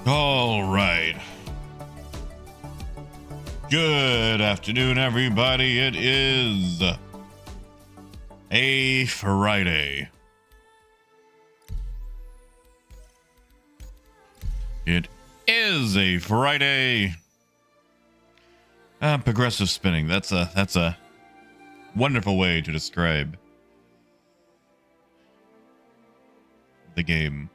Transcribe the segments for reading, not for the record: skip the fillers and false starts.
All right. Good afternoon, everybody. It is a Friday. It is a Friday. Progressive spinning. That's a wonderful way to describe the game.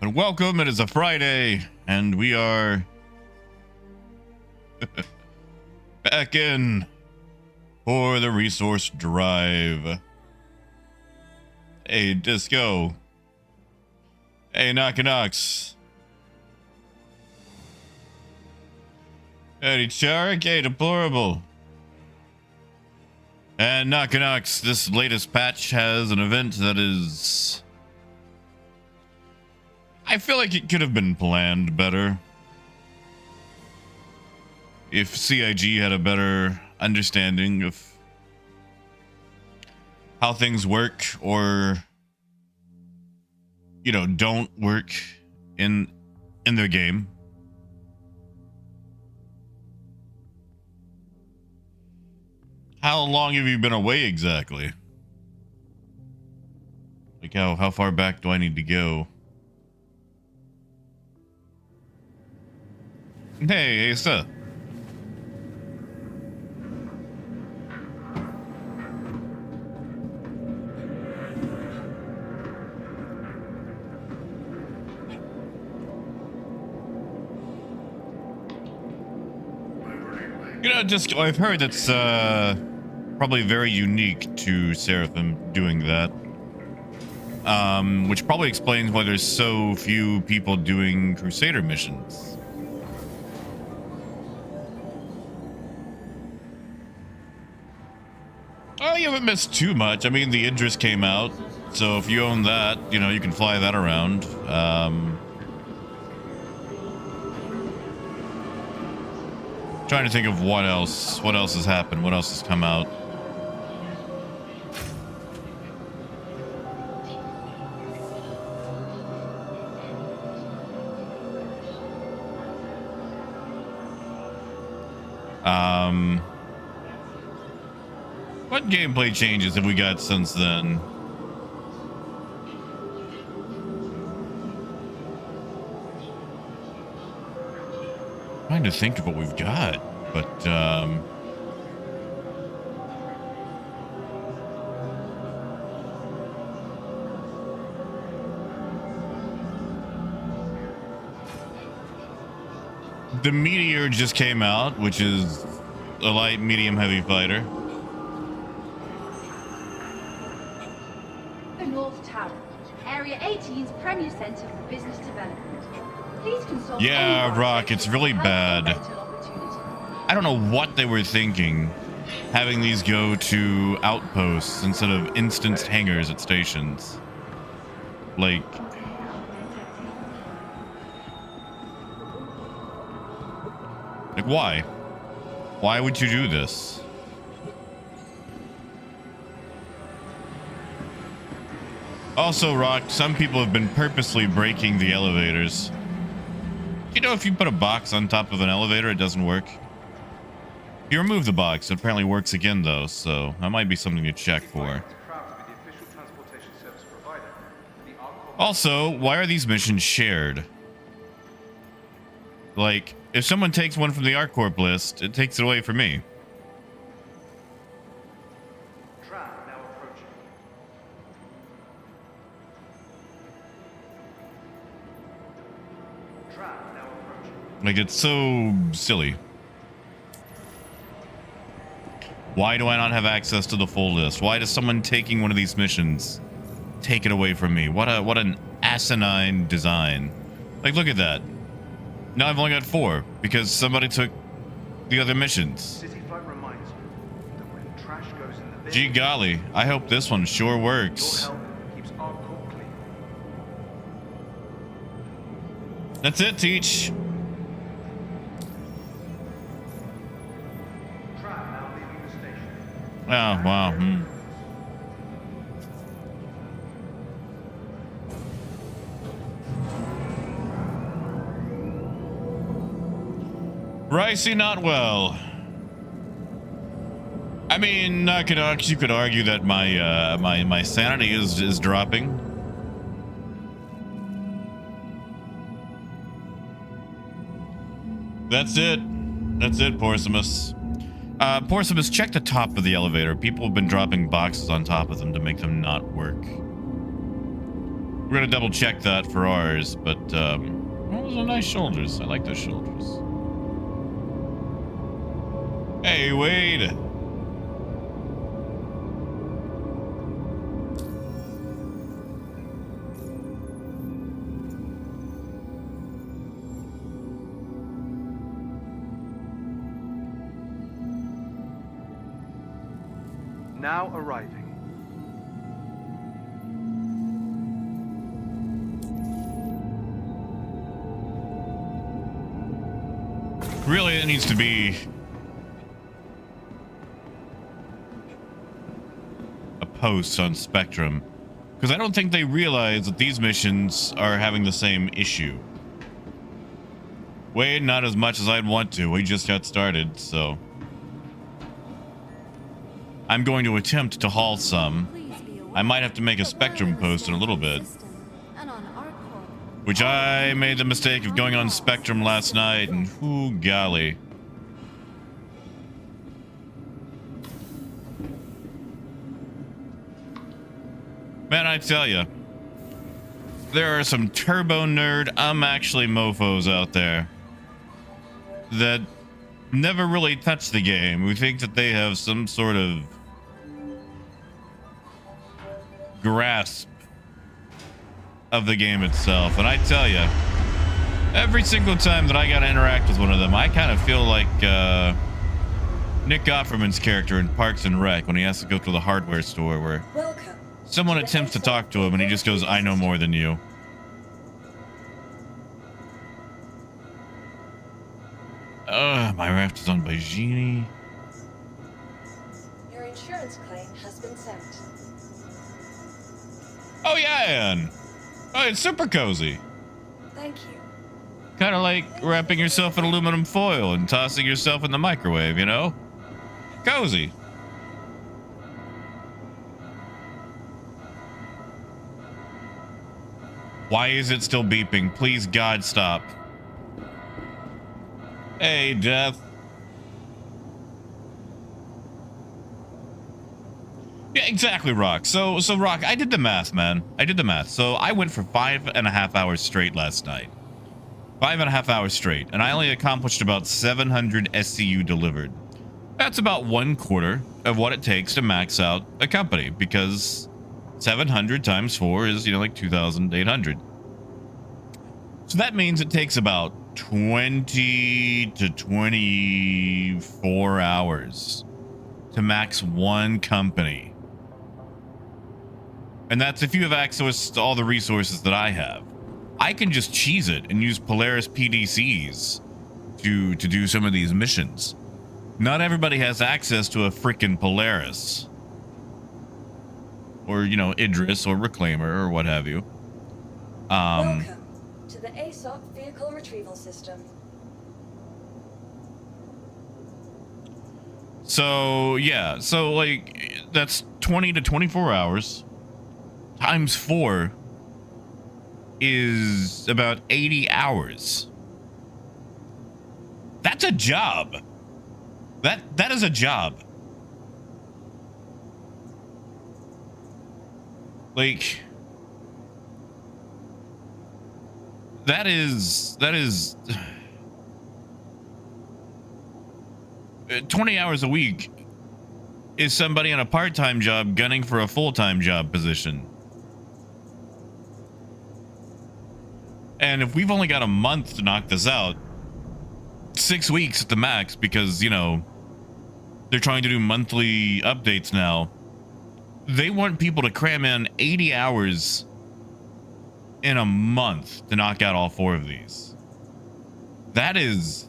But welcome, it is a Friday, and we are back in for the resource drive. Hey, Disco. Hey, Knocks. Hey, Charik. Hey, Deplorable. And Knocks, this latest patch has an event that is... I feel like it could have been planned better. If CIG had a better understanding of how things work or, you know, don't work in their game. How long have you been away exactly? Like how far back do I need to go? Hey, Asa. You know, just I've heard that's probably very unique to Seraphim doing that. Which probably explains why there's so few people doing Crusader missions. Oh, you haven't missed too much. I mean, the Idris came out, so if you own that, you know, you can fly that around. Trying to think of what else has happened, what else has come out. What gameplay changes have we got since then? Trying to think of what we've got, but the Meteor just came out, which is a light, medium, heavy fighter. The North Tower, Area 18's premier center for business development. Please consult. Yeah, Rock, it's really bad. I don't know what they were thinking, having these go to outposts instead of instanced hangars at stations. Like... why? Why would you do this? Also, Rock, some people have been purposely breaking the elevators. You know, if you put a box on top of an elevator, it doesn't work. If you remove the box, it apparently works again, though, so that might be something to check for. Also, why are these missions shared? Like, if someone takes one from the ArcCorp list, it takes it away from me. Like, it's so silly. Why do I not have access to the full list? Why does someone taking one of these missions take it away from me? What an asinine design. Like, look at that. Now I've only got 4 because somebody took the other missions. Gee golly, I hope this one sure works. That's it, Teach. Oh, wow. Pricey, not well. I mean, you could argue that my sanity is dropping. That's it. That's it, Porcimus. Porcimus, check the top of the elevator. People have been dropping boxes on top of them to make them not work. We're gonna double check that for ours, but well, those are nice shoulders. I like those shoulders. Hey, Wade. Now arriving. Really, it needs to be a post on Spectrum, because I don't think they realize that these missions are having the same issue. Wade, not as much as I'd want to. We just got started, so I'm going to attempt to haul some. I might have to make a Spectrum post in a little bit, which I made the mistake of going on Spectrum last night, and whoo golly. Man, I tell you, there are some turbo nerd, I'm actually mofos out there that never really touch the game. We think that they have some sort of grasp of the game itself, and I tell you, every single time that I gotta interact with one of them, I kind of feel like Nick Offerman's character in Parks and Rec when he has to go to the hardware store where someone attempts to talk to him and he just goes, "I know more than you." My raft is on by Genie. Your insurance claim has been sent. Oh yeah, Ann. Oh, it's super cozy. Thank you. Kind of like wrapping yourself in aluminum foil and tossing yourself in the microwave, you know? Cozy. Why is it still beeping? Please, God, stop. Hey, Death. Yeah, exactly, Rock. So Rock, I did the math, man. I did the math. So I went for 5.5 hours straight last night. 5.5 hours straight, and I only accomplished about 700 SCU delivered. That's about 1/4 of what it takes to max out a company, because 700 times 4 is, you know, like 2,800. So that means it takes about 20 to 24 hours to max one company. And that's if you have access to all the resources that I have. I can just cheese it and use Polaris PDCs to do some of these missions. Not everybody has access to a frickin' Polaris. Or, you know, Idris or Reclaimer or what have you. Welcome to the ASOP Vehicle Retrieval System. So, yeah. So, like, that's 20 to 24 hours. Times 4 is about 80 hours. That's a job. That is a job. Like, that is 20 hours a week is somebody on a part-time job gunning for a full-time job position. And if we've only got a month to knock this out, 6 weeks at the max, because, you know, they're trying to do monthly updates now. They want people to cram in 80 hours in a month to knock out all 4 of these. That is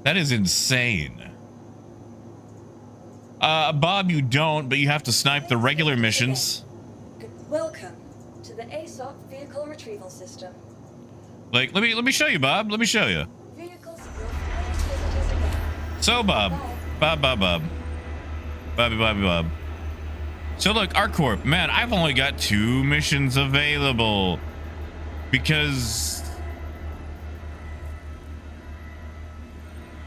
insane. Bob, you don't, but you have to snipe the regular missions. Welcome to the ASOP Vehicle Retrieval System. Like, let me show you, Bob. Let me show you. Vehicles will furnish visitors again. So, Bob. Bob. Bob. So, look, ArcCorp. Man, I've only got 2 missions available. Because...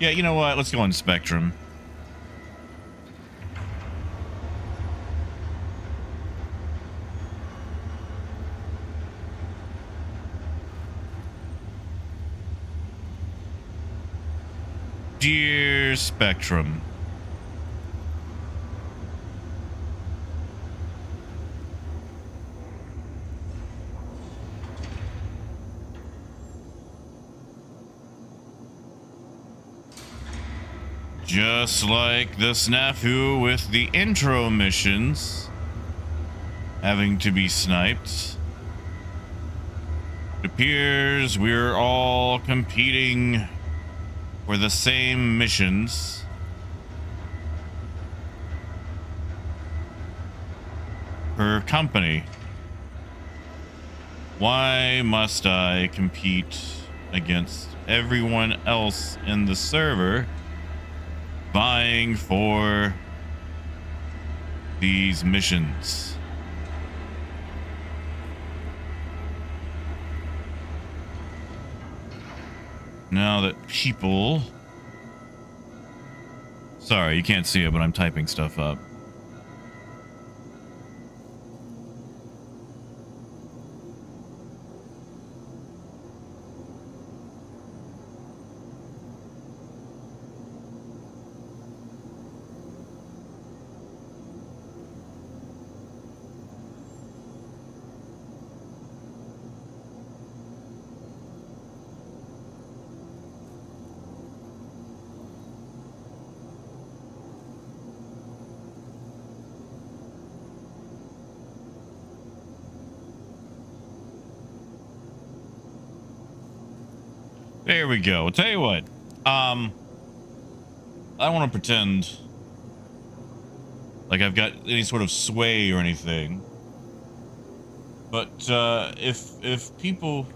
yeah, you know what? Let's go on Spectrum. Dear Spectrum. Just like the snafu with the intro missions having to be sniped, it appears we're all competing for the same missions. Per company. Why must I compete against everyone else in the server vying for these missions? Now that people... sorry, you can't see it, but I'm typing stuff up. There we go. I'll tell you what. I don't want to pretend like I've got any sort of sway or anything. But if people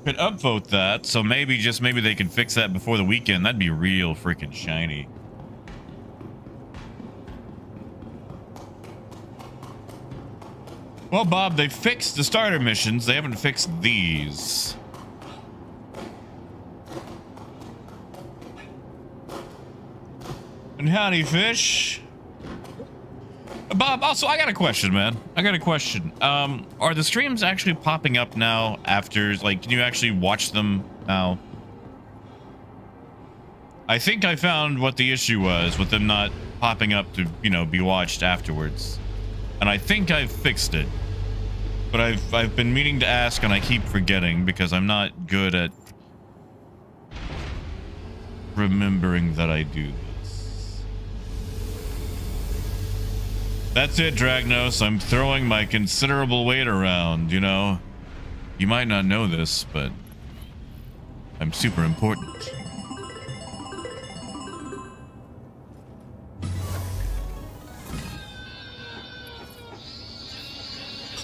could upvote that, so maybe just maybe they could fix that before the weekend, that'd be real freaking shiny. Well, Bob, they fixed the starter missions. They haven't fixed these. And howdy, fish. Bob, also, I got a question, man. I got a question. Are the streams actually popping up now after, like, can you actually watch them now? I think I found what the issue was with them not popping up to, you know, be watched afterwards. And I think I've fixed it. But I've been meaning to ask and I keep forgetting because I'm not good at remembering that I do this. That's it, Dragnos. I'm throwing my considerable weight around, you know. You might not know this, but I'm super important.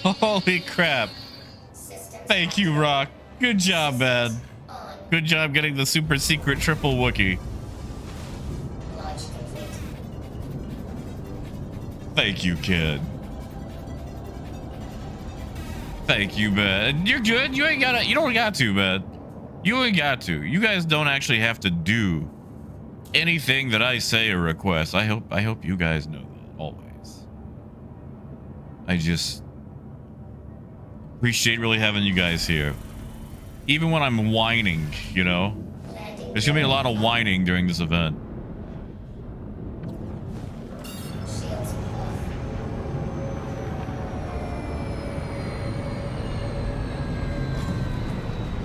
Holy crap. Thank you, Rock. Good job, man. Good job getting the super secret triple Wookiee. Thank you, kid. Thank you, man. You're good. You ain't gotta. You don't got to, man. You ain't got to. You guys don't actually have to do anything that I say or request. I hope you guys know that always. I just appreciate really having you guys here. Even when I'm whining, you know. There's gonna be a lot of whining during this event.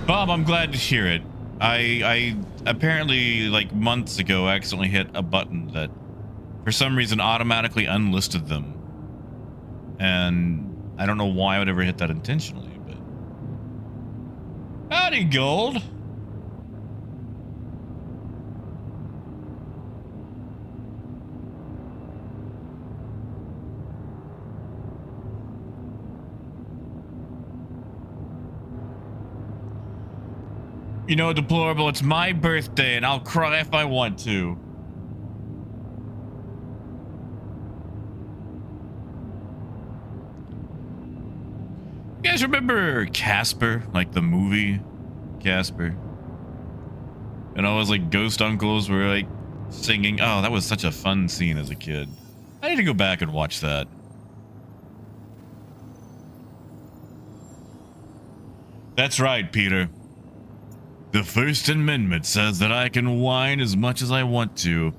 Bob, I'm glad to hear it. I apparently, like, months ago, accidentally hit a button that, for some reason, automatically unlisted them. And I don't know why I would ever hit that intentionally, but... Howdy, Gold! You know, Deplorable, it's my birthday and I'll cry if I want to. You guys remember Casper? Like the movie Casper? And all those like ghost uncles were like singing. Oh, that was such a fun scene as a kid. I need to go back and watch that. That's right, Peter. The First Amendment says that I can whine as much as I want to,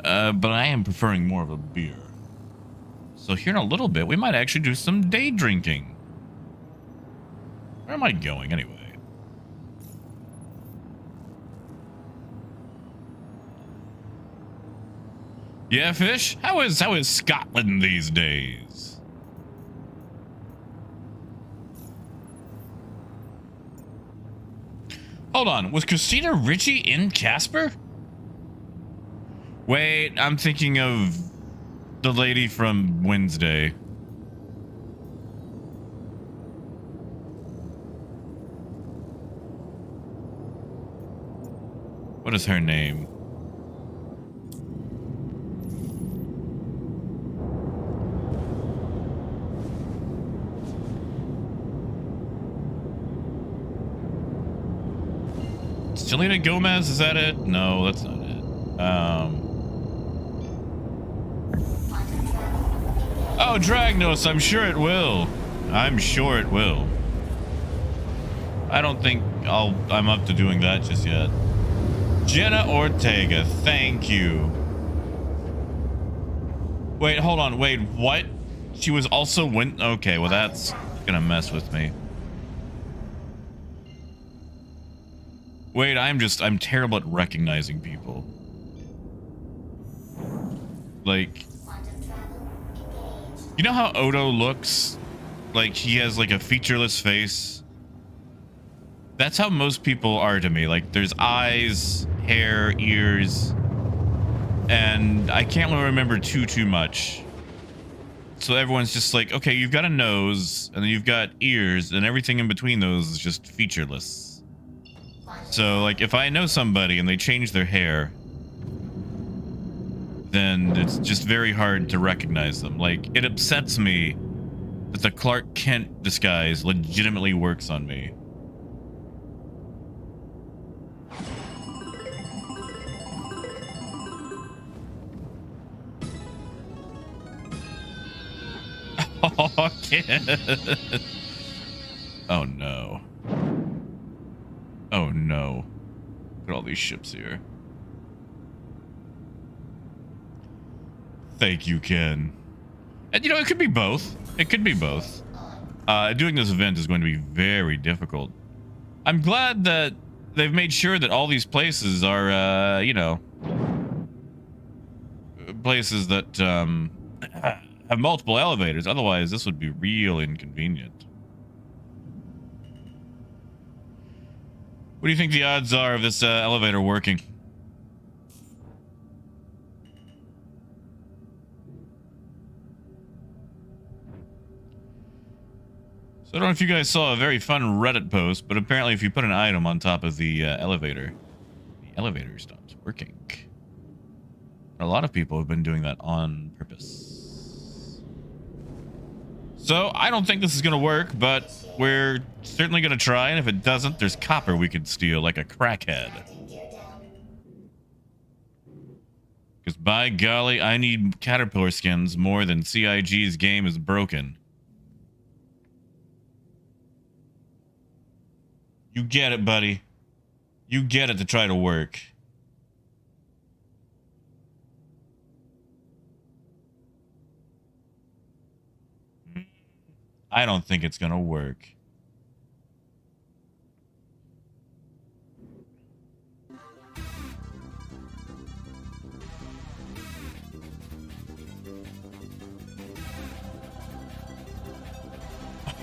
but I am preferring more of a beer. So here in a little bit, we might actually do some day drinking. Where am I going anyway? Yeah, Fish? How is Scotland these days? Hold on, was Christina Ricci in Casper? Wait, I'm thinking of the lady from Wednesday. What is her name? Selena Gomez, is that it? No, that's not it. Oh, Dragnos, I'm sure it will. I'm sure it will. I don't think I'm up to doing that just yet. Jenna Ortega, thank you. Wait, hold on. Wait, what? She was also okay, well that's gonna mess with me. Wait, I'm terrible at recognizing people. Like, you know how Odo looks? Like he has like a featureless face. That's how most people are to me. Like there's eyes, hair, ears, and I can't really remember too much. So everyone's just like, okay, you've got a nose, and then you've got ears, and everything in between those is just featureless. So, like, if I know somebody and they change their hair, then it's just very hard to recognize them. Like, it upsets me that the Clark Kent disguise legitimately works on me. Oh, kid. Oh, no. Oh no. Look at all these ships here. Thank you, Ken. And you know, it could be both. It could be both. Doing this event is going to be very difficult. I'm glad that they've made sure that all these places are, you know, places that have multiple elevators. Otherwise, this would be real inconvenient. What do you think the odds are of this elevator working? So I don't know if you guys saw a very fun Reddit post, but apparently if you put an item on top of the elevator stops working. A lot of people have been doing that on purpose. So I don't think this is going to work, but we're certainly going to try, and if it doesn't, there's copper we could steal like a crackhead. Because by golly, I need caterpillar skins more than CIG's game is broken. You get it, buddy. You get it to try to work. I don't think it's gonna work.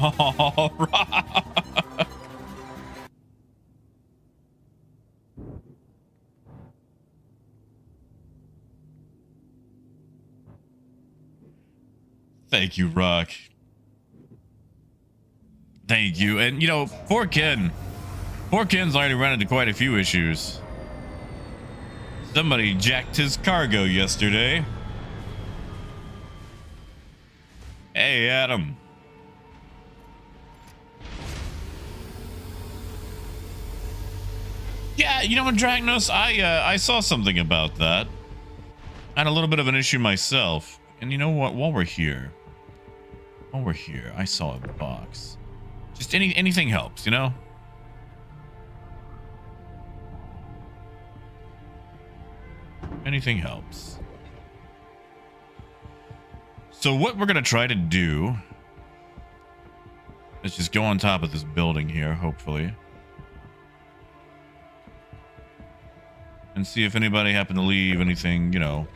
All right. Thank you, Rock. Thank you. And, you know, poor Ken. Poor Ken's already run into quite a few issues. Somebody jacked his cargo yesterday. Hey, Adam. Yeah, you know what, Dragnos? I saw something about that. I had a little bit of an issue myself. And you know what? While we're here, I saw a box. Just anything helps, you know? Anything helps. So what we're gonna try to do is just go on top of this building here, hopefully, and see if anybody happened to leave anything, you know,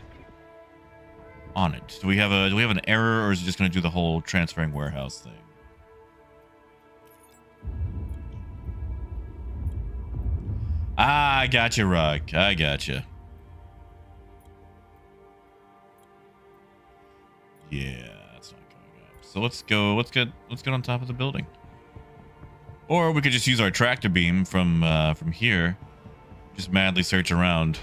on it. Do we have an error, or is it just gonna do the whole transferring warehouse thing? Ah, I got you, Rock. I got you. Yeah, that's not going up. So let's go. Let's get on top of the building. Or we could just use our tractor beam from here. Just madly search around.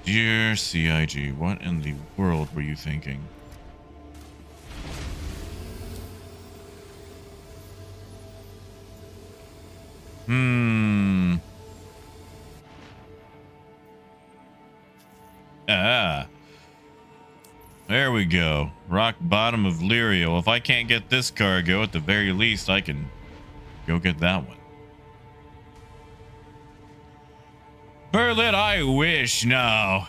Dear CIG, what in the world were you thinking? Ah. There we go. Rock bottom of Lirio. If I can't get this cargo, at the very least, I can go get that one. Berlin, I wish. No,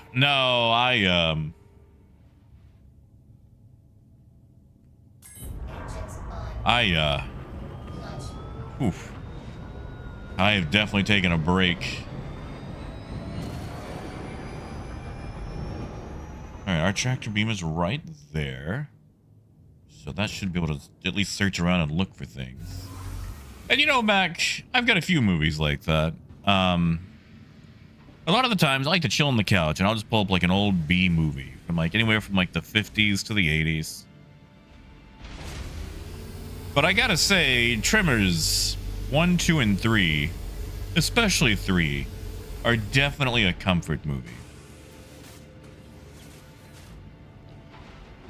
oof. I have definitely taken a break. All right, our tractor beam is right there. So that should be able to at least search around and look for things. And you know, Mac, I've got a few movies like that. A lot of the times I like to chill on the couch and I'll just pull up like an old B movie from like anywhere from like the 50s to the 80s. But I gotta say, Tremors 1, 2, and 3, especially 3, are definitely a comfort movie.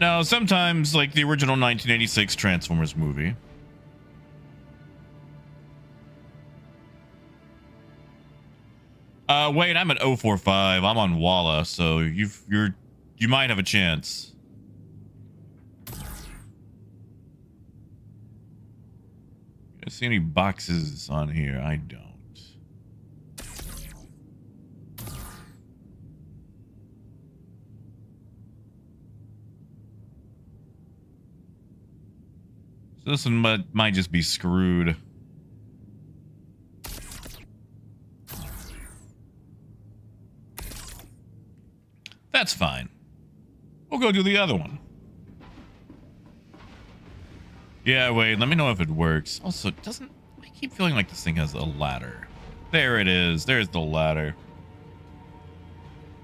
Now, sometimes, like the original 1986 Transformers movie, wait, I'm at 045. I'm on Walla, so you might have a chance. I see any boxes on here? I don't. So this one might just be screwed. That's fine. We'll go do the other one. Yeah, wait, let me know if it works. Also, I keep feeling like this thing has a ladder. There it is. There's the ladder.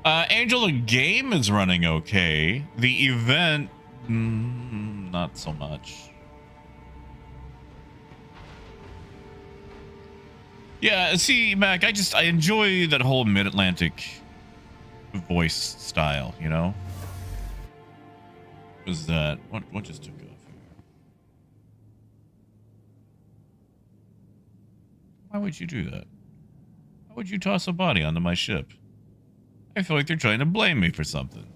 Angel, the game is running okay. The event, not so much. Yeah, see, Mac, I enjoy that whole Mid-Atlantic voice style, you know? What was that? What just took off here? Why would you do that? Why would you toss a body onto my ship? I feel like they're trying to blame me for something.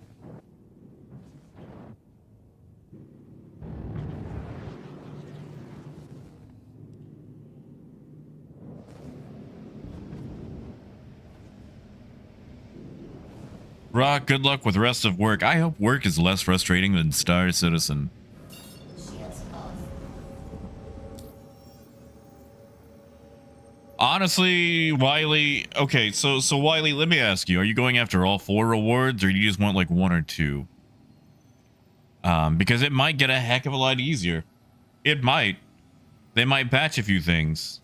Rock, good luck with the rest of work. I hope work is less frustrating than Star Citizen. Honestly, Wiley, okay, so Wiley, let me ask you, are you going after all 4 rewards, or do you just want like 1 or 2? Because it might get a heck of a lot easier. It might. They might patch a few things.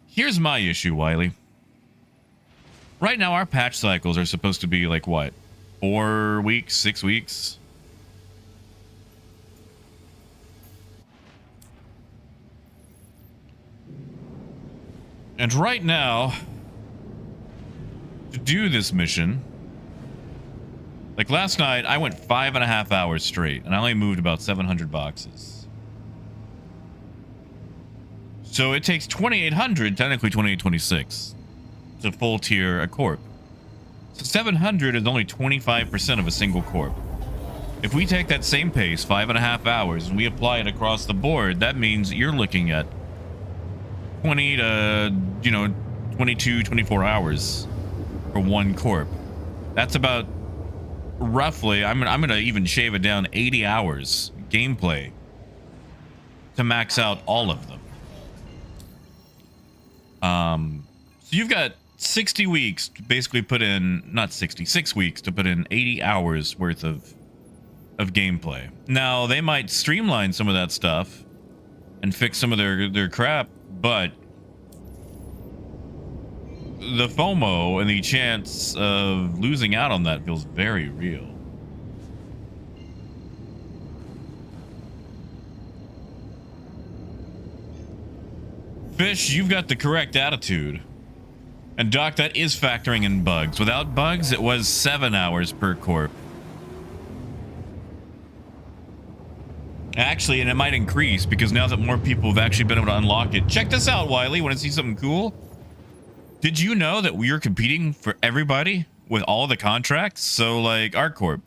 Here's my issue, Wiley. Right now, our patch cycles are supposed to be like what? 4 weeks, 6 weeks. And right now, to do this mission, like last night, I went 5.5 hours straight, and I only moved about 700 boxes. So it takes 2,800, technically 2,826, to full tier a corp. So 700 is only 25% of a single corp. If we take that same pace, 5.5 hours, and we apply it across the board, that means you're looking at 20 to, 22, 24 hours for one corp. That's about roughly, I'm gonna even shave it down, 80 hours gameplay to max out all of them. So you've got 60 weeks to basically put in, not 60, 6 weeks to put in 80 hours worth of gameplay. Now, they might streamline some of that stuff and fix some of their crap, but the FOMO and the chance of losing out on that feels very real. Fish, you've got the correct attitude. And Doc, that is factoring in bugs. Without bugs, it was 7 hours per corp. Actually, and it might increase because now that more people have actually been able to unlock it. Check this out, Wiley. Want to see something cool? Did you know that we are competing for everybody with all the contracts? So, like, ArcCorp.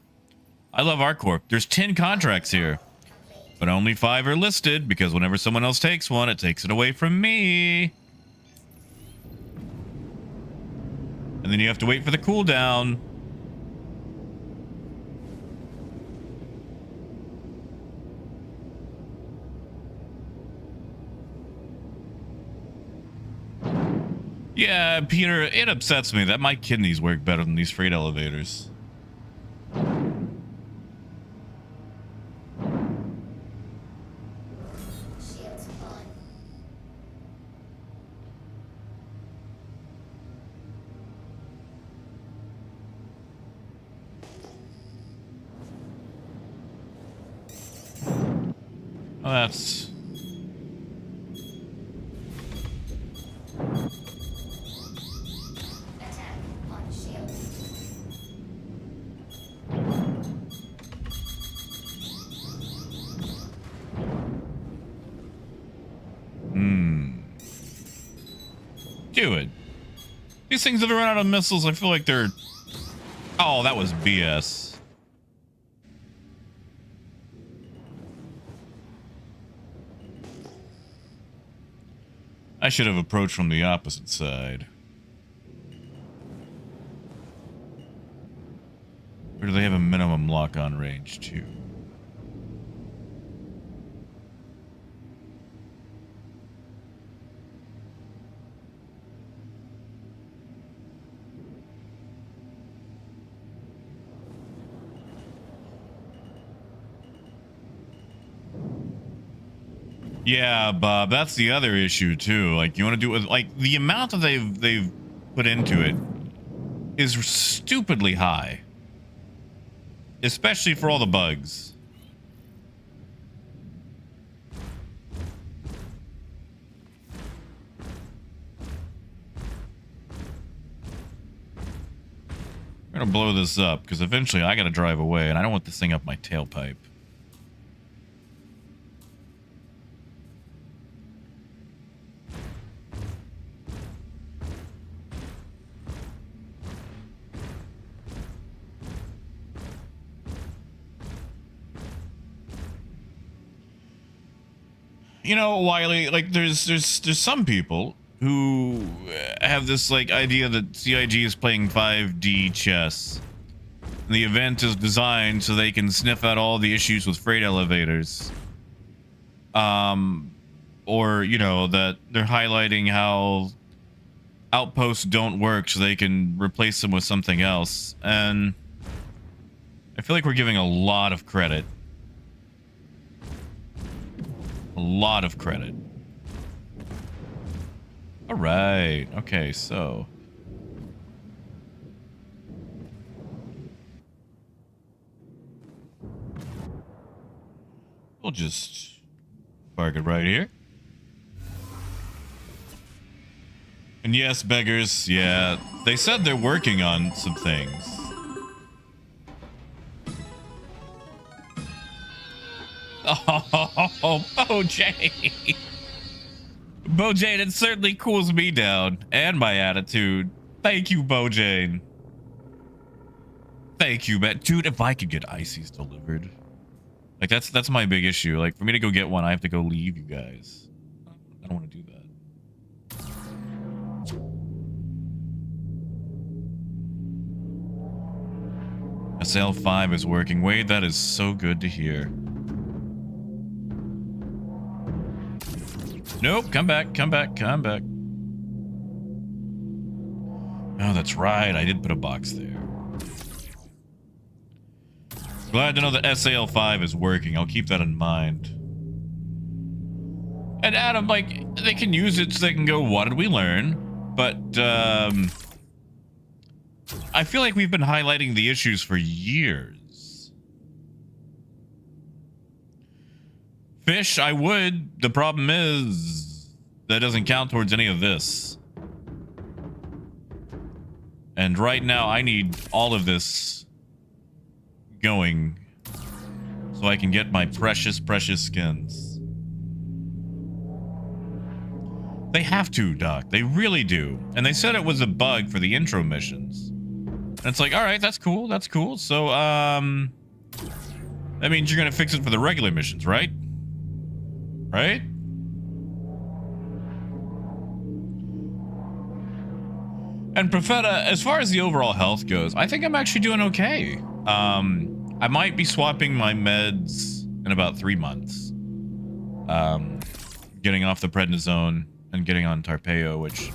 I love ArcCorp. There's 10 contracts here, but only 5 are listed because whenever someone else takes one, it takes it away from me. And then you have to wait for the cooldown. Yeah, Peter, it upsets me that my kidneys work better than these freight elevators. Oh, that's... Do it. These things that run out of missiles, I feel like they're... Oh, that was BS. I should have approached from the opposite side. Or do they have a minimum lock-on range too? Yeah, Bob, that's the other issue too. Like, you want to do it with, like, the amount that they've put into it is stupidly high, especially for all the bugs. I'm gonna blow this up because eventually I gotta drive away, and I don't want this thing up my tailpipe. You know, Wiley, like, there's some people who have this, like, idea that CIG is playing 5D chess. And the event is designed so they can sniff out all the issues with freight elevators. Or, you know, that they're highlighting how outposts don't work so they can replace them with something else. And I feel like we're giving a lot of credit. A lot of credit. All right. Okay, so We'll just park it right here. And yes, beggars, yeah, they said they're working on some things. Oh, Bojane. Bojane, it certainly cools me down and my attitude. Thank you, Bojane. Thank you, man. Dude, if I could get ices delivered. Like, that's my big issue. Like, for me to go get one, I have to go leave you guys. I don't want to do that. SL5 is working. Wade, that is so good to hear. Nope, come back, come back, come back. Oh, that's right. I did put a box there. Glad to know that SAL5 is working. I'll keep that in mind. And Adam, like, they can use it so they can go, what did we learn? But, I feel like we've been highlighting the issues for years. Fish, I would. The problem is that doesn't count towards any of this. And right now, I need all of this going so I can get my precious, precious skins. They have to, Doc. They really do. And they said it was a bug for the intro missions. And it's like, all right, that's cool. That's cool. So, that means you're going to fix it for the regular missions, right? Right? And Profeta, as far as the overall health goes, I think I'm actually doing okay. I might be swapping my meds in about 3 months. Getting off the prednisone and getting on Tarpeo, which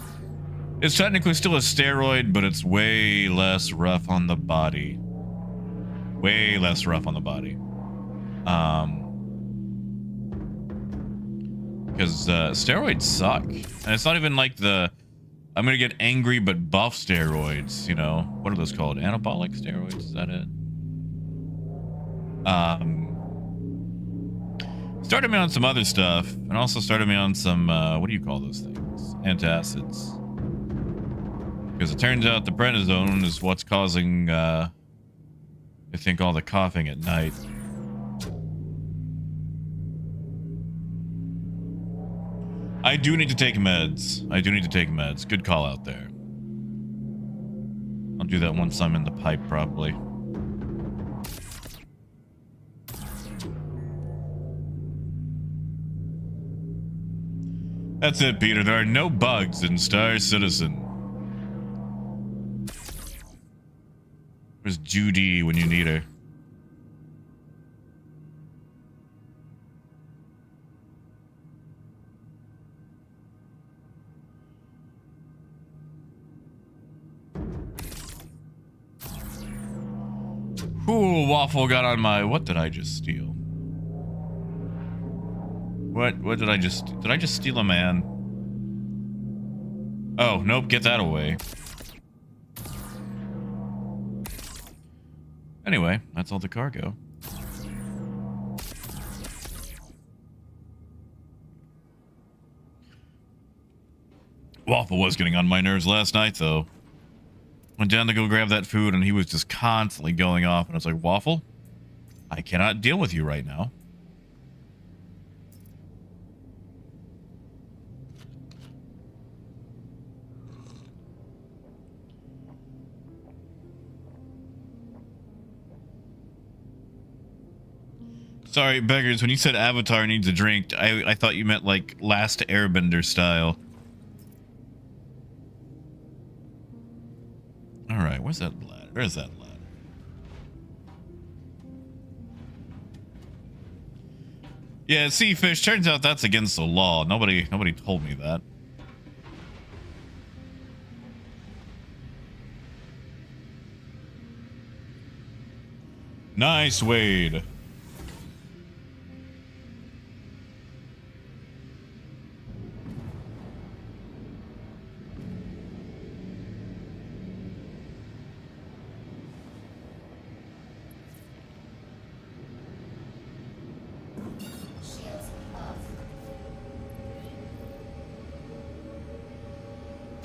is technically still a steroid, but it's way less rough on the body. Way less rough on the body. Because steroids suck. And it's not even like the I'm gonna get angry but buff steroids, you know. What are those called? Anabolic steroids? Is that it? Started me on some other stuff, and also started me on some what do you call those things? Antacids. Because it turns out the prednisone is what's causing I think all the coughing at night. I do need to take meds. I do need to take meds. Good call out there. I'll do that once I'm in the pipe, probably. That's it, Peter. There are no bugs in Star Citizen. Where's Judy when you need her? Ooh, Waffle got on my... What did I just steal? What did I just... Did I just steal a man? Oh, nope, get that away. Anyway, that's all the cargo. Waffle was getting on my nerves last night, though. Went down to go grab that food, and he was just constantly going off. And I was like, Waffle, I cannot deal with you right now. Sorry, beggars, when you said Avatar needs a drink, I thought you meant, like, Last Airbender style. Alright, where's that ladder? Where's that ladder? Yeah, see, Fish, turns out that's against the law. Nobody told me that. Nice, Wade.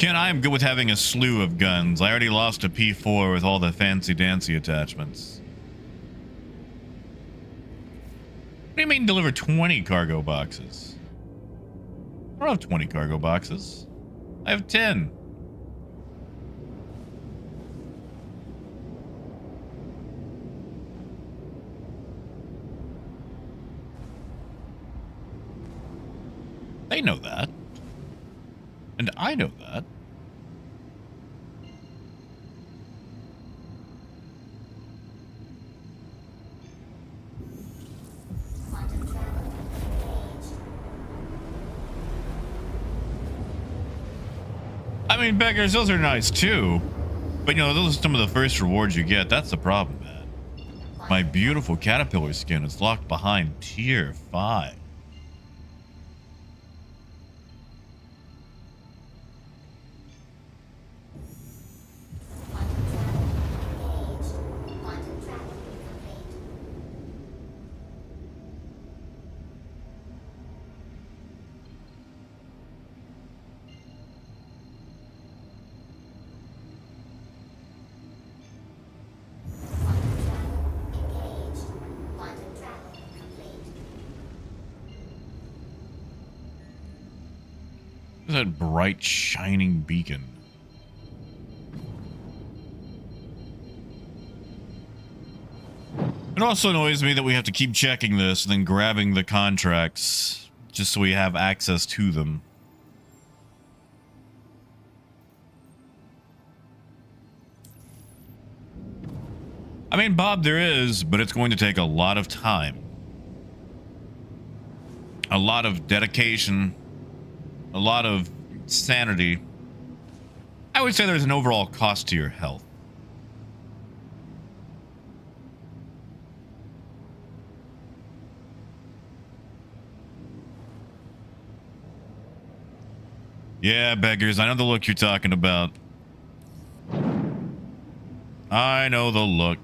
Ken, I am good with having a slew of guns. I already lost a P4 with all the fancy-dancy attachments. What do you mean deliver 20 cargo boxes? I don't have 20 cargo boxes. I have 10. They know that. And I know that. I mean, beggars, those are nice too. But you know, those are some of the first rewards you get. That's the problem, man. My beautiful caterpillar skin is locked behind tier 5. That bright shining beacon. It also annoys me that we have to keep checking this and then grabbing the contracts just so we have access to them. I mean, Bob, there is, but it's going to take a lot of time. A lot of dedication. A lot of sanity. I would say there's an overall cost to your health. Yeah, beggars, I know the look you're talking about. I know the look.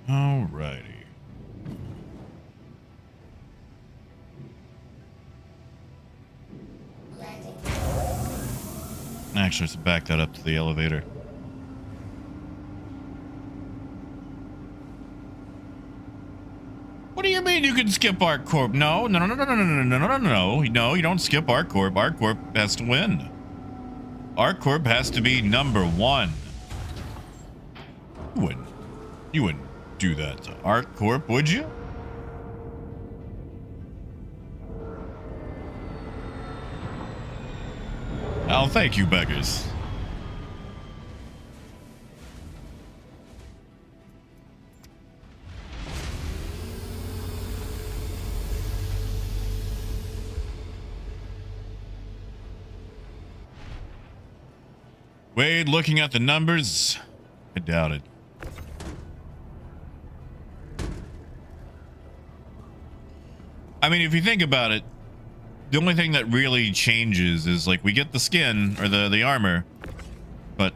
Alrighty. Actually, let's back that up to the elevator. What do you mean you can skip ArcCorp? No, no, no, no, no, no, no, no, no, no, no. No, you don't skip ArcCorp. ArcCorp has to win. ArcCorp has to be #1. You wouldn't do that to ArcCorp, would you? Oh, thank you, beggars. Wade, looking at the numbers, I doubt it. I mean, if you think about it, the only thing that really changes is like we get the skin or the armor, but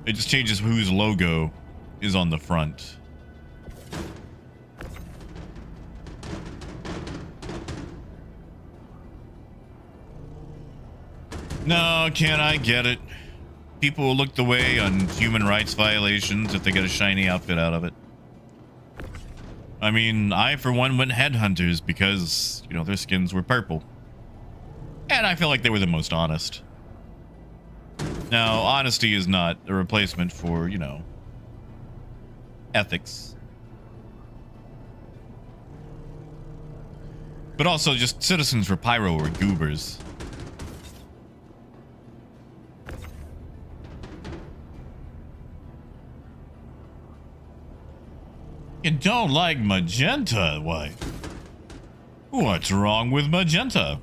it just changes whose logo is on the front. No, can't I get it? People will look the way on human rights violations if they get a shiny outfit out of it. I mean, I, for one, went headhunters because, you know, their skins were purple. And I feel like they were the most honest. Now, honesty is not a replacement for, you know, ethics. But also, just citizens for Pyro were goobers. You don't like magenta? Why? What's wrong with magenta?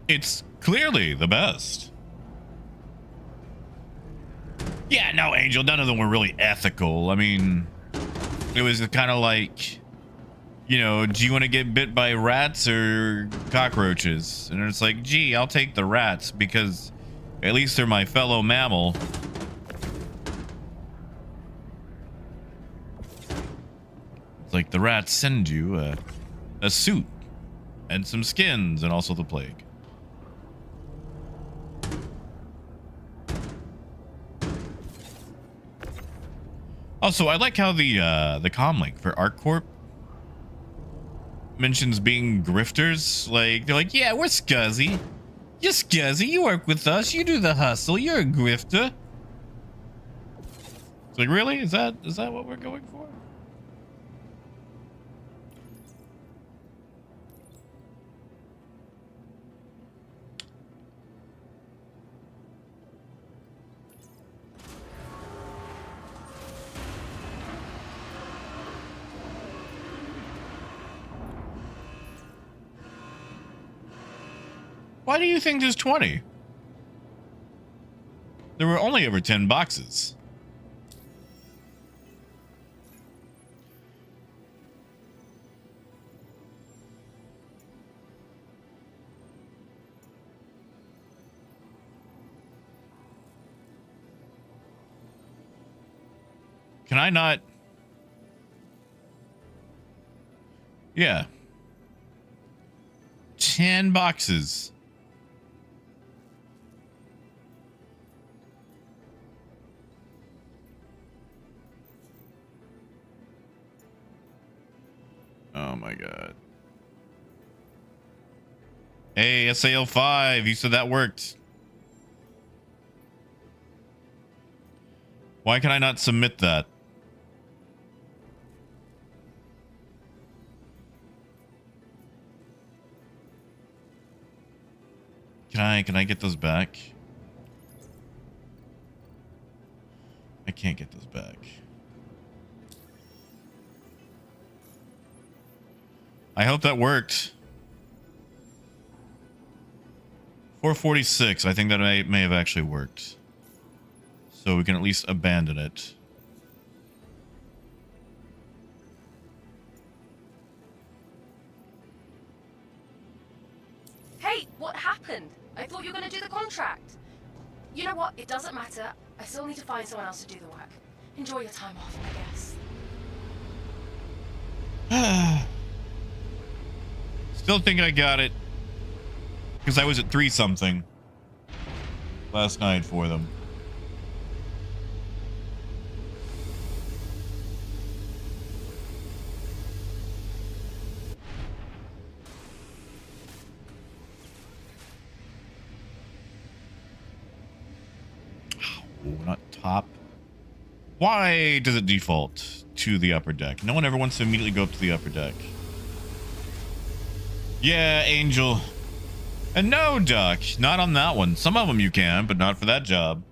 It's clearly the best. Yeah, no, Angel, none of them were really ethical. I mean, it was kind of like, you know, do you want to get bit by rats or cockroaches? And it's like, gee, I'll take the rats because at least they're my fellow mammal. It's like the rats send you a suit and some skins and also the plague. Also, I like how the comlink for ArcCorp mentions being grifters. Like, they're like, yeah, we're scuzzy. You're scuzzy. You work with us. You do the hustle. You're a grifter. It's like, really? Is that what we're going for? Why do you think there's 20? There were only ever 10 boxes. Can I not? Yeah. 10 boxes. Oh my god. Hey, SAL5, you said that worked. Why can I not submit that? Can I get those back? I can't get those back. I hope that worked. 446. I think that may have actually worked. So we can at least abandon it. Hey, what happened? I thought you were going to do the contract. You know what? It doesn't matter. I still need to find someone else to do the work. Enjoy your time off, I guess. Still think I got it. Because I was at 3-something last night for them. Oh, not top. Why does it default to the upper deck? No one ever wants to immediately go up to the upper deck. Yeah, Angel. And no, Duck. Not on that one. Some of them you can, but not for that job.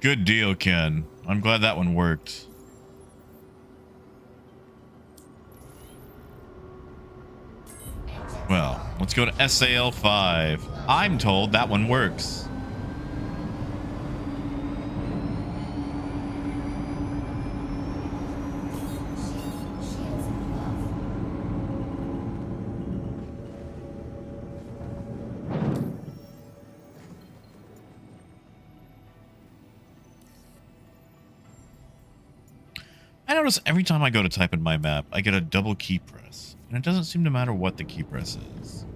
Good deal, Ken. I'm glad that one worked. Well, let's go to SAL5. I'm told that one works. I notice every time I go to type in my map, I get a double key press. And it doesn't seem to matter what the key press is.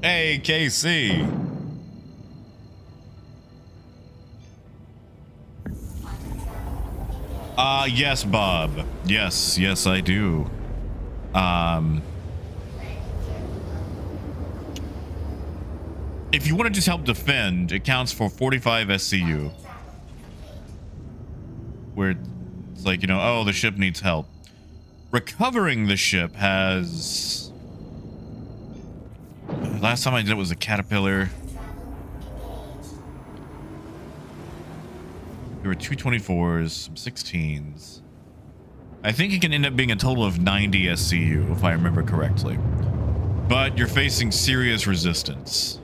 Hey, KC. Yes, Bob. Yes, I do. if you want to just help defend, it counts for 45 SCU. Where it's like, you know, oh, the ship needs help. Recovering the ship has... Last time I did it was a Caterpillar. There were 224s, some 16s. I think it can end up being a total of 90 SCU, if I remember correctly. But you're facing serious resistance.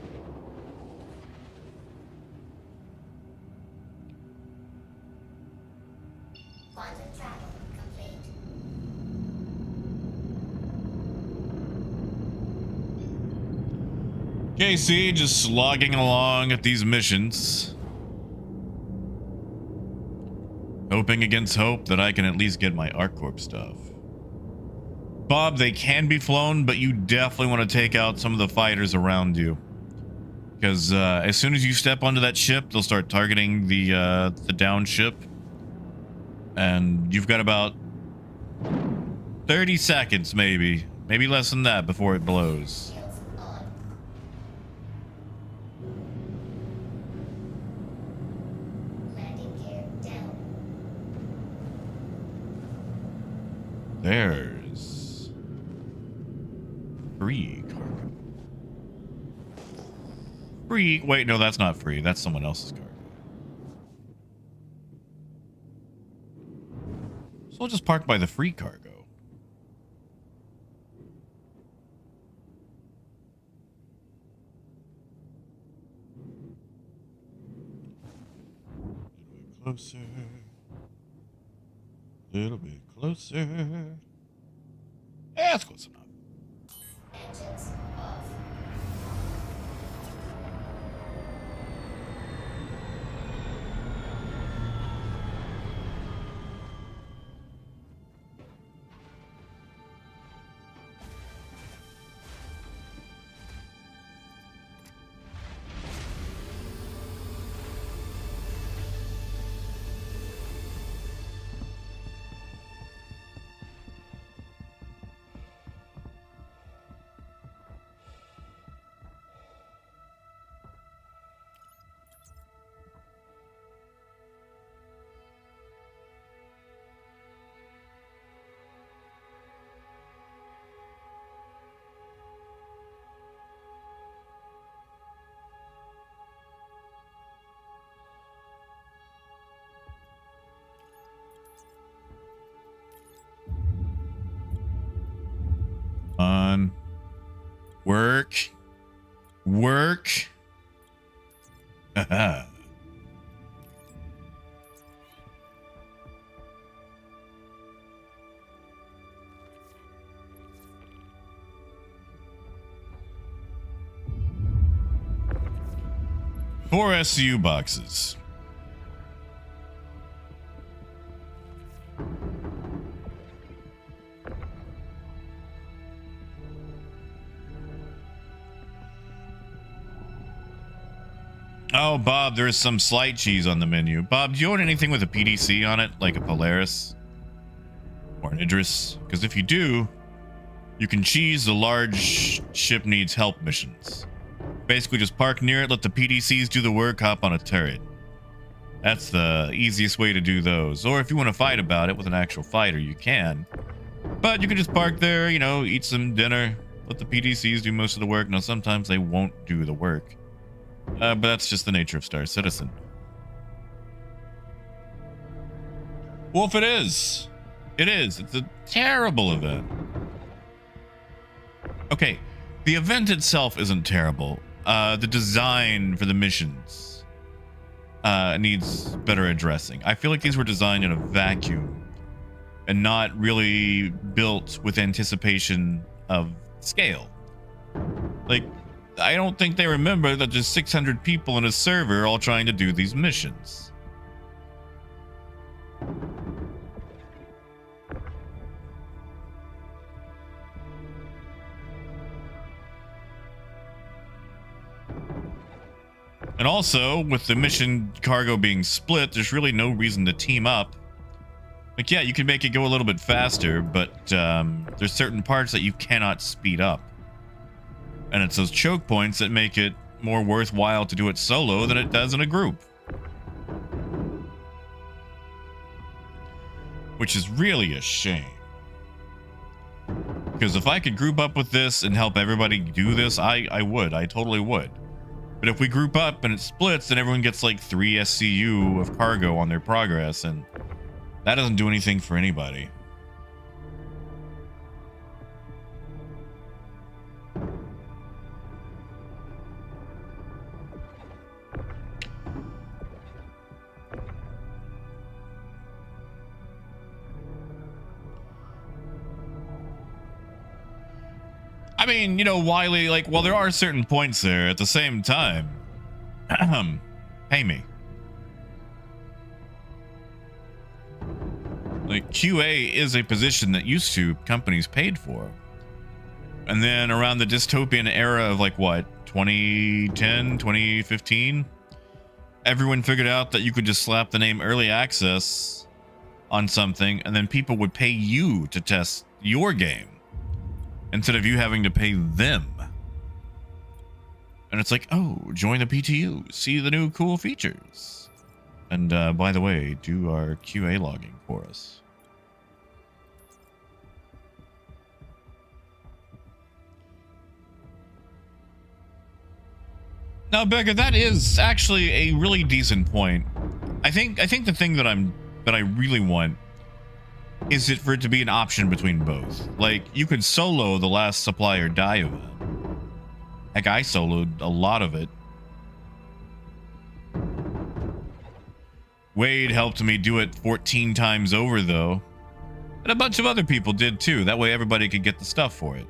KC just slogging along at these missions. Hoping against hope that I can at least get my ArcCorp stuff. Bob, they can be flown, but you definitely want to take out some of the fighters around you. Because as soon as you step onto that ship, they'll start targeting the down ship. And you've got about 30 seconds, maybe less than that, before it blows. There's free cargo. Free. Wait, no, that's not free. That's someone else's cargo. So I'll just park by the free cargo. A little bit closer. A little bit closer. Yeah, that's close enough. Engines off. On. Work. Work. Haha. Four SCU boxes. Oh, Bob, there's some slight cheese on the menu. Bob, do you own anything with a PDC on it, like a Polaris or an Idris? Because if you do, you can cheese the large ship needs help missions. Basically, just park near it, let the PDCs do the work, hop on a turret. That's the easiest way to do those. Or if you want to fight about it with an actual fighter, you can. But you can just park there, you know, eat some dinner, let the PDCs do most of the work. Now, sometimes they won't do the work. But that's just the nature of Star Citizen. Wolf, it is. It is. It's a terrible event. Okay, the event itself isn't terrible. The design for the missions needs better addressing. I feel like these were designed in a vacuum and not really built with anticipation of scale. Like, I don't think they remember that there's 600 people in a server all trying to do these missions. And also, with the mission cargo being split, there's really no reason to team up. Like, yeah, you can make it go a little bit faster, but there's certain parts that you cannot speed up. And it's those choke points that make it more worthwhile to do it solo than it does in a group. Which is really a shame. Because if I could group up with this and help everybody do this, I would. I totally would. But if we group up and it splits, then everyone gets like 3 SCU of cargo on their progress, and that doesn't do anything for anybody. I mean, you know, Wiley, like, well, there are certain points there. At the same time, pay me. Like, QA is a position that used to companies paid for. And then around the dystopian era of, like, what, 2010, 2015, everyone figured out that you could just slap the name early access on something, and then people would pay you to test your game, instead of you having to pay them. And it's like, oh, join the PTU, see the new cool features. And by the way, do our QA logging for us. Now, Becca, that is actually a really decent point. I think the thing that I really want is it for it to be an option between both. Like, you could solo the last supply or die event. Heck, I soloed a lot of it. Wade helped me do it 14 times over, though. And a bunch of other people did, too. That way everybody could get the stuff for it.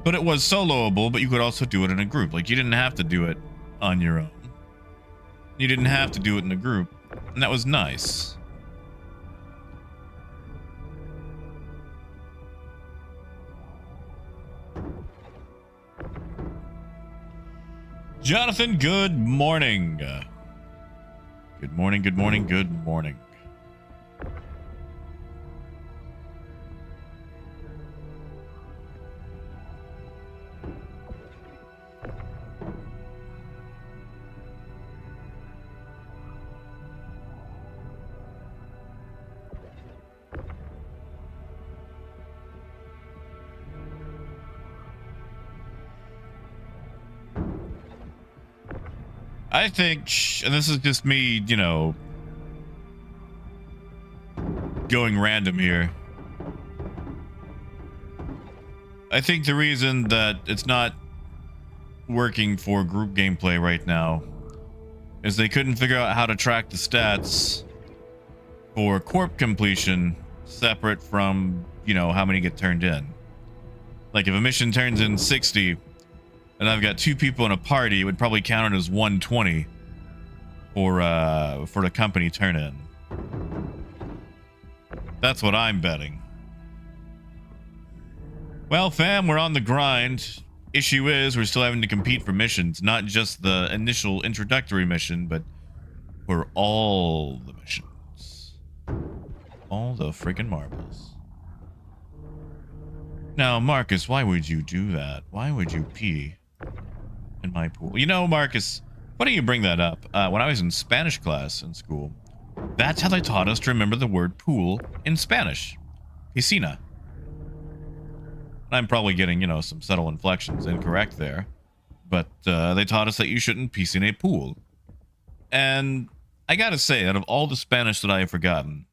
But it was soloable, but you could also do it in a group. Like, you didn't have to do it on your own. You didn't have to do it in a group. And that was nice. Jonathan, good morning. Good morning, good morning, good morning. I think, and this is just me, you know, going random here. I think the reason that it's not working for group gameplay right now is they couldn't figure out how to track the stats for corp completion separate from, you know, how many get turned in. Like, if a mission turns in 60 and I've got 2 people in a party, it would probably count it as 120 for the company turn in. That's what I'm betting. Well, fam, we're on the grind. Issue is we're still having to compete for missions, not just the initial introductory mission, but for all the missions. All the friggin' marbles. Now, Marcus, why would you do that? Why would you pee in my pool? You know, Marcus, why don't you bring that up? When I was in Spanish class in school, that's how they taught us to remember the word pool in Spanish. Piscina. I'm probably getting, you know, some subtle inflections incorrect there. But they taught us that you shouldn't piece in a pool. And I gotta say, out of all the Spanish that I have forgotten,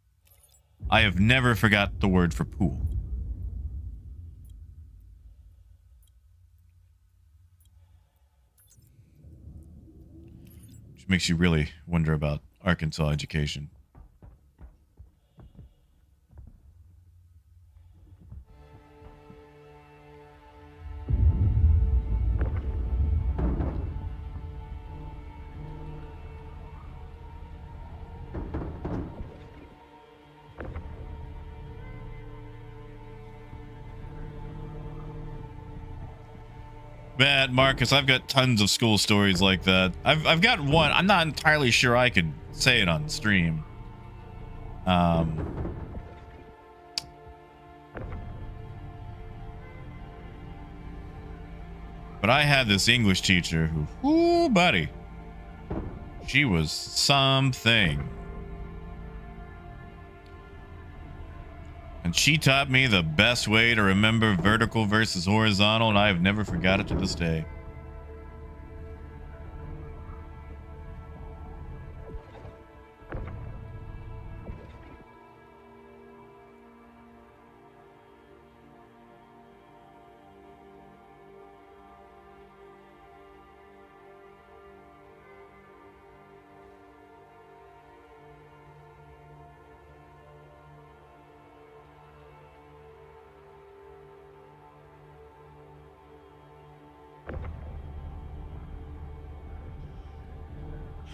I have never forgot the word for pool. Which makes you really wonder about Arkansas education. Man, Marcus, I've got tons of school stories like that. I've got one. I'm not entirely sure I could say it on stream. But I had this English teacher who, ooh, buddy, she was something. And she taught me the best way to remember vertical versus horizontal, and I have never forgot it to this day.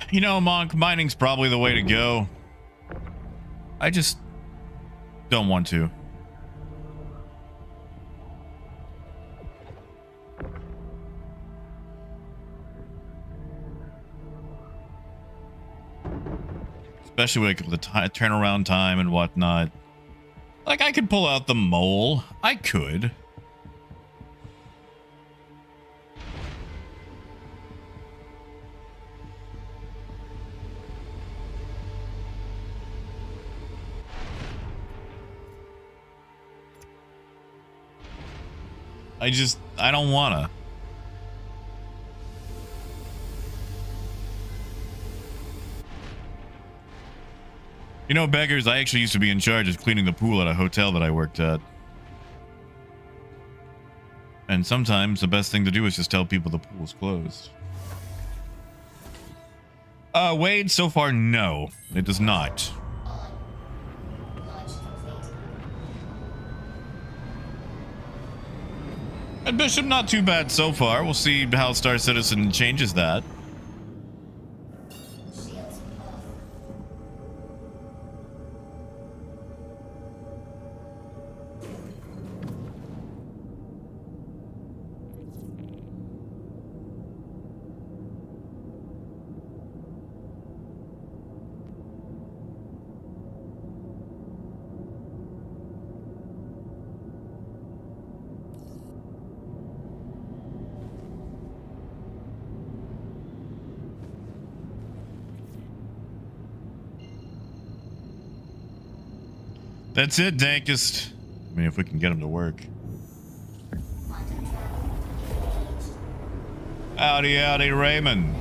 You know, Monk, mining's probably the way to go. I just don't want to. Especially with the turnaround time and whatnot. Like, I could pull out the mole. I could. I don't wanna. You know, beggars, I actually used to be in charge of cleaning the pool at a hotel that I worked at. And sometimes the best thing to do is just tell people the pool's closed. Wade, so far, no. It does not. And Bishop, not too bad so far. We'll see how Star Citizen changes that. That's it, Dankest. I mean, if we can get him to work. Howdy, howdy, Raymond.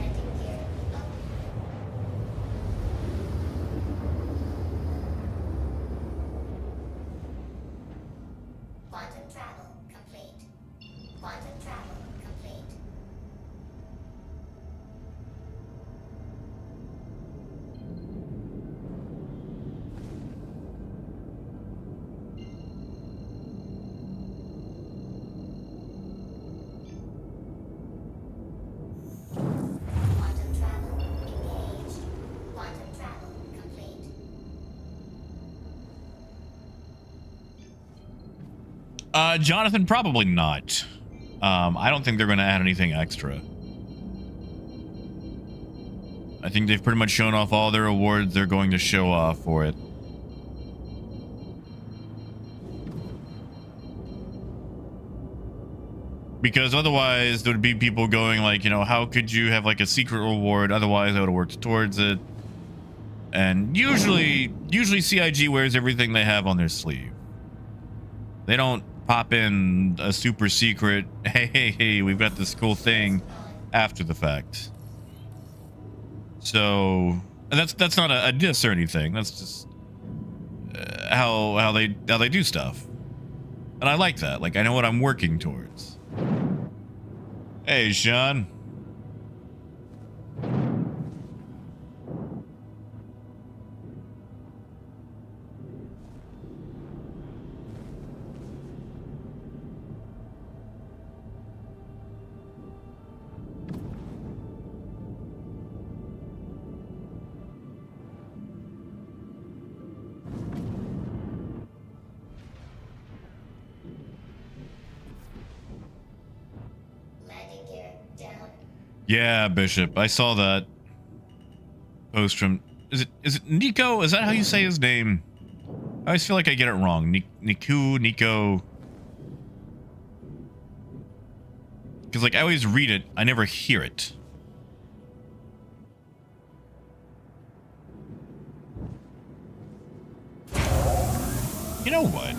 Quantum travel complete. Quantum travel complete. Jonathan, probably not. I don't think they're going to add anything extra. I think they've pretty much shown off all their awards they're going to show off for it. Because otherwise there would be people going like, you know, how could you have like a secret reward? Otherwise I would have worked towards it. And usually CIG wears everything they have on their sleeve. They don't pop in a super secret, hey, we've got this cool thing after the fact. So that's not a diss or anything. That's just how they do stuff. And I like that. Like, I know what I'm working towards. Hey, Sean. Yeah, Bishop. I saw that post from... Is it Nico? Is that how you say his name? I always feel like I get it wrong. Nico. Because, like, I always read it, I never hear it. You know what?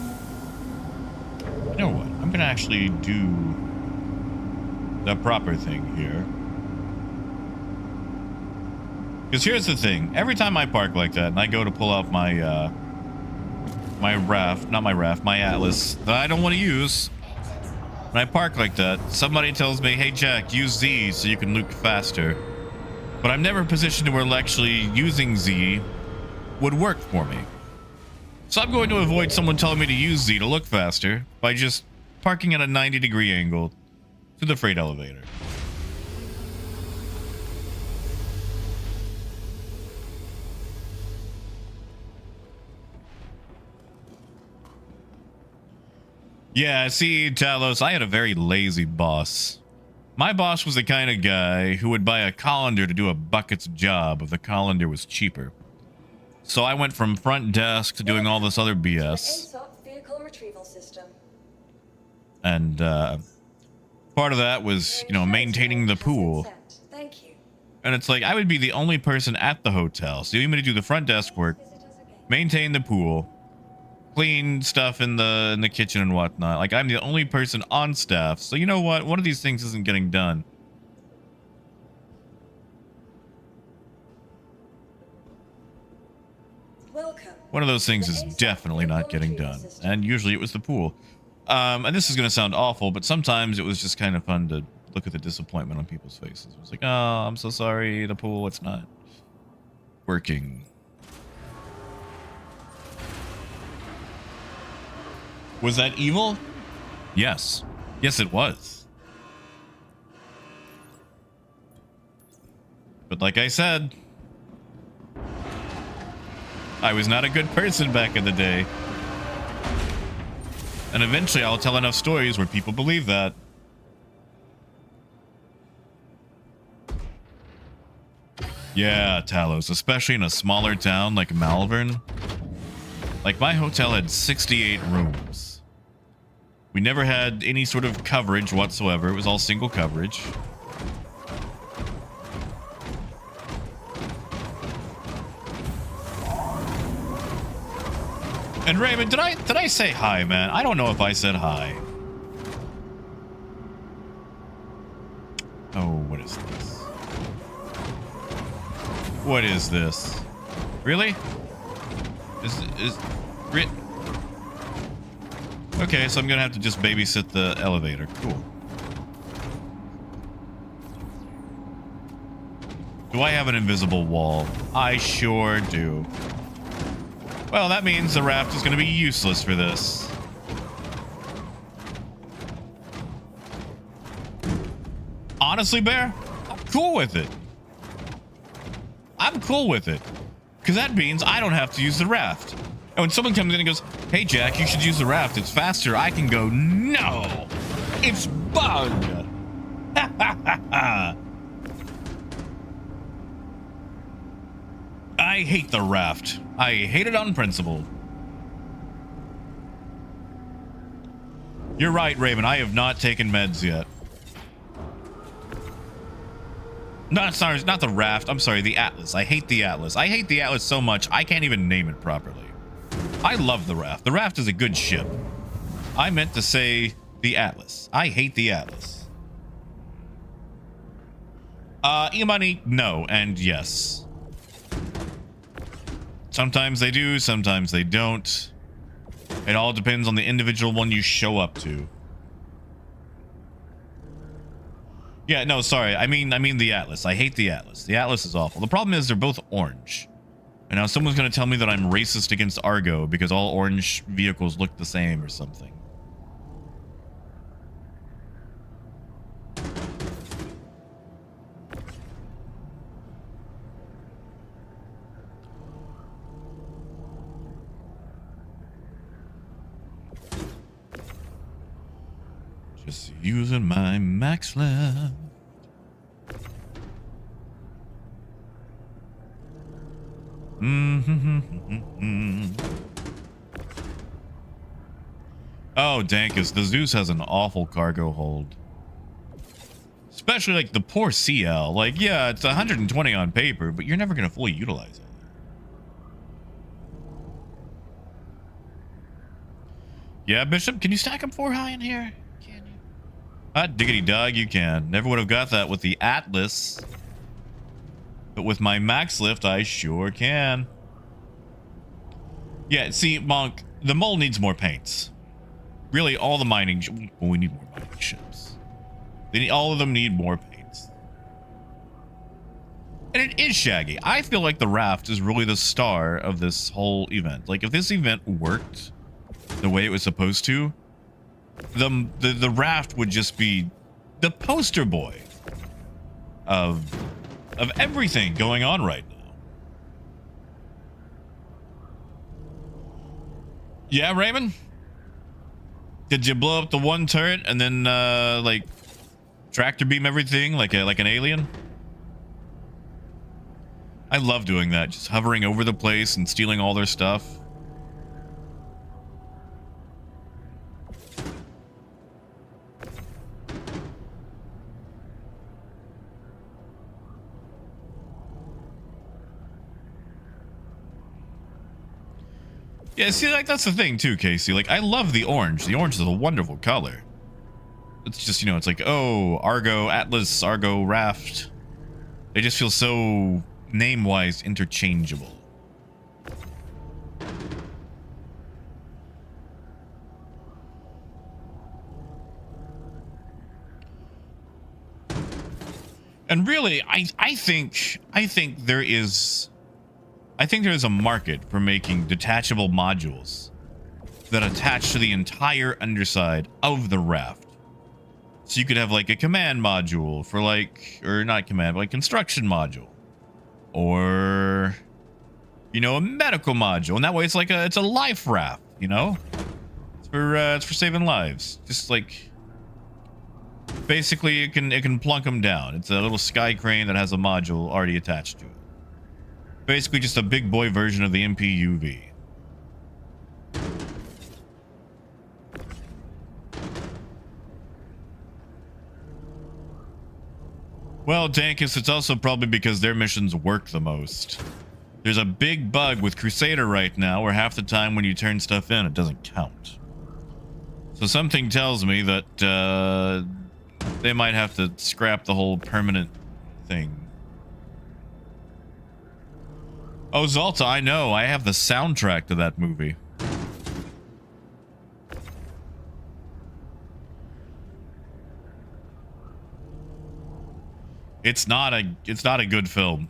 You know what? I'm gonna actually do the proper thing here. Because here's the thing. Every time I park like that and I go to pull out my, my Atlas that I don't want to use. When I park like that, somebody tells me, hey Jack, use Z so you can loot faster. But I'm never positioned to where actually using Z would work for me. So I'm going to avoid someone telling me to use Z to look faster by just parking at a 90-degree angle to the freight elevator. Yeah, see, Talos, I had a very lazy boss. My boss was the kind of guy who would buy a colander to do a bucket's job if the colander was cheaper. So I went from front desk to doing all this other BS. ASOP vehicle retrieval system. And part of that was, you know, maintaining the pool. Thank you. And it's like, I would be the only person at the hotel. So you need me to do the front desk work, maintain the pool, clean stuff in the kitchen and whatnot. Like, I'm the only person on staff. So you know what? One of these things isn't getting done. One of those things is definitely not getting done. And usually it was the pool. And this is going to sound awful, but sometimes it was just kind of fun to look at the disappointment on people's faces. It was like, oh, I'm so sorry, the pool, it's not working. Was that evil? Yes. Yes, it was. But like I said, I was not a good person back in the day. And eventually I'll tell enough stories where people believe that. Yeah, Talos, especially in a smaller town like Malvern. Like, my hotel had 68 rooms. We never had any sort of coverage whatsoever. It was all single coverage. And Raymond, did I say hi, man? I don't know if I said hi. Oh, what is this? What is this? Really? Okay, so I'm gonna have to just babysit the elevator. Cool. Do I have an invisible wall? I sure do. Well, that means the raft is going to be useless for this. Honestly, Bear, I'm cool with it. I'm cool with it. Because that means I don't have to use the raft. And when someone comes in and goes, hey, Jack, you should use the raft. It's faster. I can go, no, it's bugged. Ha, ha, ha, ha. I hate the raft. I hate it on principle. You're right, Raven. I have not taken meds yet. No, sorry, not the raft. I'm sorry, the Atlas. I hate the Atlas. I hate the Atlas so much, I can't even name it properly. I love the raft. The raft is a good ship. I meant to say the Atlas. I hate the Atlas. E-money, no, and yes. Sometimes they do, sometimes they don't. It all depends on the individual one you show up to. Yeah, no, sorry. I mean the Atlas. I hate the Atlas. The Atlas is awful. The problem is they're both orange. And now someone's going to tell me that I'm racist against Argo because all orange vehicles look the same or something. Just using my max left. Oh, Dankus, the Zeus has an awful cargo hold. Especially like the poor CL. Like, yeah, it's 120 on paper, but you're never going to fully utilize it. Yeah, Bishop, can you stack them 4 high in here? Can you? Hot diggity dog, you can. Never would have got that with the Atlas. But with my max lift, I sure can. Yeah, see, Monk, the mole needs more paints. Really, all the mining... Well, we need more mining ships. All of them need more paints. And it is Shaggy. I feel like the raft is really the star of this whole event. Like, if this event worked the way it was supposed to, the raft would just be the poster boy of everything going on right now. Yeah, Raymond? Did you blow up the one turret and then like tractor beam everything like an alien? I love doing that, just hovering over the place and stealing all their stuff. Yeah, see, like, that's the thing, too, Casey. Like, I love the orange. The orange is a wonderful color. It's just, you know, it's like, oh, Argo, Atlas, Argo, Raft. They just feel so, name-wise, interchangeable. And really, I think there is... I think there is a market for making detachable modules that attach to the entire underside of the raft. So you could have like a command module for like, or not command, but like construction module, or, you know, a medical module. And that way it's like it's a life raft, you know, it's for saving lives. Just like, basically it can plunk them down. It's a little sky crane that has a module already attached to it. Basically just a big boy version of the MPUV. Well, Dankus, it's also probably because their missions work the most. There's a big bug with Crusader right now where half the time when you turn stuff in, it doesn't count. So something tells me that they might have to scrap the whole permanent thing. Oh, Zalta, I know. I have the soundtrack to that movie. It's not a good film.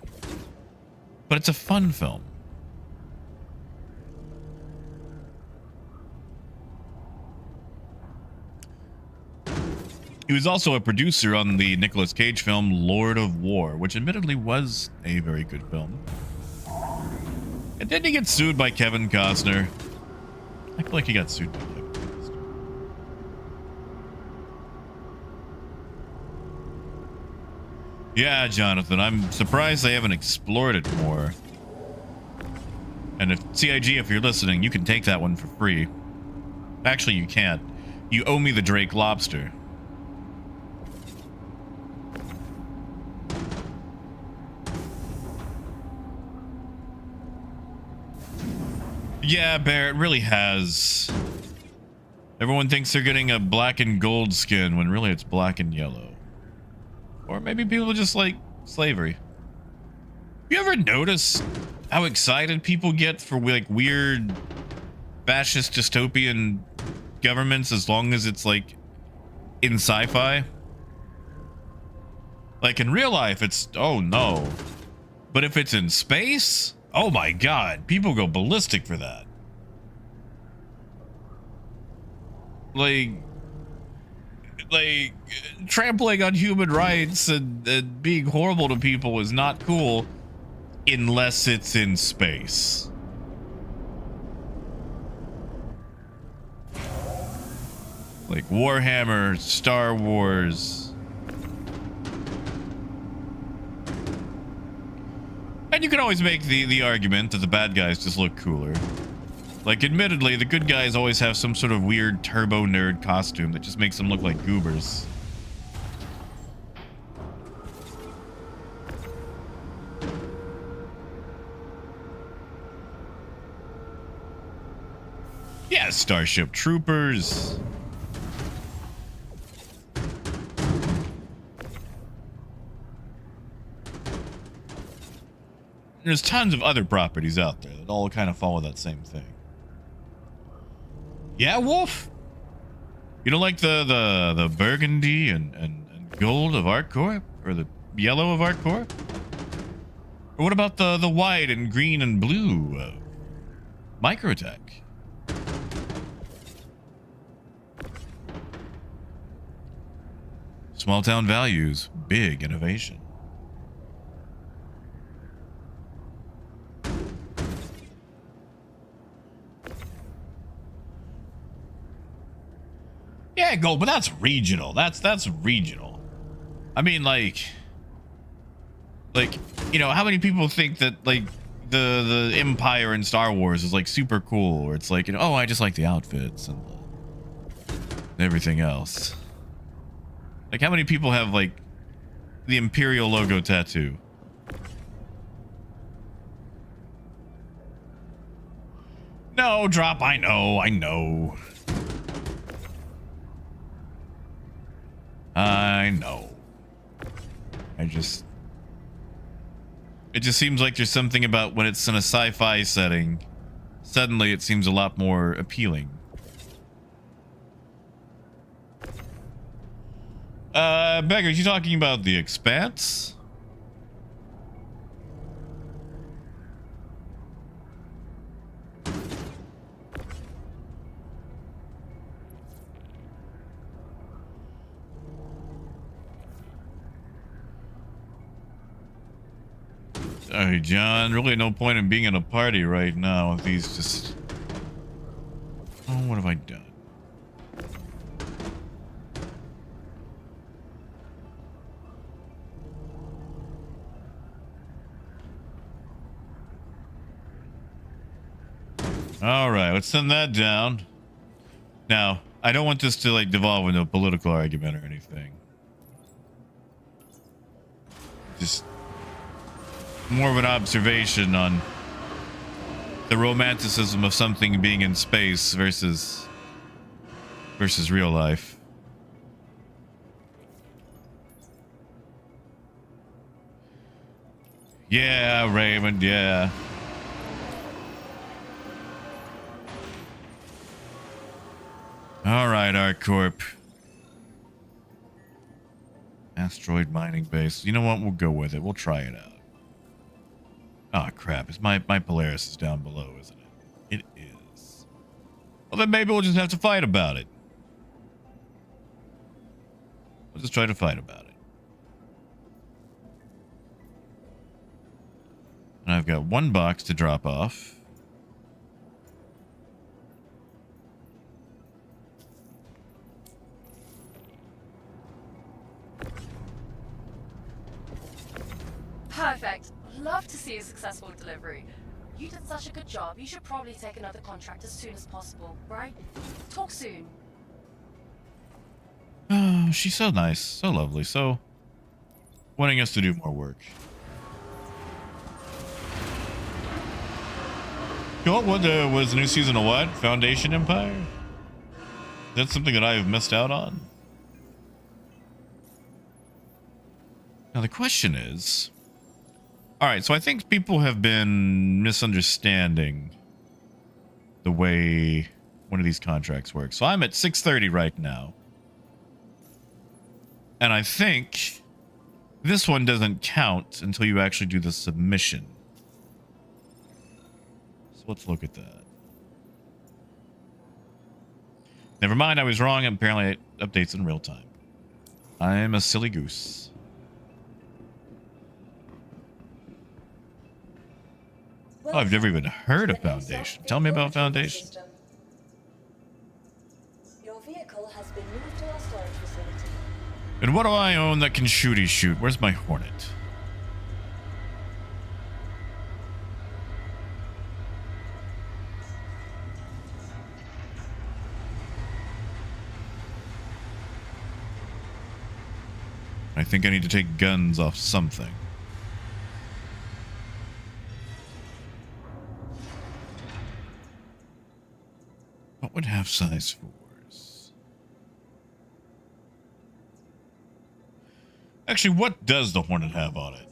But it's a fun film. He was also a producer on the Nicolas Cage film Lord of War, which admittedly was a very good film. And didn't he get sued by Kevin Costner? I feel like he got sued by Kevin Costner. Yeah, Jonathan, I'm surprised they haven't explored it more. And if CIG, if you're listening, you can take that one for free. Actually, you can't. You owe me the Drake lobster. Yeah, Bear, it really has. Everyone thinks they're getting a black and gold skin when really it's black and yellow. Or maybe people just like slavery. You ever notice how excited people get for like weird fascist dystopian governments as long as it's like in sci-fi? Like in real life, it's, oh no. But if it's in space, oh my god, people go ballistic for that. Like trampling on human rights and being horrible to people is not cool unless it's in space. Like Warhammer, Star Wars. And you can always make the argument that the bad guys just look cooler. Like, admittedly, the good guys always have some sort of weird turbo nerd costume that just makes them look like goobers. Yeah, Starship Troopers. There's tons of other properties out there that all kind of follow that same thing. Yeah, Wolf? You don't like the burgundy and gold of ArcCorp? Or the yellow of ArcCorp? Or what about the white and green and blue of Microtech? Small town values, big innovation. Yeah, gold, but that's regional. That's regional. I mean, like, you know, how many people think that like the Empire in Star Wars is like super cool, or it's like, you know, oh, I just like the outfits and everything else. Like, how many people have like the Imperial logo tattoo? No, drop. I know. I know. It just seems like there's something about when it's in a sci-fi setting, suddenly it seems a lot more appealing. Beggar, you talking about The Expanse? Sorry, John. Really no point in being in a party right now with these just... Oh, what have I done? Alright, let's send that down. Now, I don't want this to, like, devolve into a political argument or anything. Just... more of an observation on the romanticism of something being in space versus real life. Yeah, Raymond, yeah. All right, ArcCorp. Asteroid mining base. You know what? We'll go with it. We'll try it out. Oh crap, it's my Polaris is down below, isn't it? It is. Well, then maybe we'll just have to fight about it. We'll just try to fight about it. And I've got one box to drop off. Perfect. Love to see a successful delivery. You did such a good job. You should probably take another contract as soon as possible, right? Talk soon. Oh, she's so nice, so lovely, so wanting us to do more work. What was the new season of what? Foundation Empire? That's something that I've missed out on. Now the question is, all right, so I think people have been misunderstanding the way one of these contracts works. So I'm at 6:30 right now. And I think this one doesn't count until you actually do the submission. So let's look at that. Never mind, I was wrong. Apparently it updates in real time. I'm a silly goose. Oh, I've never even heard of Foundation. Tell me about Foundation. Your vehicle has been moved to our storage facility. And what do I own that can shooty shoot? Where's my Hornet? I think I need to take guns off something. What would have size 4s? Actually, what does the Hornet have on it?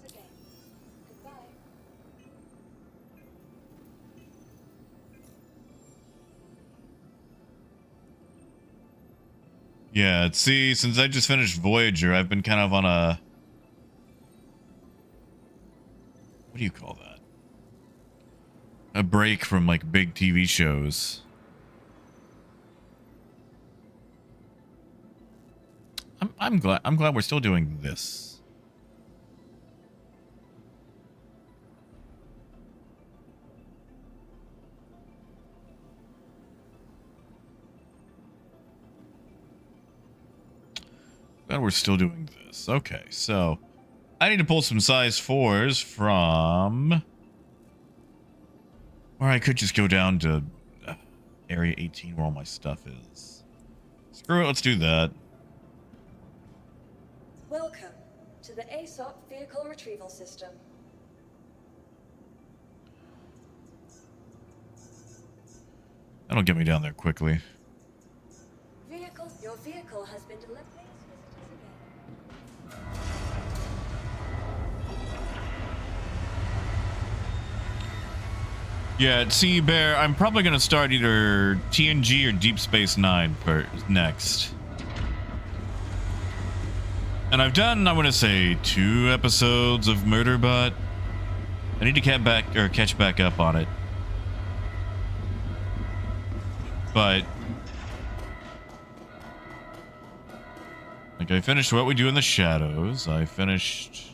Yeah, see, since I just finished Voyager, I've been kind of on a... What do you call that? A break from, like, big TV shows. I'm glad we're still doing this. Glad we're still doing this. Okay, so I need to pull some size 4s from, or I could just go down to area 18 where all my stuff is. Screw it, let's do that. Welcome to the ASOP Vehicle Retrieval System. That'll get me down there quickly. Your vehicle has been delivered. Yeah, see, Bear, I'm probably going to start either TNG or Deep Space Nine next. And I've done, I want to say, 2 episodes of Murderbot. I need to catch back up on it. But like, I finished What We Do in the Shadows. I finished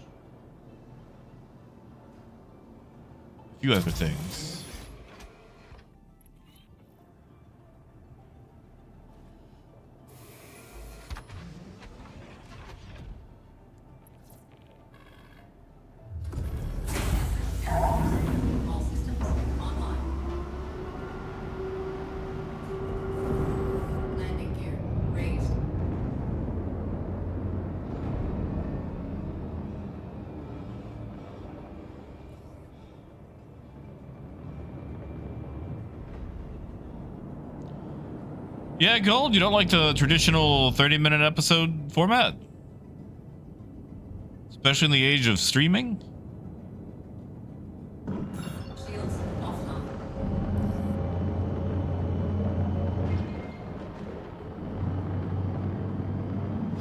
a few other things. Yeah, Gold, you don't like the traditional 30-minute episode format? Especially in the age of streaming? Shields offline.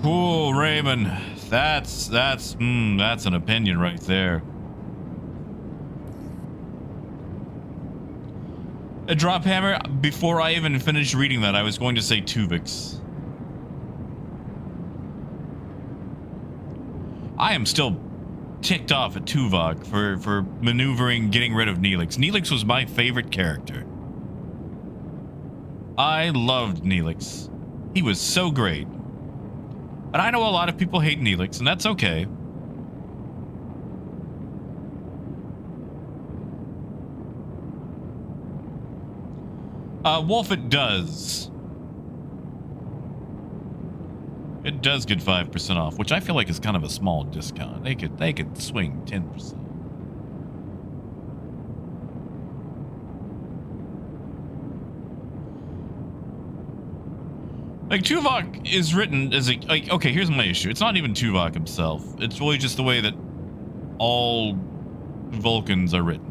Cool, Raymond. That's an opinion right there. A drop hammer. Before I even finished reading that, I was going to say Tuvix. I am still ticked off at Tuvok for maneuvering, getting rid of Neelix. Neelix was my favorite character. I loved Neelix. He was so great. And I know a lot of people hate Neelix, and that's okay. Wolf, it does. It does get 5% off, which I feel like is kind of a small discount. They could swing 10%. Like, Tuvok is written as a, like, okay, here's my issue. It's not even Tuvok himself. It's really just the way that all Vulcans are written.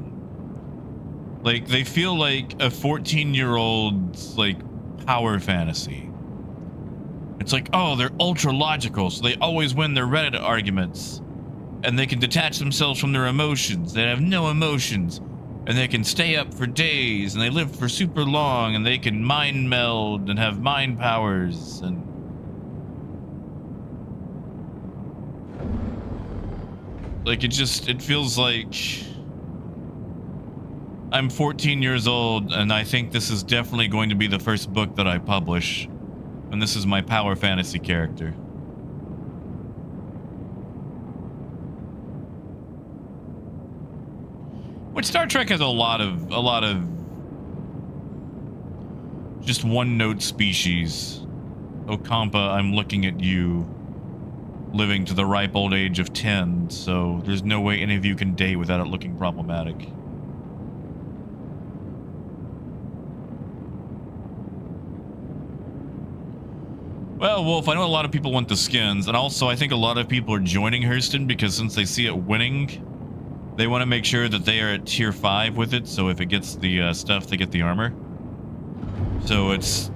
Like, they feel like a 14-year-old's, like, power fantasy. It's like, oh, they're ultra logical, so they always win their Reddit arguments. And they can detach themselves from their emotions. They have no emotions. And they can stay up for days, and they live for super long, and they can mind meld and have mind powers, and... like, it feels like... I'm 14 years old, and I think this is definitely going to be the first book that I publish. And this is my power fantasy character. Which Star Trek has a lot of just one-note species. Ocampa, I'm looking at you, living to the ripe old age of 10, so there's no way any of you can date without it looking problematic. Well, Wolf, I know a lot of people want the skins, and also I think a lot of people are joining Hurston because since they see it winning, they want to make sure that they are at tier 5 with it, so if it gets the stuff, they get the armor. So it's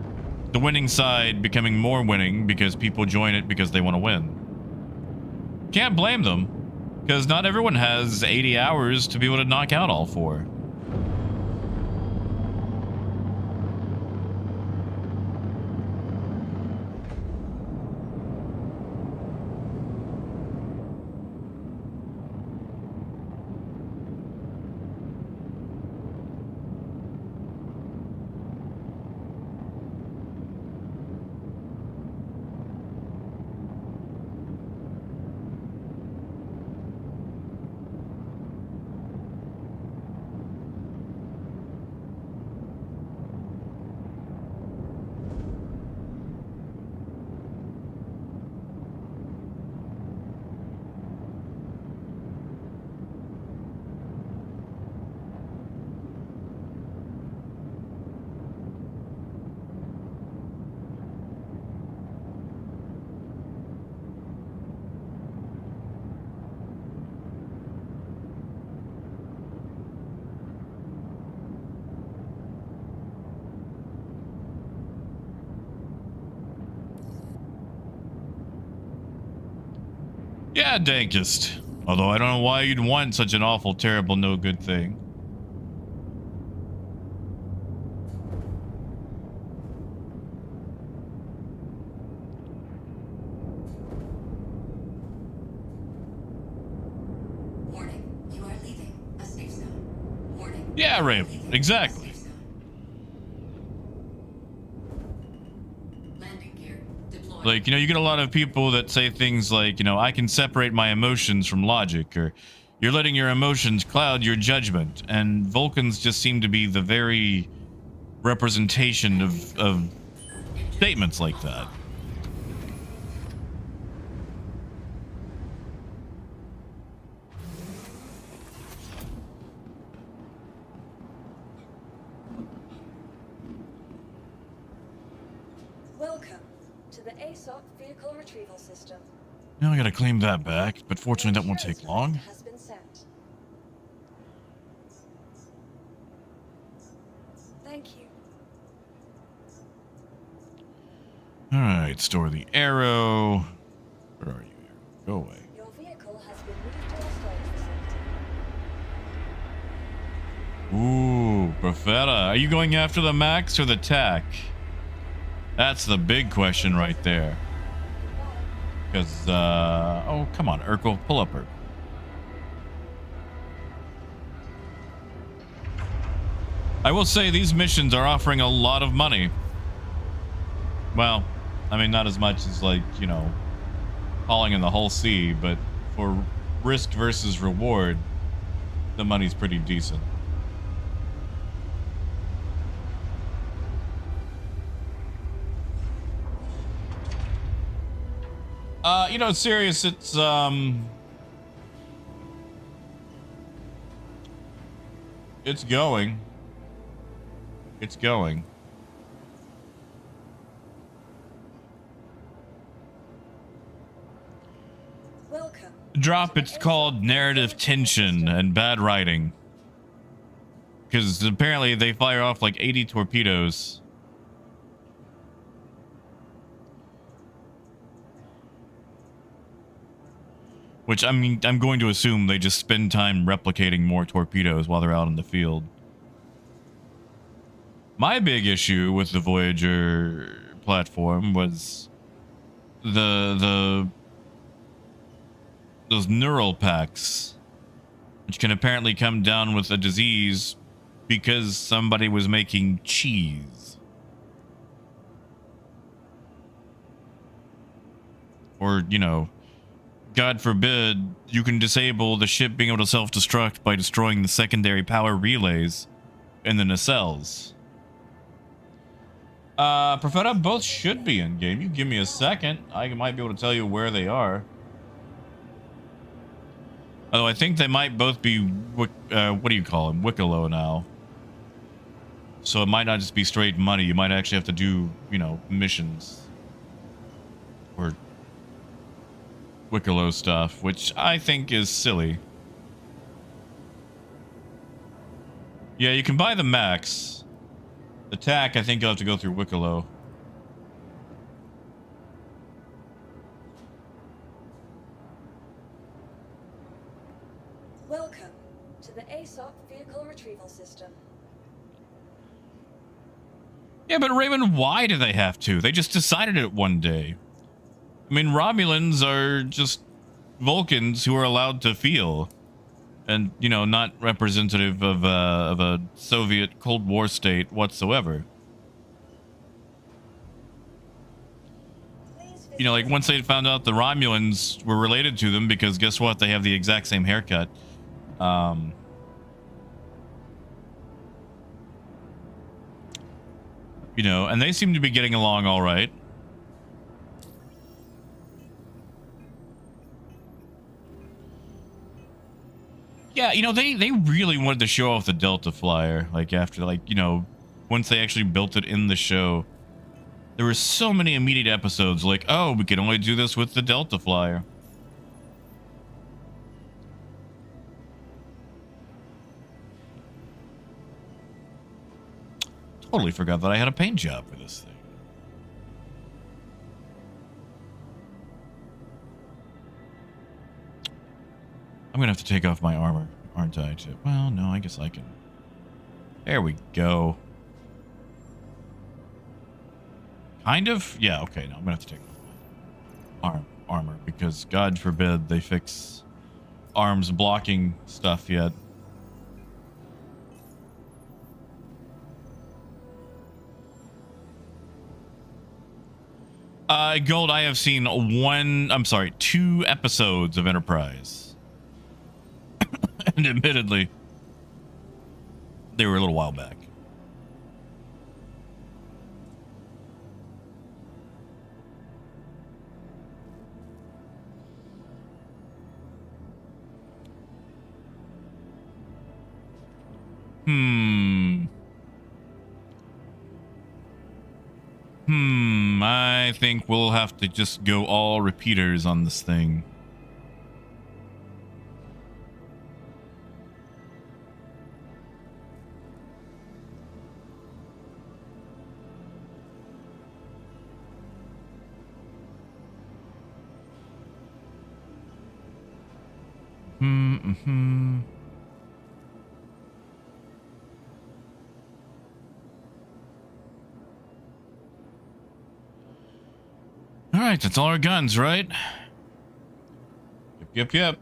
the winning side becoming more winning because people join it because they want to win. Can't blame them, because not everyone has 80 hours to be able to knock out all 4. Yeah, dankest. Although I don't know why you'd want such an awful, terrible, no good thing. Warning, you are leaving a safe zone. Warning. Yeah, Ray, exactly. Like, you know, you get a lot of people that say things like, you know, I can separate my emotions from logic, or you're letting your emotions cloud your judgment. And Vulcans just seem to be the very representation of statements like that. Welcome to the ASOP vehicle retrieval system. Now I gotta claim that back, but fortunately that won't take Insurance long. has been sent. Thank you. Alright, store the arrow. Where are you? Go away. Your vehicle has been moved to our storage facility. Ooh, Profeta. Are you going after the Max or the Tech? That's the big question right there. Because, oh, come on, Urkel. Pull up Urkel. I will say these missions are offering a lot of money. Well, I mean, not as much as, like, you know, hauling in the whole sea, but for risk versus reward, the money's pretty decent. You know, serious, it's going. It's going. Welcome. Drop, it's called narrative tension and bad writing. Because apparently they fire off like 80 torpedoes. Which, I mean, I'm going to assume they just spend time replicating more torpedoes while they're out in the field. My big issue with the Voyager platform was those neural packs, which can apparently come down with a disease because somebody was making cheese. Or, you know, God forbid, you can disable the ship being able to self-destruct by destroying the secondary power relays in the nacelles. Profeta, both should be in game. You give me a second, I might be able to tell you where they are. Although I think they might both be, what do you call them? Wicklow now. So it might not just be straight money. You might actually have to do, you know, missions. or Wicklow stuff, which I think is silly. Yeah, you can buy the max. Attack, I think you'll have to go through Wicklow. Welcome to the ASOP vehicle retrieval system. Yeah, but Raymond, why do they have to? They just decided it one day. I mean, Romulans are just Vulcans who are allowed to feel. And, you know, not representative of a Soviet Cold War state whatsoever. You know, like, once they found out the Romulans were related to them, because guess what? They have the exact same haircut. You know, and they seem to be getting along all right. Yeah, you know, they really wanted to show off the Delta Flyer, like, after, like, you know, once they actually built it in the show. There were so many immediate episodes like, oh, we can only do this with the Delta Flyer. Totally forgot that I had a paint job for this thing. I'm gonna have to take off my armor, aren't I? Well, no, I guess I can. There we go. Kind of? Yeah, okay, no, I'm gonna have to take off my armor, because God forbid they fix arms blocking stuff yet. Gold, I have seen 2 episodes of Enterprise. And admittedly, they were a little while back. I think we'll have to just go all repeaters on this thing. All right, that's all our guns, right? Yep.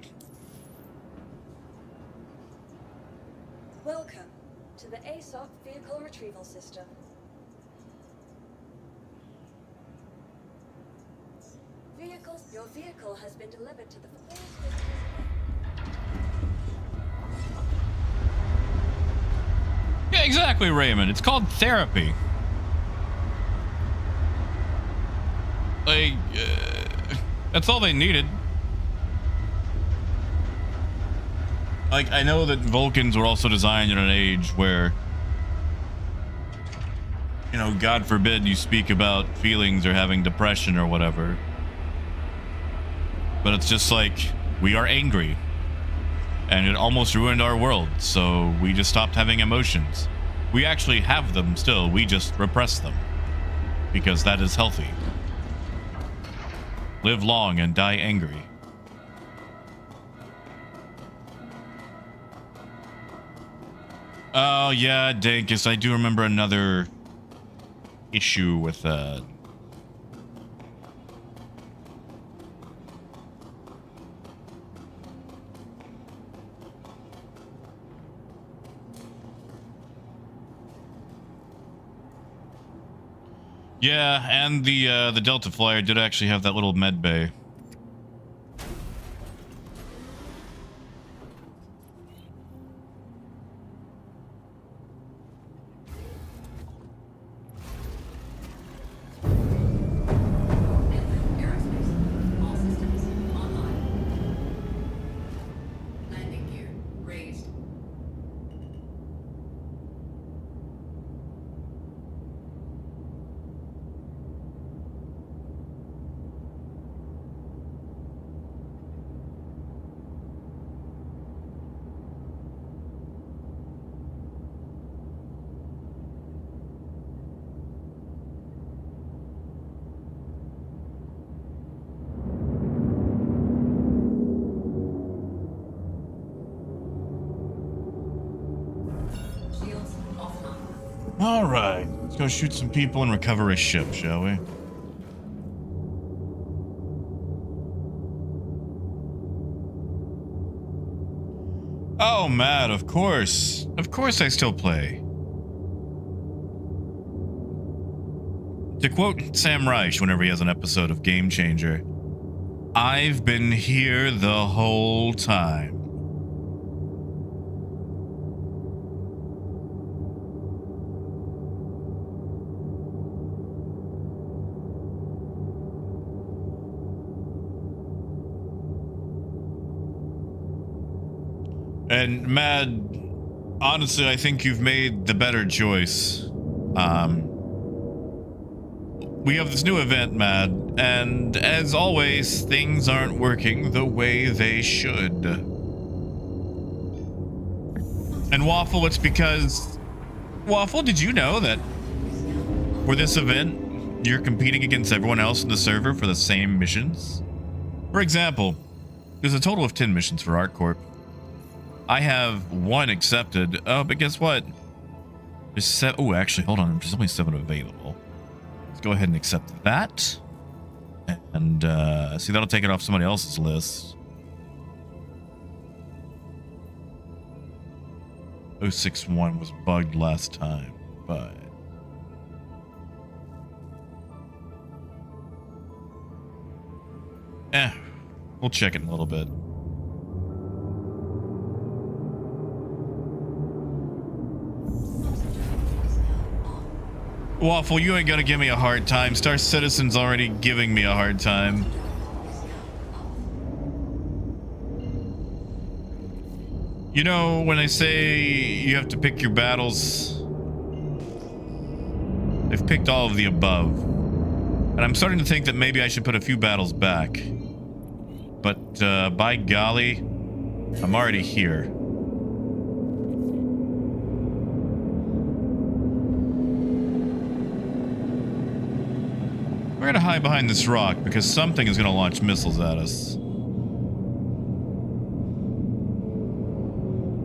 Welcome to the ASOP vehicle retrieval system. Your vehicle has been delivered to the Yeah, exactly, Raymond. It's called therapy. Like, that's all they needed. Like, I know that Vulcans were also designed in an age where, you know, God forbid you speak about feelings or having depression or whatever. But it's just like, we are angry. And it almost ruined our world, so we just stopped having emotions. We actually have them still, we just repress them. Because that is healthy. Live long and die angry. Oh, yeah, Dankus, I do remember another issue with that. Yeah, and the Delta Flyer did actually have that little med bay. Aerospace. All systems online. Landing gear raised. offline. All right, let's go shoot some people and recover a ship, shall we? Oh, Matt, of course. Of course I still play. To quote Sam Reich whenever he has an episode of Game Changer, I've been here the whole time. And Mad, honestly, I think you've made the better choice. We have this new event, Mad, and as always, things aren't working the way they should. And Waffle, it's because... Waffle, did you know that for this event, you're competing against everyone else in the server for the same missions? For example, there's a total of 10 missions for ArcCorp. I have 1 accepted. Oh, but guess what? There's 7. Oh, actually, hold on. There's only 7 available. Let's go ahead and accept that. And, see, that'll take it off somebody else's list. 061 was bugged last time, but... we'll check it in a little bit. Waffle, you ain't gonna give me a hard time. Star Citizen's already giving me a hard time. You know, when I say you have to pick your battles, I've picked all of the above. And I'm starting to think that maybe I should put a few battles back. But, by golly, I'm already here. We're gonna hide behind this rock because something is gonna launch missiles at us.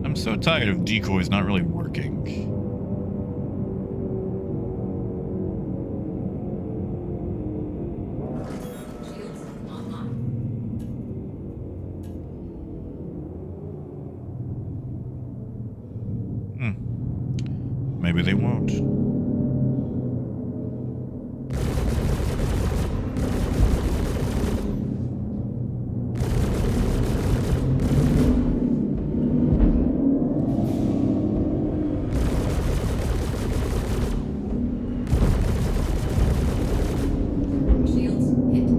I'm so tired of decoys not really working. Shields online. Maybe they won't. Shields hit.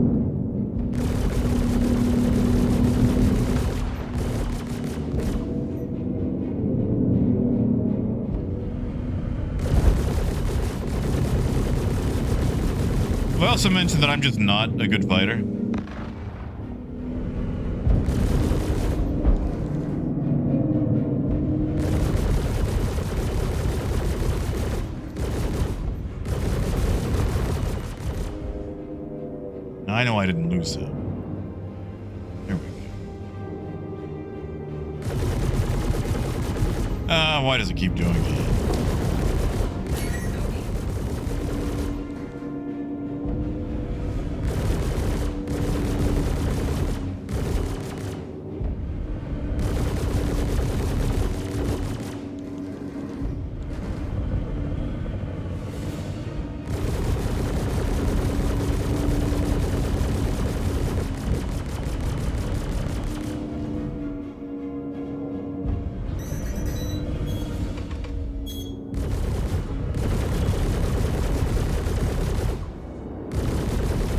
I also mentioned that I'm just not a good fighter. Now, I know I didn't lose him. There we go. Why does it keep doing that?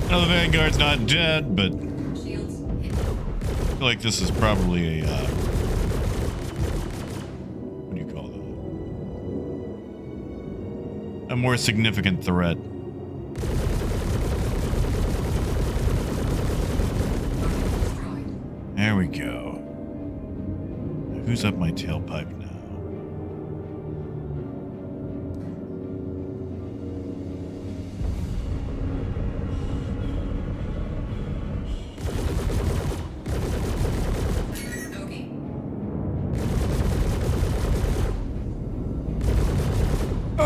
Now the Vanguard's not dead, but Shields hit. I feel like this is probably a, what do you call that? A more significant threat. Destroyed. There we go. Now, who's up my tailpipe now? Bogey.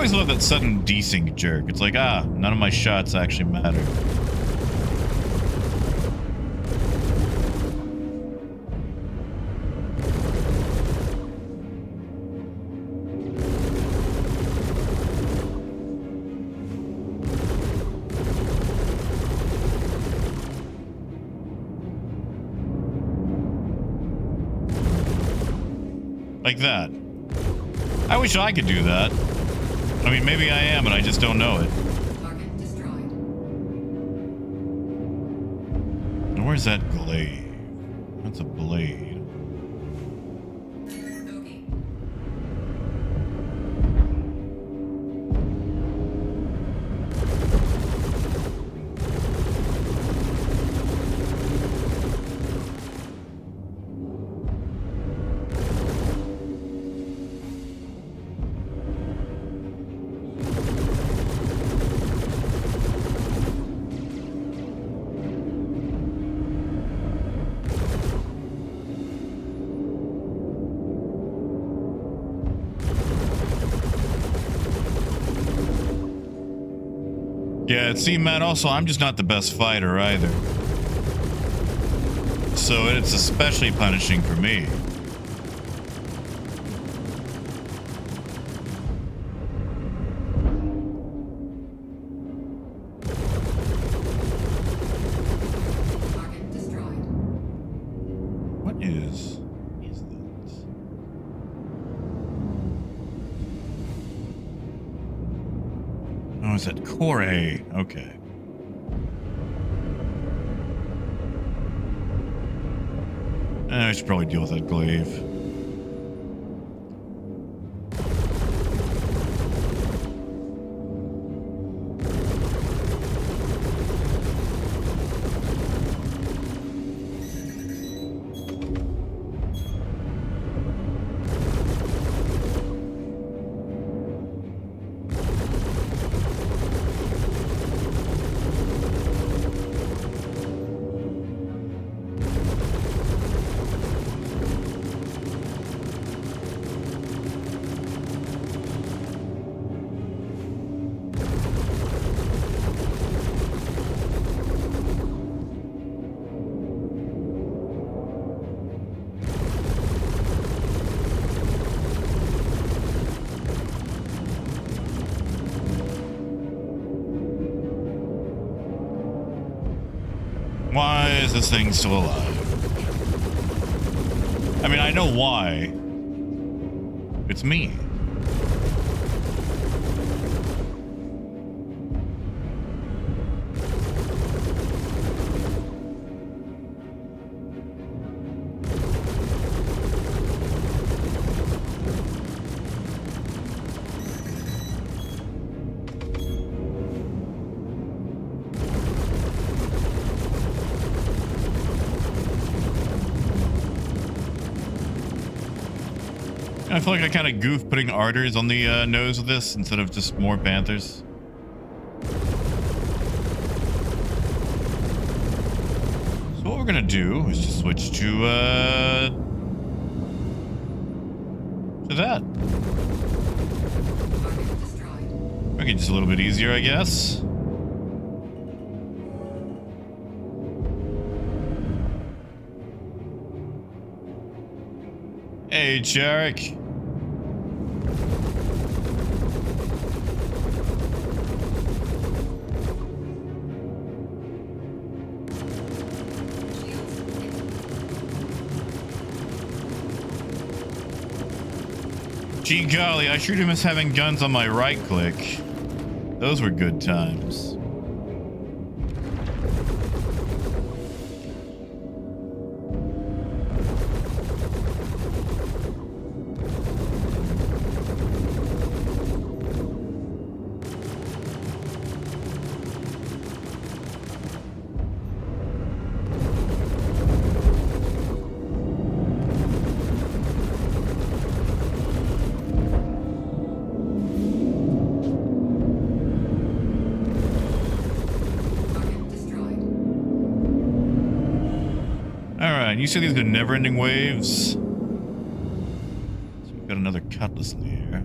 always love that sudden desync jerk. It's like, none of my shots actually matter. Like that. I wish I could do that. I mean, maybe I am, and I just don't know it. Target destroyed. And where's that glaive? That's a blade. Bogey. Yeah, see, Matt, also, I'm just not the best fighter either. So it's especially punishing for me. Target destroyed. What is that? Oh, is that Core A? Okay. I should probably deal with that glaive. Why is this thing still alive? I mean, I know why. It's me. I feel like I kind of goofed putting arters on the nose of this instead of just more panthers. So what we're gonna do is just switch to that. Target destroyed. Make it just a little bit easier, I guess. Hey, Jarek. Gee golly, I sure do miss having guns on my right click. Those were good times. You see these are never-ending waves. So we've got another cutlass in the air.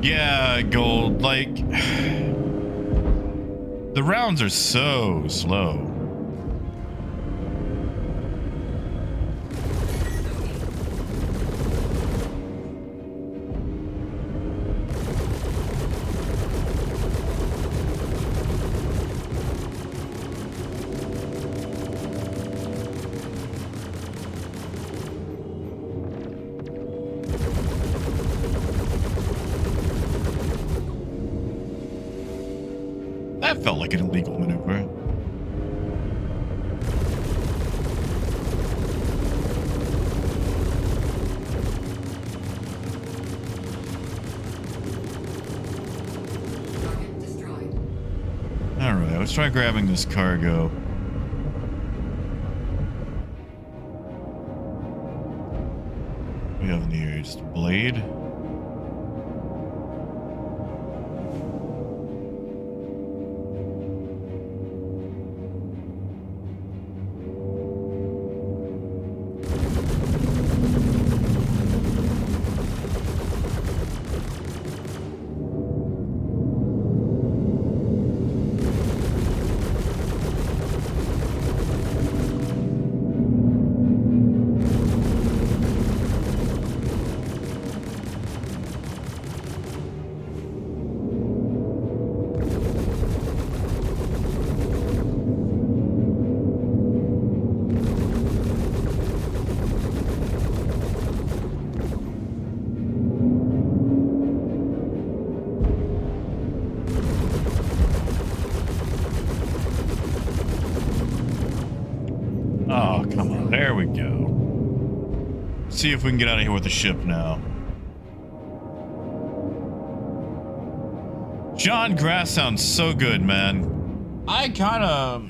Yeah, gold. Like, the rounds are so slow. That felt like an illegal maneuver. Target destroyed. Alright, let's try grabbing this cargo. We have in the air just a blade. Oh, come on. There we go. See if we can get out of here with the ship now. John Grass sounds so good, man. I kind of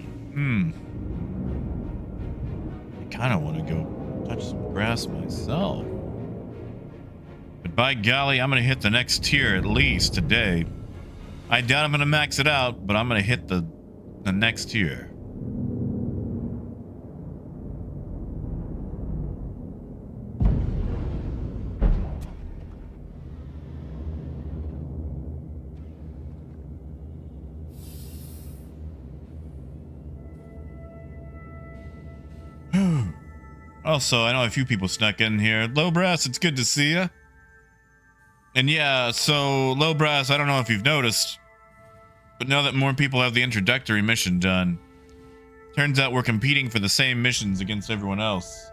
want to go touch some grass myself. But by golly, I'm going to hit the next tier at least today. I doubt I'm going to max it out, but I'm going to hit the next tier. Also, I know a few people snuck in here. Low Brass, it's good to see you. And yeah, so Low Brass, I don't know if you've noticed, but now that more people have the introductory mission done, turns out we're competing for the same missions against everyone else.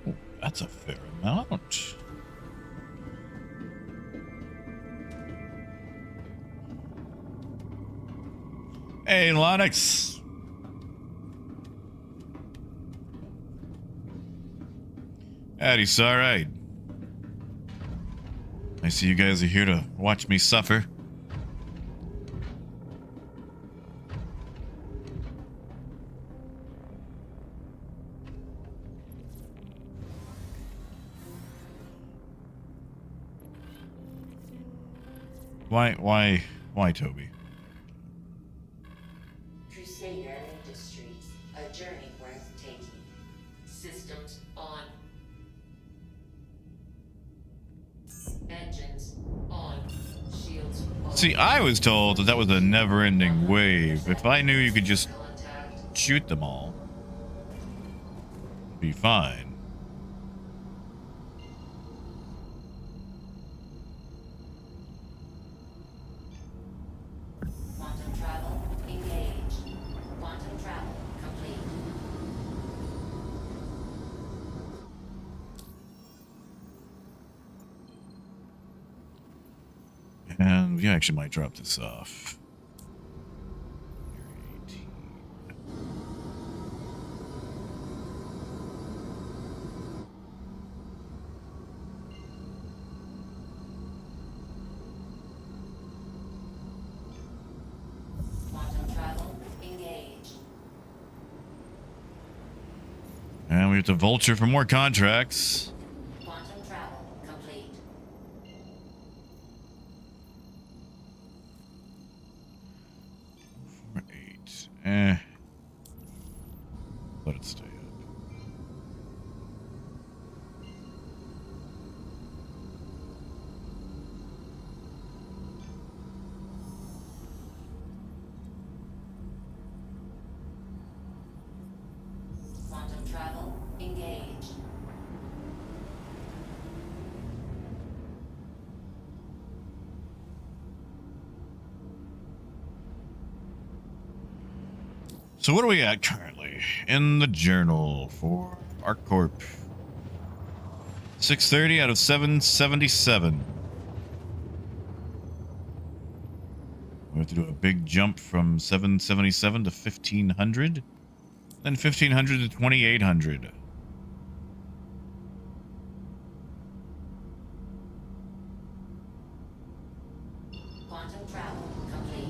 Ooh, that's a fair amount. Hey, Lonix. Addie's all right. I see you guys are here to watch me suffer. Why, Toby? Crusader Industries, a journey worth taking. Systems on. Engines on. Shields on. See, I was told that was a never-ending wave. If I knew you could just shoot them all, be fine. Quantum travel engaged. Quantum travel complete. And we actually might drop this off. Quantum travel engaged. And we have to vulture for more contracts. Quantum travel complete. Let it stay up. Quantum travel engaged. So what are we at currently in the journal for ArcCorp? 630 out of 777. We have to do a big jump from 777 to 1500, then 1500 to 2800. Quantum travel complete.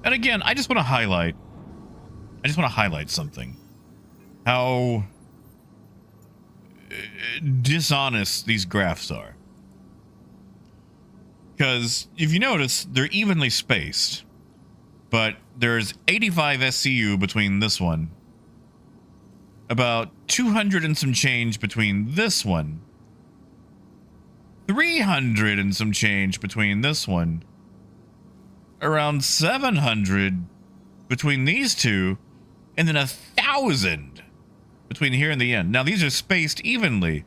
And again, I just want to highlight something. How dishonest these graphs are. Because if you notice, they're evenly spaced. But there's 85 SCU between this one. About 200 and some change between this one. 300 and some change between this one. Around 700 between these two, and then 1,000 between here and the end. Now these are spaced evenly,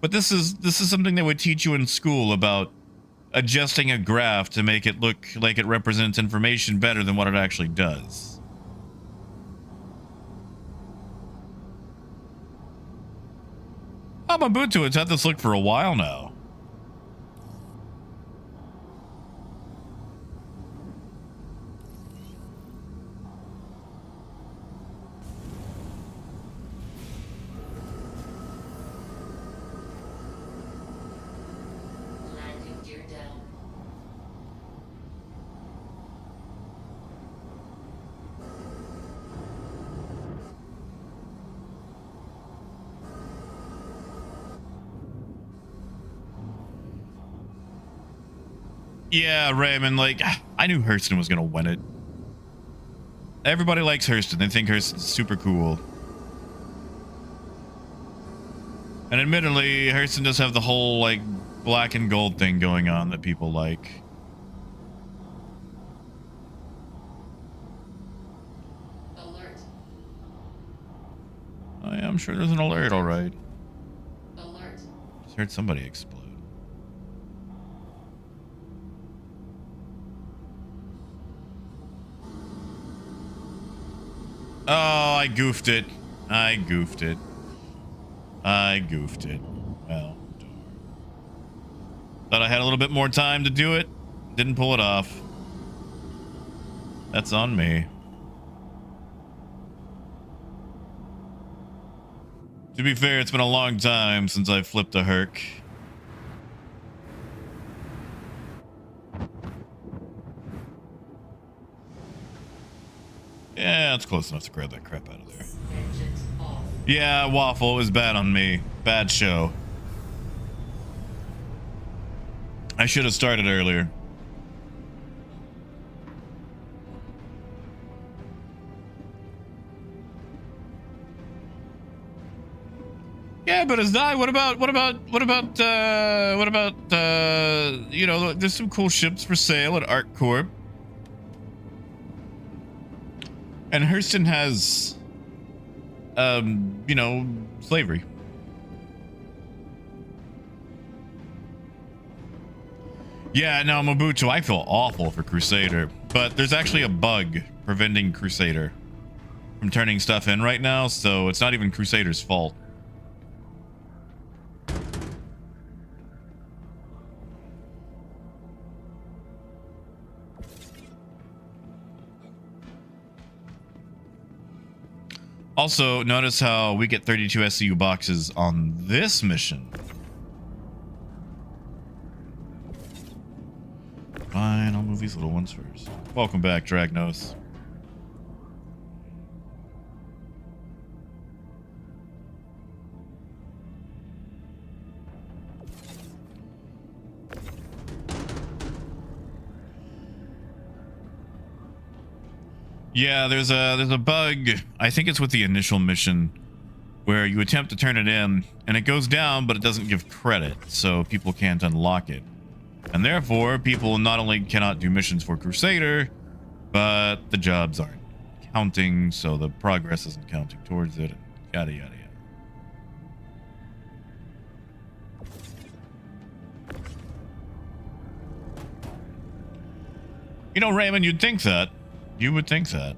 but this is something they would teach you in school about adjusting a graph to make it look like it represents information better than what it actually does. Ubuntu has had this look for a while now. Landing gear down. Yeah, Raymond, like, I knew Hurston was gonna win it. Everybody likes Hurston. They think Hurston's super cool. And admittedly, Hurston does have the whole, like, black and gold thing going on that people like. Alert. Oh, yeah, I'm sure there's an alert, all right. Alert. Just heard somebody explode. Oh, I goofed it. I goofed it. Well, darn. Thought I had a little bit more time to do it. Didn't pull it off. That's on me. To be fair, it's been a long time since I flipped a Herc. Yeah, it's close enough to grab that crap out of there. Engines off. Yeah, Waffle, it was bad on me. Bad show. I should have started earlier. Yeah, but as what about you know, there's some cool ships for sale at ArcCorp. And Hurston has, you know, slavery. Yeah, no, Mobutu, I feel awful for Crusader. But there's actually a bug preventing Crusader from turning stuff in right now, so it's not even Crusader's fault. Also, notice how we get 32 SCU boxes on this mission. Fine, I'll move move these little ones first. Welcome back, Dragnos. Yeah, there's a bug. I think it's with the initial mission where you attempt to turn it in and it goes down, but it doesn't give credit, so people can't unlock it. And therefore, people not only cannot do missions for Crusader, but the jobs aren't counting, so the progress isn't counting towards it, and yada yada yada. You know, Raymond, you'd think that. You would think that.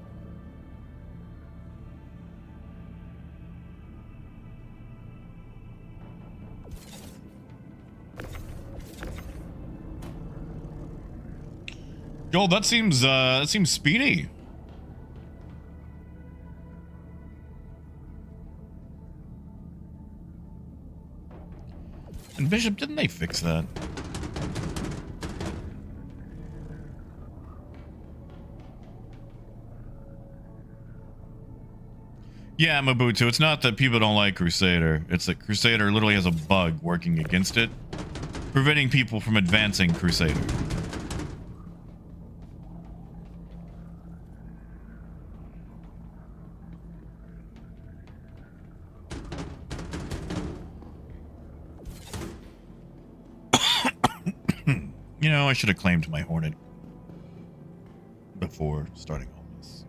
Joel, that seems speedy. And Bishop, didn't they fix that? Yeah, Mabutu, it's not that people don't like Crusader. It's that Crusader literally has a bug working against it, preventing people from advancing Crusader. You know, I should have claimed my Hornet before starting all this.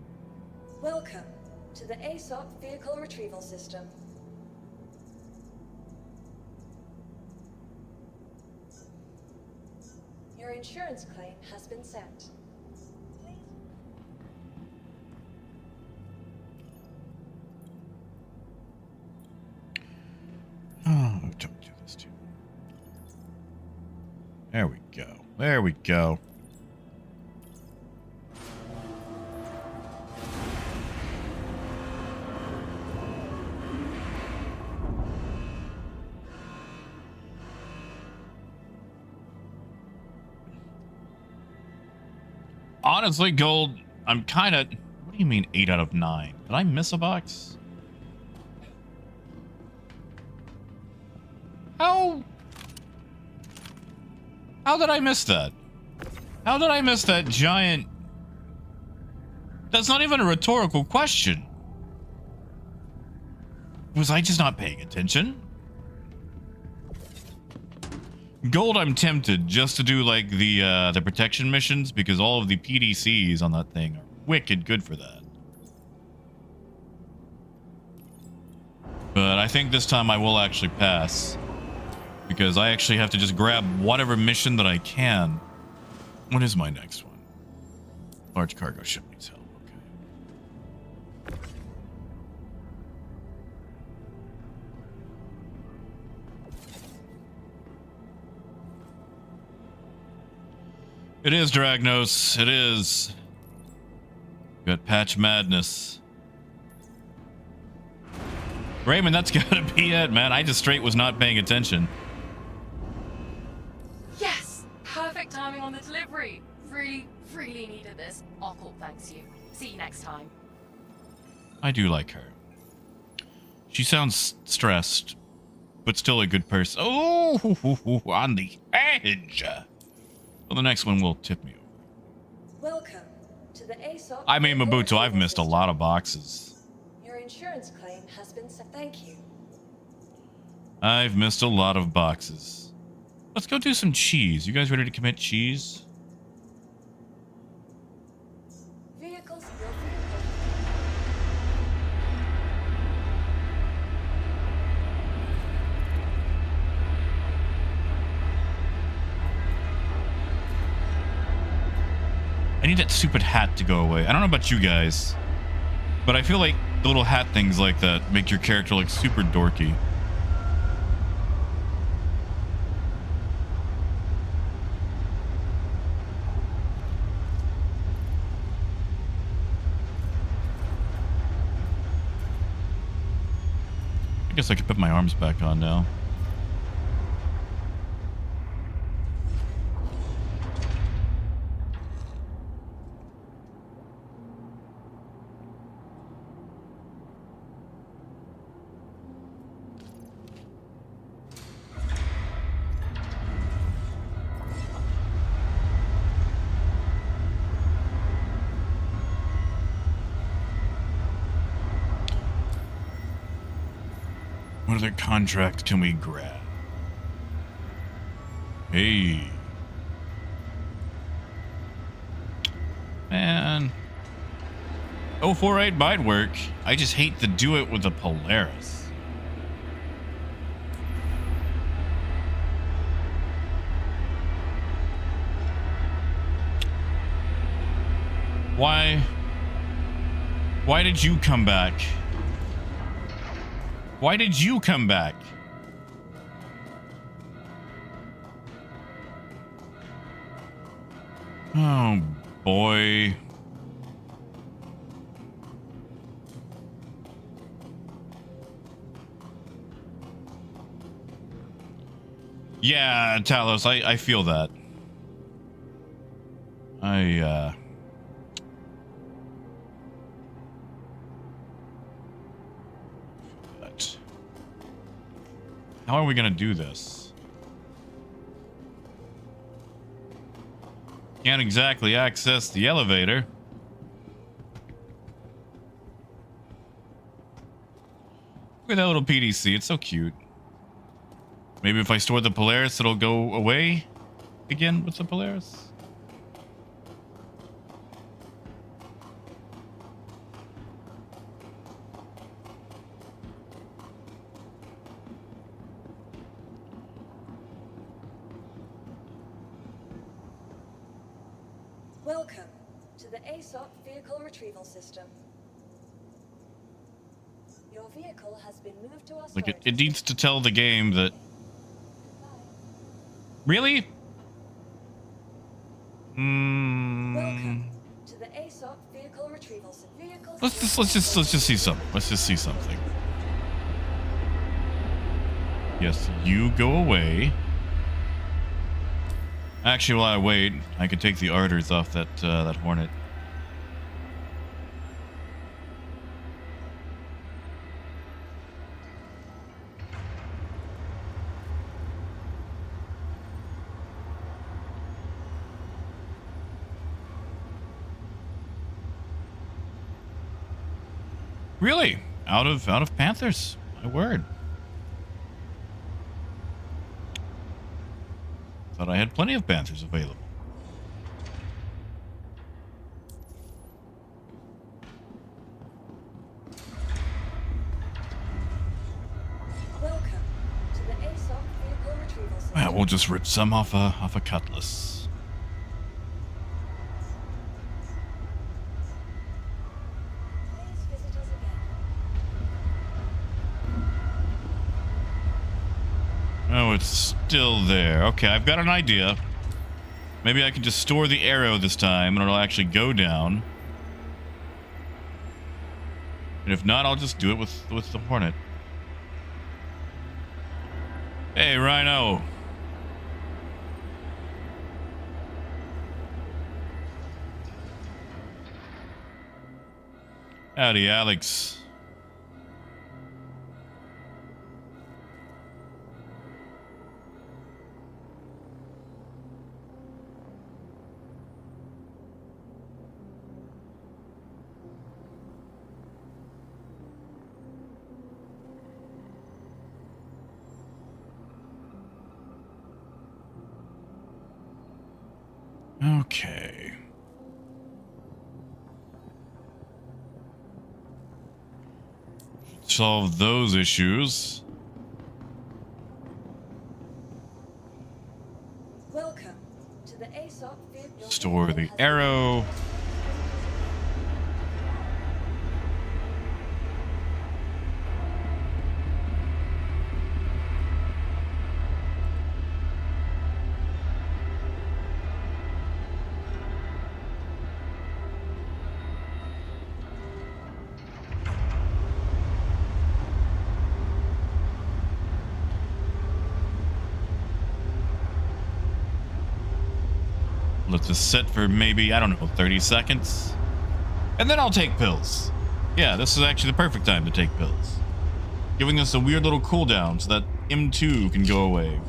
Welcome to the ASOP Vehicle Retrieval System. Your insurance claim has been sent. Oh, don't do this to me. There we go. There we go. Honestly, Gold, I'm kind of... What do you mean 8 out of 9? Did I miss a box? How did I miss that? How did I miss that giant... That's not even a rhetorical question. Was I just not paying attention? Gold, I'm tempted just to do like the protection missions because all of the PDCs on that thing are wicked good for that. But I think this time I will actually pass because I actually have to just grab whatever mission that I can. What is my next one? Large cargo ship needs help. Okay. It is Dragnos. It is. Got Patch Madness. Raymond, that's gotta be it, man. I just straight was not paying attention. Yes! Perfect timing on the delivery. Really needed this. ArcCorp thanks you. See you next time. I do like her. She sounds stressed, but still a good person. Oh, on the edge. Well, the next one will tip me over. Welcome to the ASOP. I mean, Mabuto, I've missed a lot of boxes. Your insurance claim has been sent. Thank you. I've missed a lot of boxes. Let's go do some cheese. You guys ready to commit cheese? Vehicles. I need that stupid hat to go away. I don't know about you guys, but I feel like the little hat things like that make your character like super dorky. I guess I could put my arms back on now. What other contract can we grab? Hey. Man. 048 might work. I just hate to do it with the Polaris. Why? Why did you come back? Why did you come back? Oh, boy. Yeah, Talos, I feel that. But how are we gonna do this? Can't exactly access the elevator. Look at that little PDC, it's so cute. Maybe if I store the Polaris, it'll go away again with the Polaris. Welcome to the ASOP Vehicle Retrieval System. Your vehicle has been moved to our Like storage it needs to tell the game that. Really? Welcome to the ASOP Vehicle Retrieval System. Let's just see something. Let's just see something. Yes, you go away. Actually, while I wait, I could take the ardors off that that Hornet. Really? Out of Panthers? My word. Thought I had plenty of Panthers available. Welcome to the ASOP Vehicle Retrieval System. Well, we'll just rip some off a Cutlass. Please visit us again. Oh, it's still there. Okay, I've got an idea. Maybe I can just store the arrow this time and it'll actually go down. And if not, I'll just do it with the Hornet. Hey, Rhino. Howdy, Alex. Okay. Solve those issues. Welcome to the ASOP Vehicle. Store the arrow. Let's just sit for maybe, I don't know, 30 seconds. And then I'll take pills. Yeah, this is actually the perfect time to take pills. Giving us a weird little cooldown so that M2 can go away.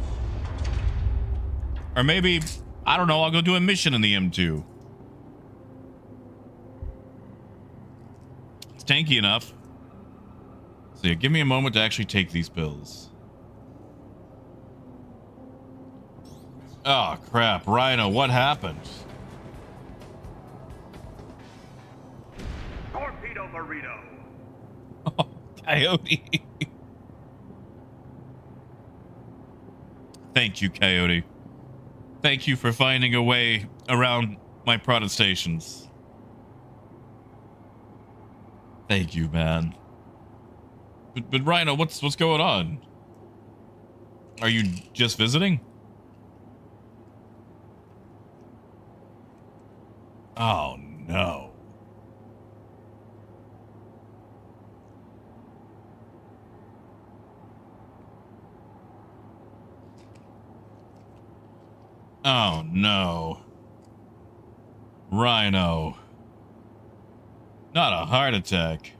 Or maybe, I don't know, I'll go do a mission in the M2. It's tanky enough. So yeah, give me a moment to actually take these pills. Oh crap, Rhino, what happened? Torpedo burrito. Oh, Coyote. Thank you, Coyote. Thank you for finding a way around my protestations. Thank you, man. But Rhino, what's going on? Are you just visiting? Oh no. Oh no. Rhino. Not a heart attack.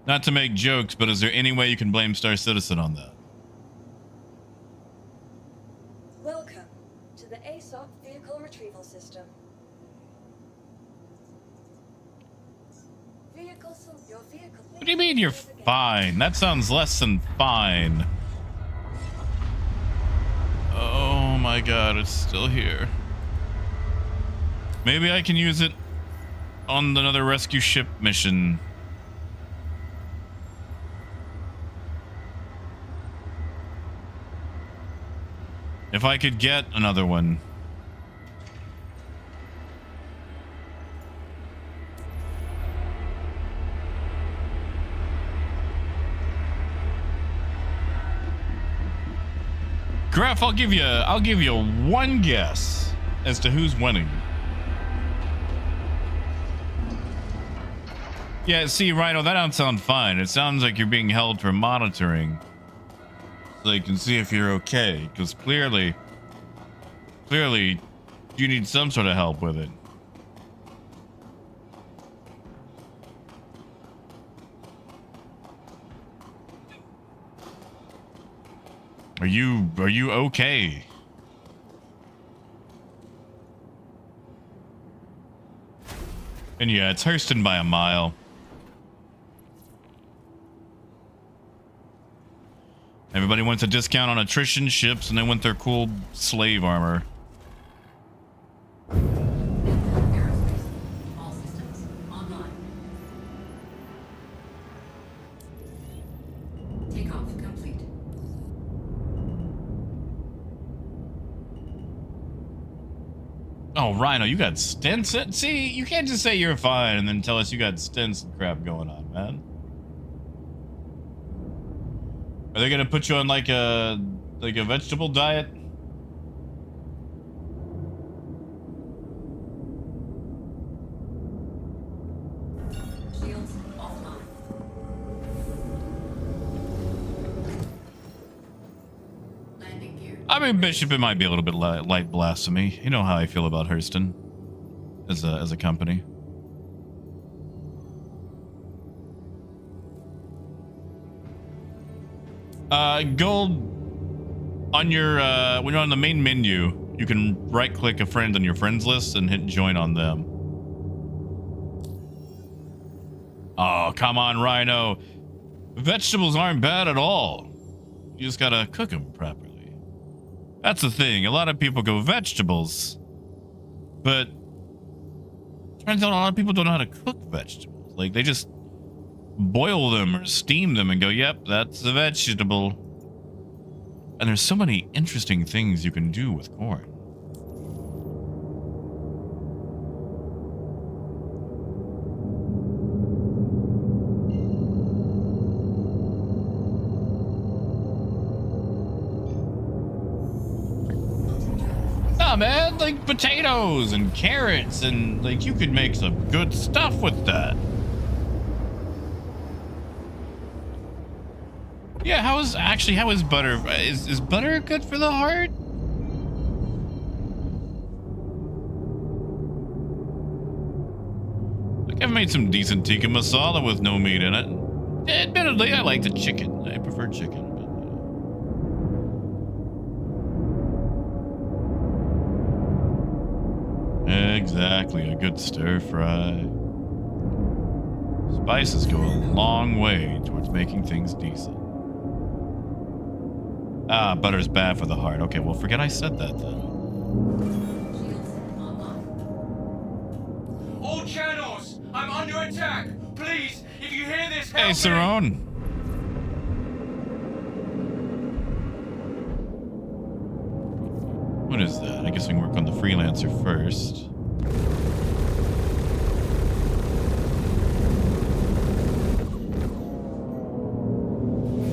Not to make jokes, but is there any way you can blame Star Citizen on that? Welcome to the ASOP vehicle retrieval system. Your vehicle. What do you mean you're fine? That sounds less than fine. Oh my god, it's still here. Maybe I can use it on another rescue ship mission. If I could get another one. Graf, I'll give you one guess as to who's winning. Yeah, see, Rhino, that don't sound fine. It sounds like you're being held for monitoring. So they can see if you're okay, because clearly you need some sort of help with it. Are you okay? And yeah, it's Hurston by a mile. Everybody wants a discount on attrition ships, and they want their cool slave armor. Aerospace. All systems online. Takeoff complete. Oh, Rhino, you got stints? See, you can't just say you're fine and then tell us you got stints and crap going on, man. Are they gonna put you on like a vegetable diet? Shields offline. Landing gear. I mean, Bishop, it might be a little bit light blasphemy. You know how I feel about Hurston as a company. Gold on your when you're on the main menu, you can right click a friend on your friends list and hit join on them. Oh, come on, Rhino. Vegetables aren't bad at all. You just gotta cook them properly. That's the thing. A lot of people go vegetables, but turns out a lot of people don't know how to cook vegetables. Like, they just boil them or steam them and go, yep, that's a vegetable. And there's so many interesting things you can do with corn. Nah, man, like potatoes and carrots, and like you could make some good stuff with that. Yeah, how is butter? Is butter good for the heart? Like, I've made some decent tikka masala with no meat in it. Admittedly, I like the chicken. I prefer chicken. But, exactly. Exactly, a good stir fry. Spices go a long way towards making things decent. Ah, butter's bad for the heart. Okay, well, forget I said that then. Shields online. All channels! I'm under attack! Please, if you hear this, help Hey, me! Saron. What is that? I guess we can work on the freelancer first.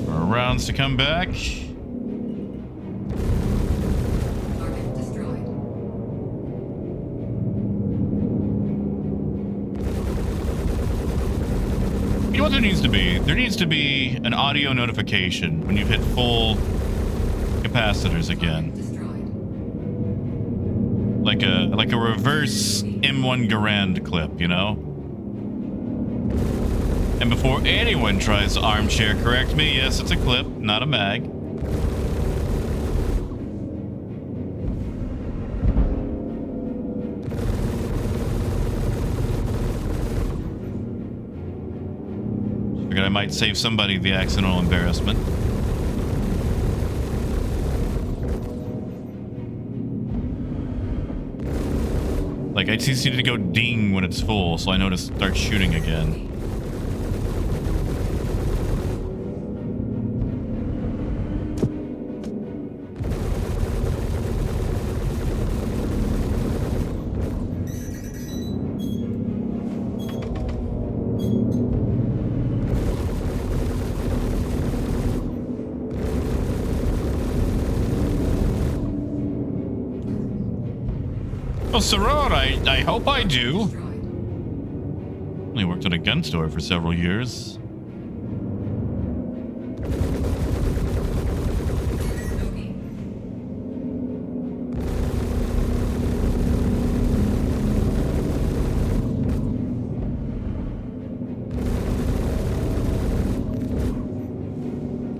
More rounds to come back. Target destroyed. You know what there needs to be? There needs to be an audio notification when you've hit full capacitors again. Destroyed. Like a reverse M1 Garand clip, you know? And before anyone tries to armchair correct me, yes, it's a clip, not a mag. Figured I might save somebody the accidental embarrassment. Like, I just need to go ding when it's full, so I know to start shooting again. Well, Saron, I hope I do. Destroyed. Only worked at a gun store for several years. Buggy.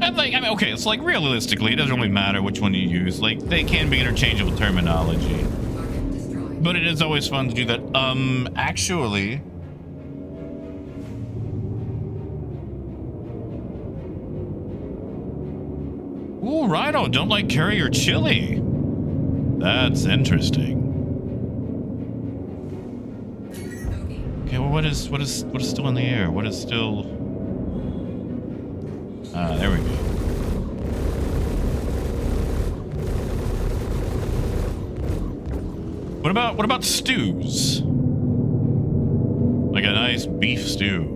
And like, I mean, okay, it's like realistically, it doesn't really matter which one you use. Like, they can be interchangeable terminology. Target destroyed. But it is always fun to do that. Actually. Ooh, Rhino, don't like curry or chili. That's interesting. Buggy. Okay, well, what is still in the air? What is still? Ah, there we go. What about stews? Like a nice beef stew.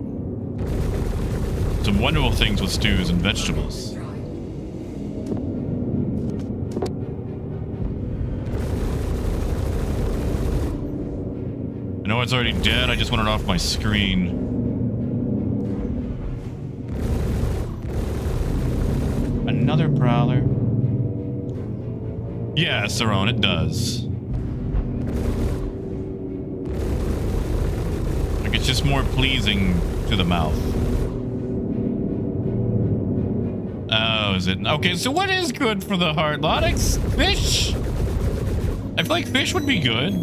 Some wonderful things with stews and vegetables. Destroyed. I know it's already dead, I just want it off my screen. Another prowler. Yeah, Saron, it does. Like, it's just more pleasing to the mouth. Oh, is it? Okay, so what is good for the heart, Lonix? Fish? I feel like fish would be good.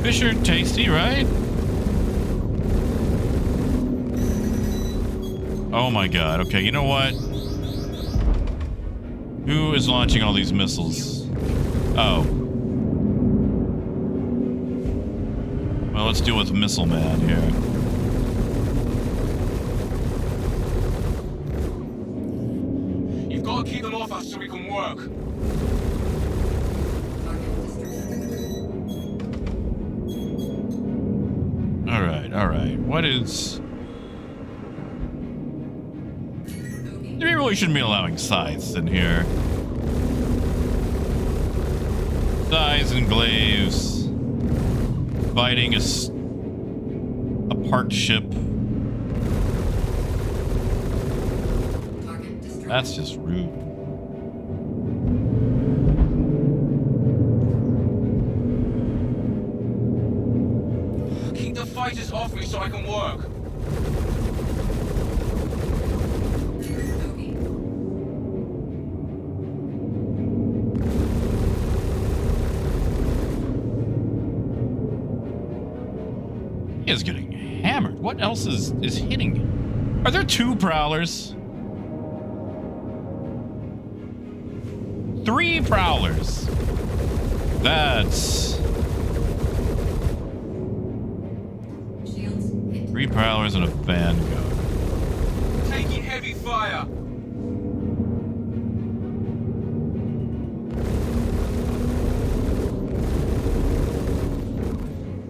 Fish are tasty, right? Oh my god. Okay, you know what? Who is launching all these missiles? Oh. Well, let's deal with Missile Man here. You've got to keep them off us so we can work. Target destroyed. Alright. What is... Buggy. We really shouldn't be allowing scythes in here. Scythes and glaives. Fighting a parked ship. Target destroyed. That's just rude. Keep the fighters off me so I can work. Buggy. He is getting hammered. What else is hitting him? Are there 2 prowlers? 3 prowlers. That's Shields hit. 3 prowlers and a vanguard. Taking heavy fire.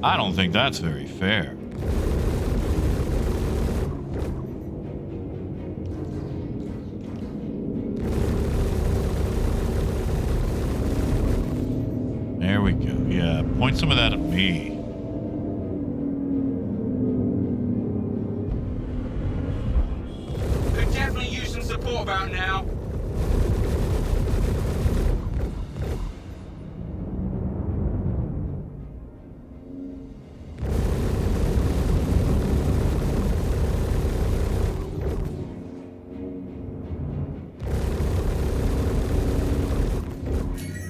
I don't think that's very fair. There we go. Yeah, point some of that at me. Could definitely use some support about now.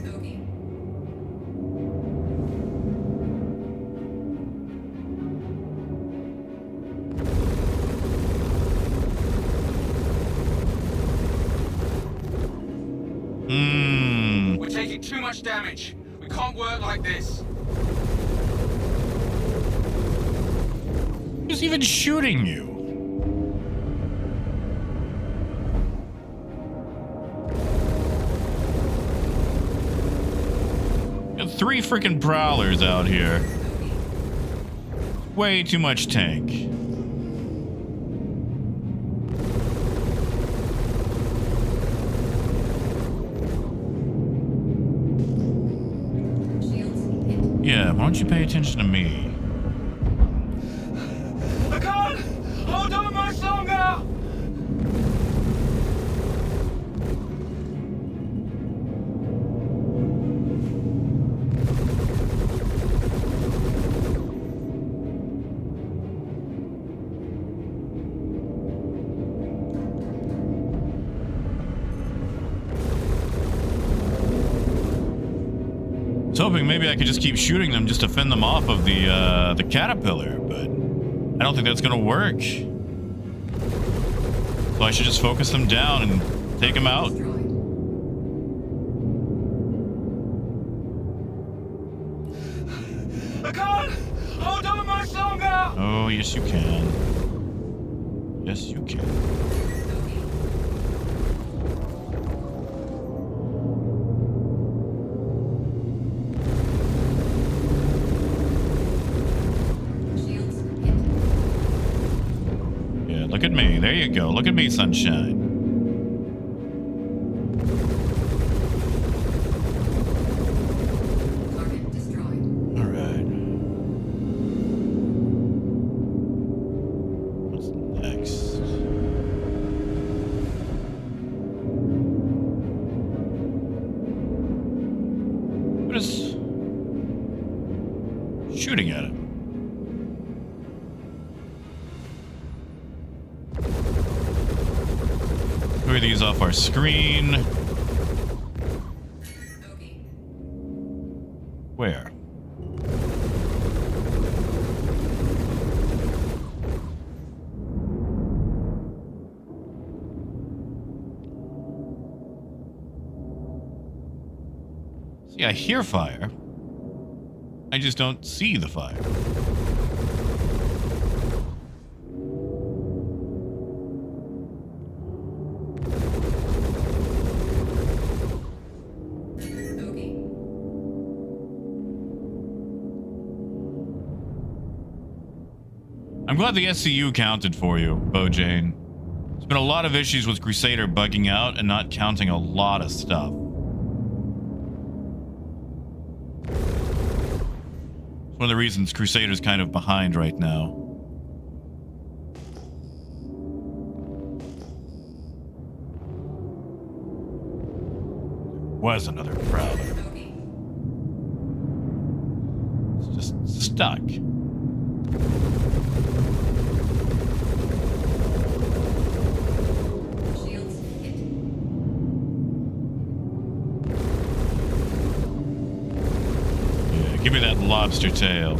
Bogey. We're taking too much damage. We can't work like this. Who's even shooting you? Got 3 freaking prowlers out here. Way too much tank. Shields hit. Yeah, why don't you pay attention to me? I can't hold on much longer. I was hoping maybe I could just keep shooting them just to fend them off of the caterpillar, but I don't think that's gonna work. So I should just focus them down and take them out. Destroyed. I can't hold on much longer. Oh, yes you can. Yes you can. Bogey. Shields hit. Yeah, look at me. There you go. Look at me, sunshine. Target destroyed. All right. What's next? What is shooting at him? Clear these off our screen. Bogey. Where? See, I hear fire. I just don't see the fire. Bogey. I'm glad the SCU counted for you, Bojane. There's been a lot of issues with Crusader bugging out and not counting a lot of stuff. It's one of the reasons Crusader's kind of behind right now. Was another prowler. Bogey. It's just stuck. Shields hit. Yeah, give me that lobster tail.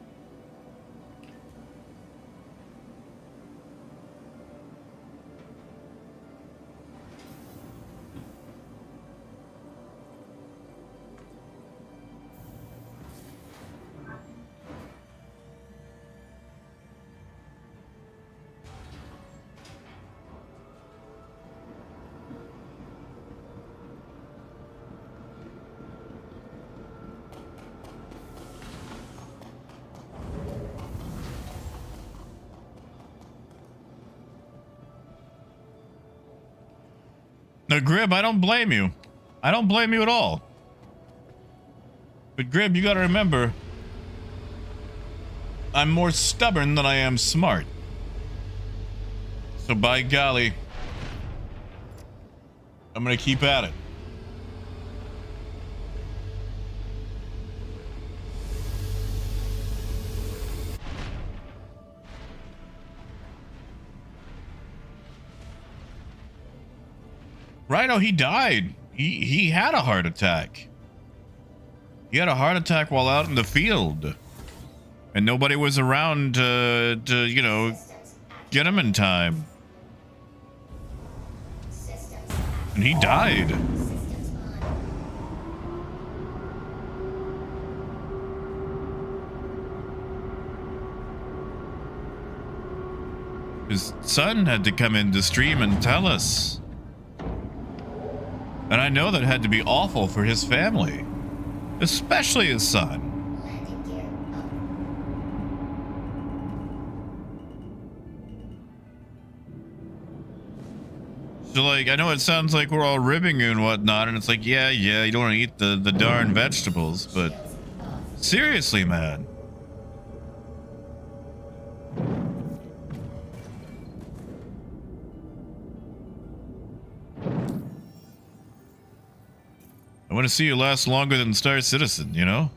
No, Grib, I don't blame you. I don't blame you at all. But Grib, you gotta remember, I'm more stubborn than I am smart. So by golly, I'm gonna keep at it. Rhino, he died. He had a heart attack. He had a heart attack while out in the field. And nobody was around to you know, get him in time. And he died. His son had to come in to stream and tell us. And I know that had to be awful for his family. Especially his son. So, like, I know it sounds like we're all ribbing you and whatnot, and it's like, yeah, you don't want to eat the darn vegetables, but seriously, man. I want to see you last longer than Star Citizen, you know?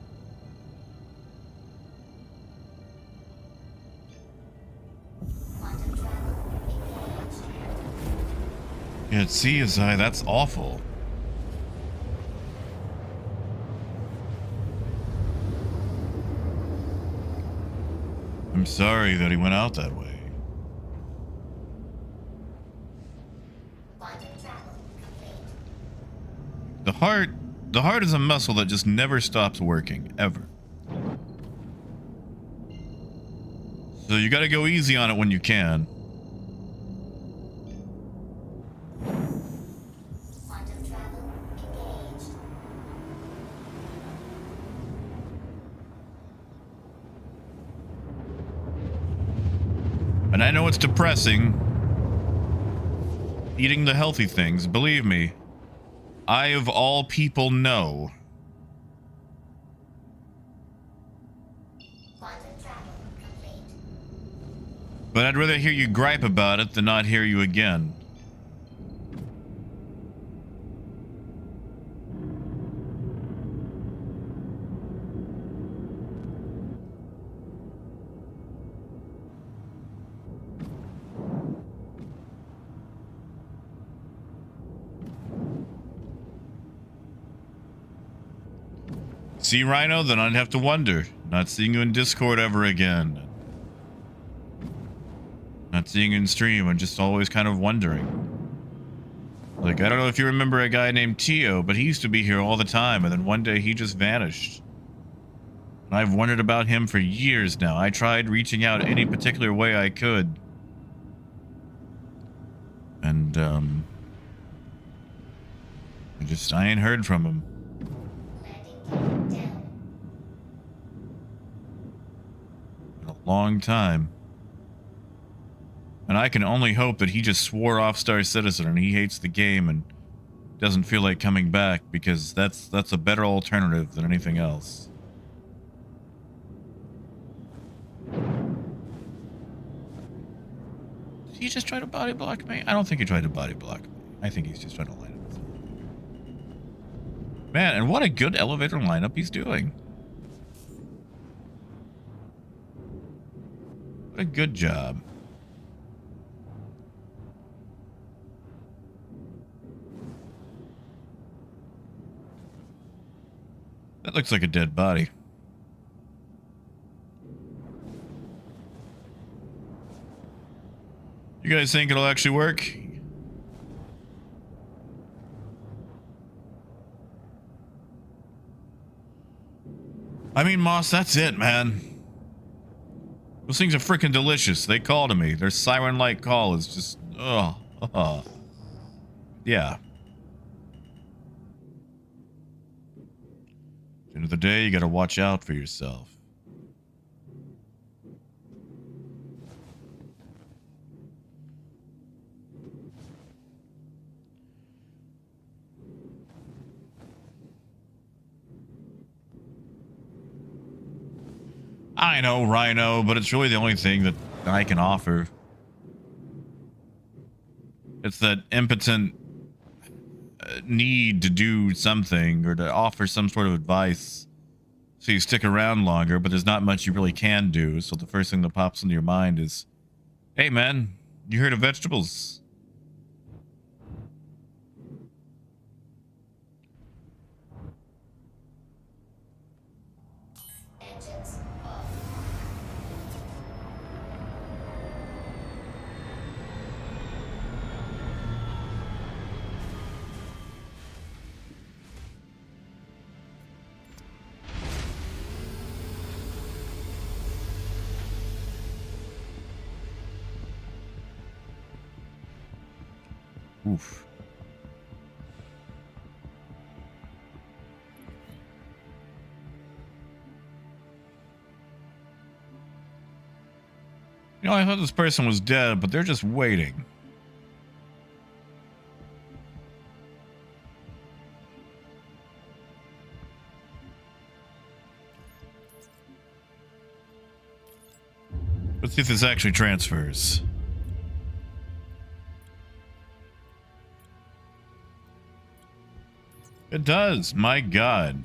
Yeah, see, Azai, that's awful. I'm sorry that he went out that way. The heart is a muscle that just never stops working, ever. So you gotta go easy on it when you can. And I know it's depressing, eating the healthy things, believe me. I, of all people, know. But I'd rather hear you gripe about it than not hear you again. See, Rhino? Then I'd have to wonder. Not seeing you in Discord ever again. Not seeing you in stream. I'm just always kind of wondering. Like, I don't know if you remember a guy named Tio, but he used to be here all the time, and then one day he just vanished. And I've wondered about him for years now. I tried reaching out any particular way I could. And, I ain't heard from him. In a long time. And I can only hope that he just swore off Star Citizen and he hates the game and doesn't feel like coming back, because that's a better alternative than anything else. Did he just try to body block me? I don't think he tried to body block me. I think he's just trying to line up. Man, and what a good elevator lineup he's doing. What a good job. That looks like a dead body. You guys think it'll actually work? I mean, Moss, that's it, man. Those things are freaking delicious. They call to me. Their siren-like call is just... Yeah. At the end of the day, you gotta watch out for yourself. I know, Rhino, but it's really the only thing that I can offer. It's that impotent need to do something or to offer some sort of advice so you stick around longer, but there's not much you really can do. So the first thing that pops into your mind is, hey man, you heard of vegetables? Engines off. Oof. You know, I thought this person was dead, but they're just waiting. Let's see if this actually transfers. It does. My God.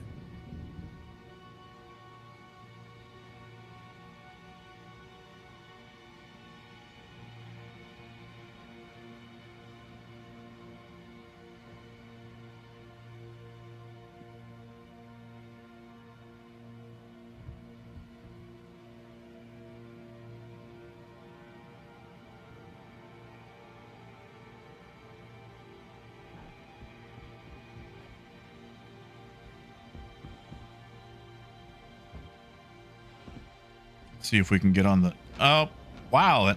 See if we can get on the... Oh, wow.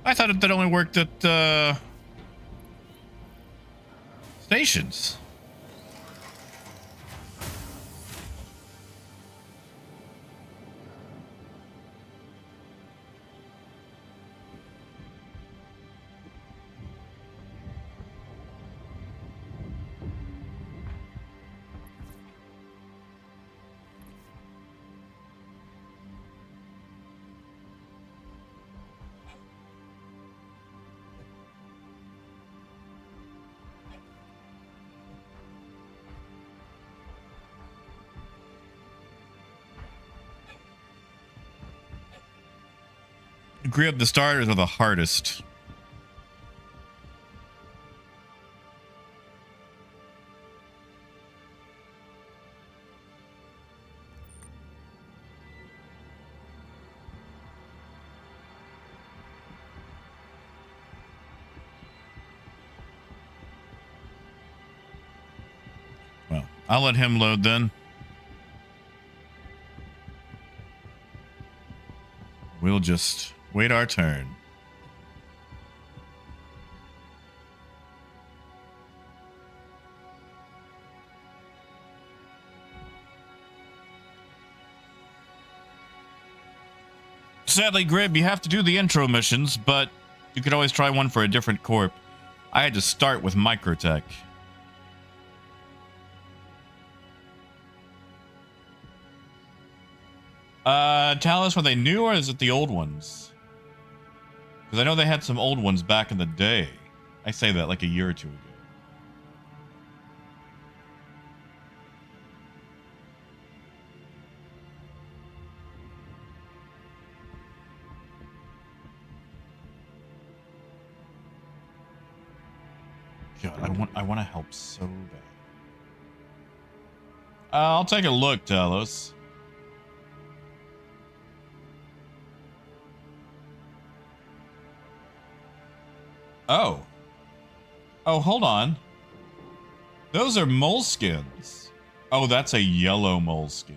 I thought that only worked at stations. Agree up the starters are the hardest. Well, I'll let him load then. We'll just wait our turn. Sadly, Grib, you have to do the intro missions, but you could always try one for a different corp. I had to start with Microtech. Talos, were they new or is it the old ones? Because I know they had some old ones back in the day. I say that like a year or two ago. God, I want to help so bad. I'll take a look, Talos. Oh. Oh, hold on. Those are moleskins. Oh, that's a yellow moleskin.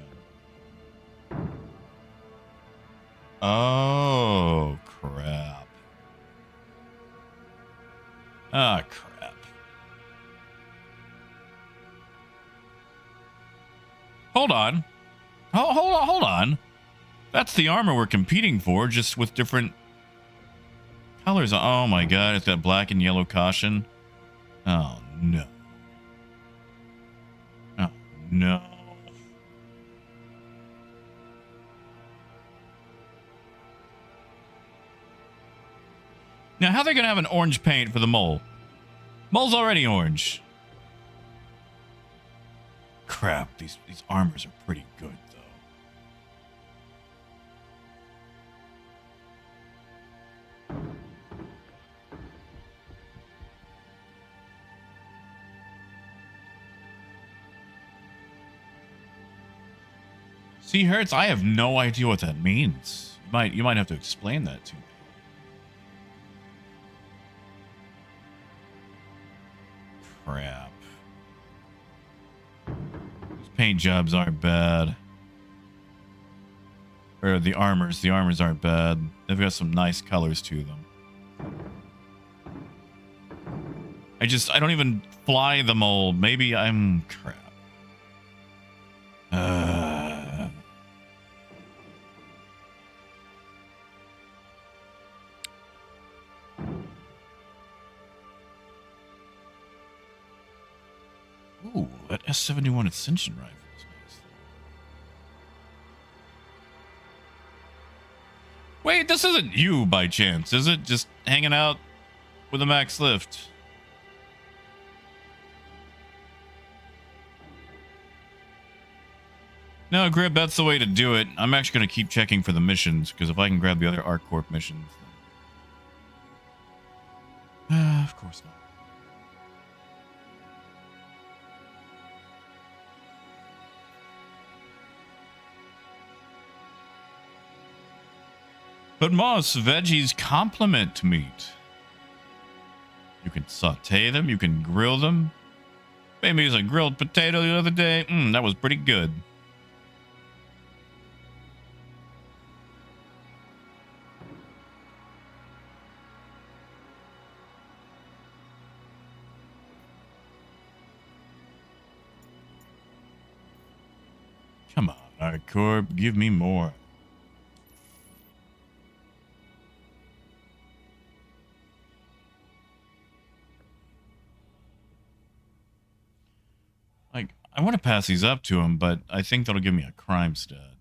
Oh, crap. Ah, crap. Hold on. Hold on. That's the armor we're competing for, just with different colors. Oh my god, it's got black and yellow caution. Oh no. Oh no. Now, how are they going to have an orange paint for the mole? Mole's already orange. Crap, these armors are pretty good, though. See, Hertz, I have no idea what that means. You might have to explain that to me. Crap. These paint jobs aren't bad. Or the armors aren't bad. They've got some nice colors to them. I don't even fly the mole. Maybe I'm crap. Ooh, that S-71 Ascension rifle is nice. Wait, this isn't you by chance, is it? Just hanging out with a max lift. No, Grib, that's the way to do it. I'm actually going to keep checking for the missions, because if I can grab the other ArcCorp missions... of course not. But Moss, veggies complement meat. You can saute them, you can grill them. Made me a grilled potato the other day. That was pretty good. Come on, ArcCorp, give me more. I want to pass these up to him, but I think that'll give me a crime stat.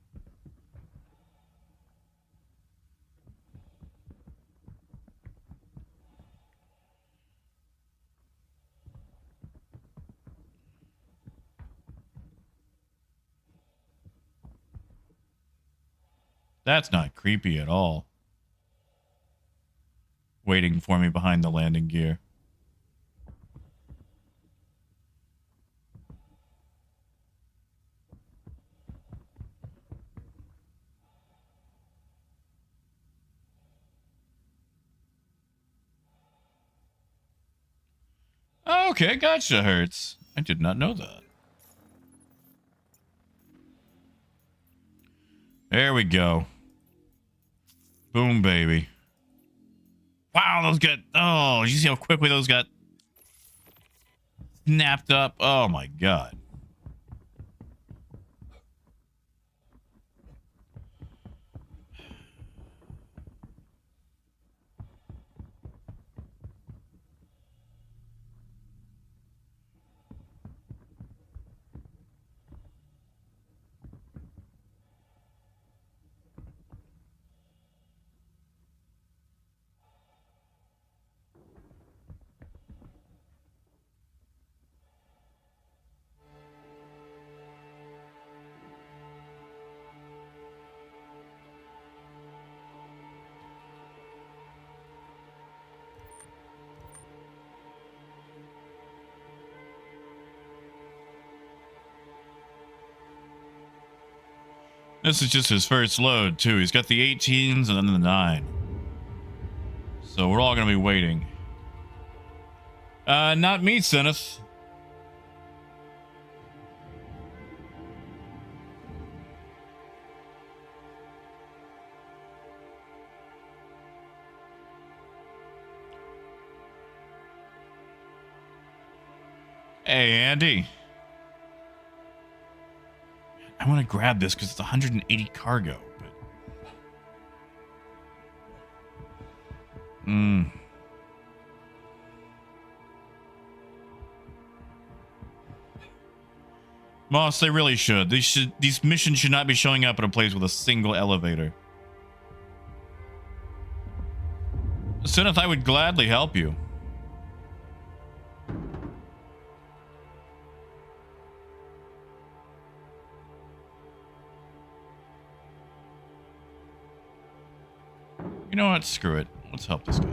That's not creepy at all. Waiting for me behind the landing gear. Okay, gotcha, Hertz. I did not know that. There we go. Boom, baby. Wow, those got... Oh, did you see how quickly those got snapped up? Oh, my God. This is just his first load, too. He's got the 18s and then the 9. So we're all going to be waiting. Not me, Zenith. Hey, Andy. I want to grab this because it's 180 cargo, but... Moss, they really should. These missions should not be showing up at a place with a single elevator. Syneth, I would gladly help you. You know what? Screw it. Let's help this guy.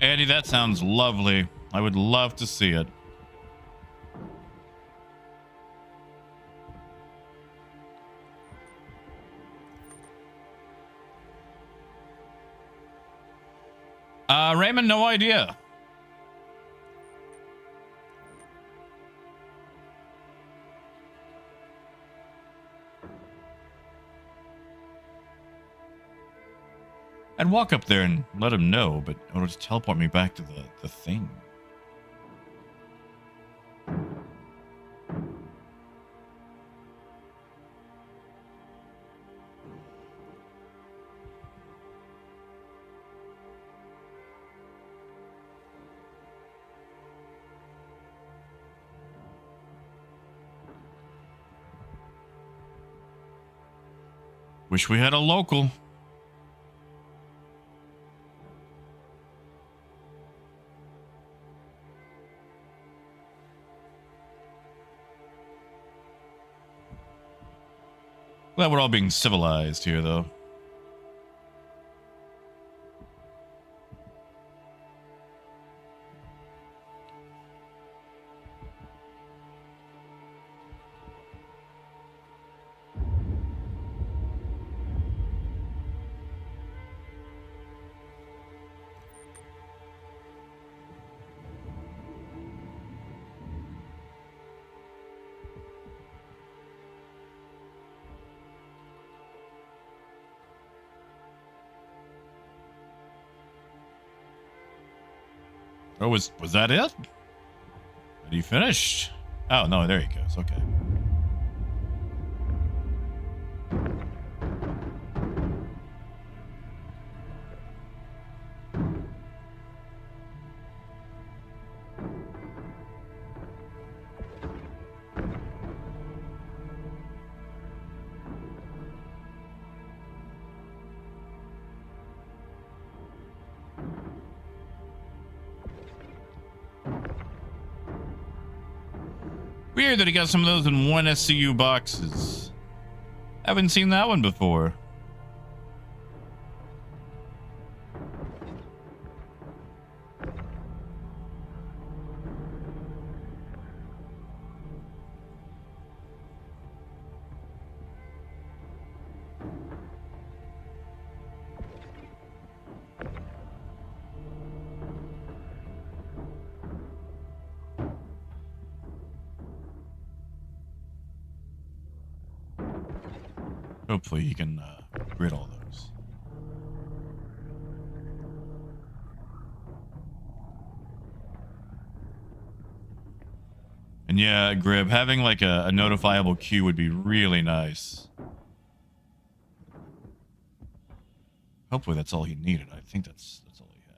Andy, that sounds lovely. I would love to see it. Raymond, no idea. I'd walk up there and let him know, but in order to teleport me back to the thing. Wish we had a local. Glad we're all being civilized here, though. Oh, was that it? Had he finished? Oh, no, there he goes. Okay. Weird that he got some of those in one SCU boxes. Haven't seen that one before. Hopefully he can grid all those. And yeah, Grib, having like a notifiable queue would be really nice. Hopefully that's all he needed. I think that's all he had.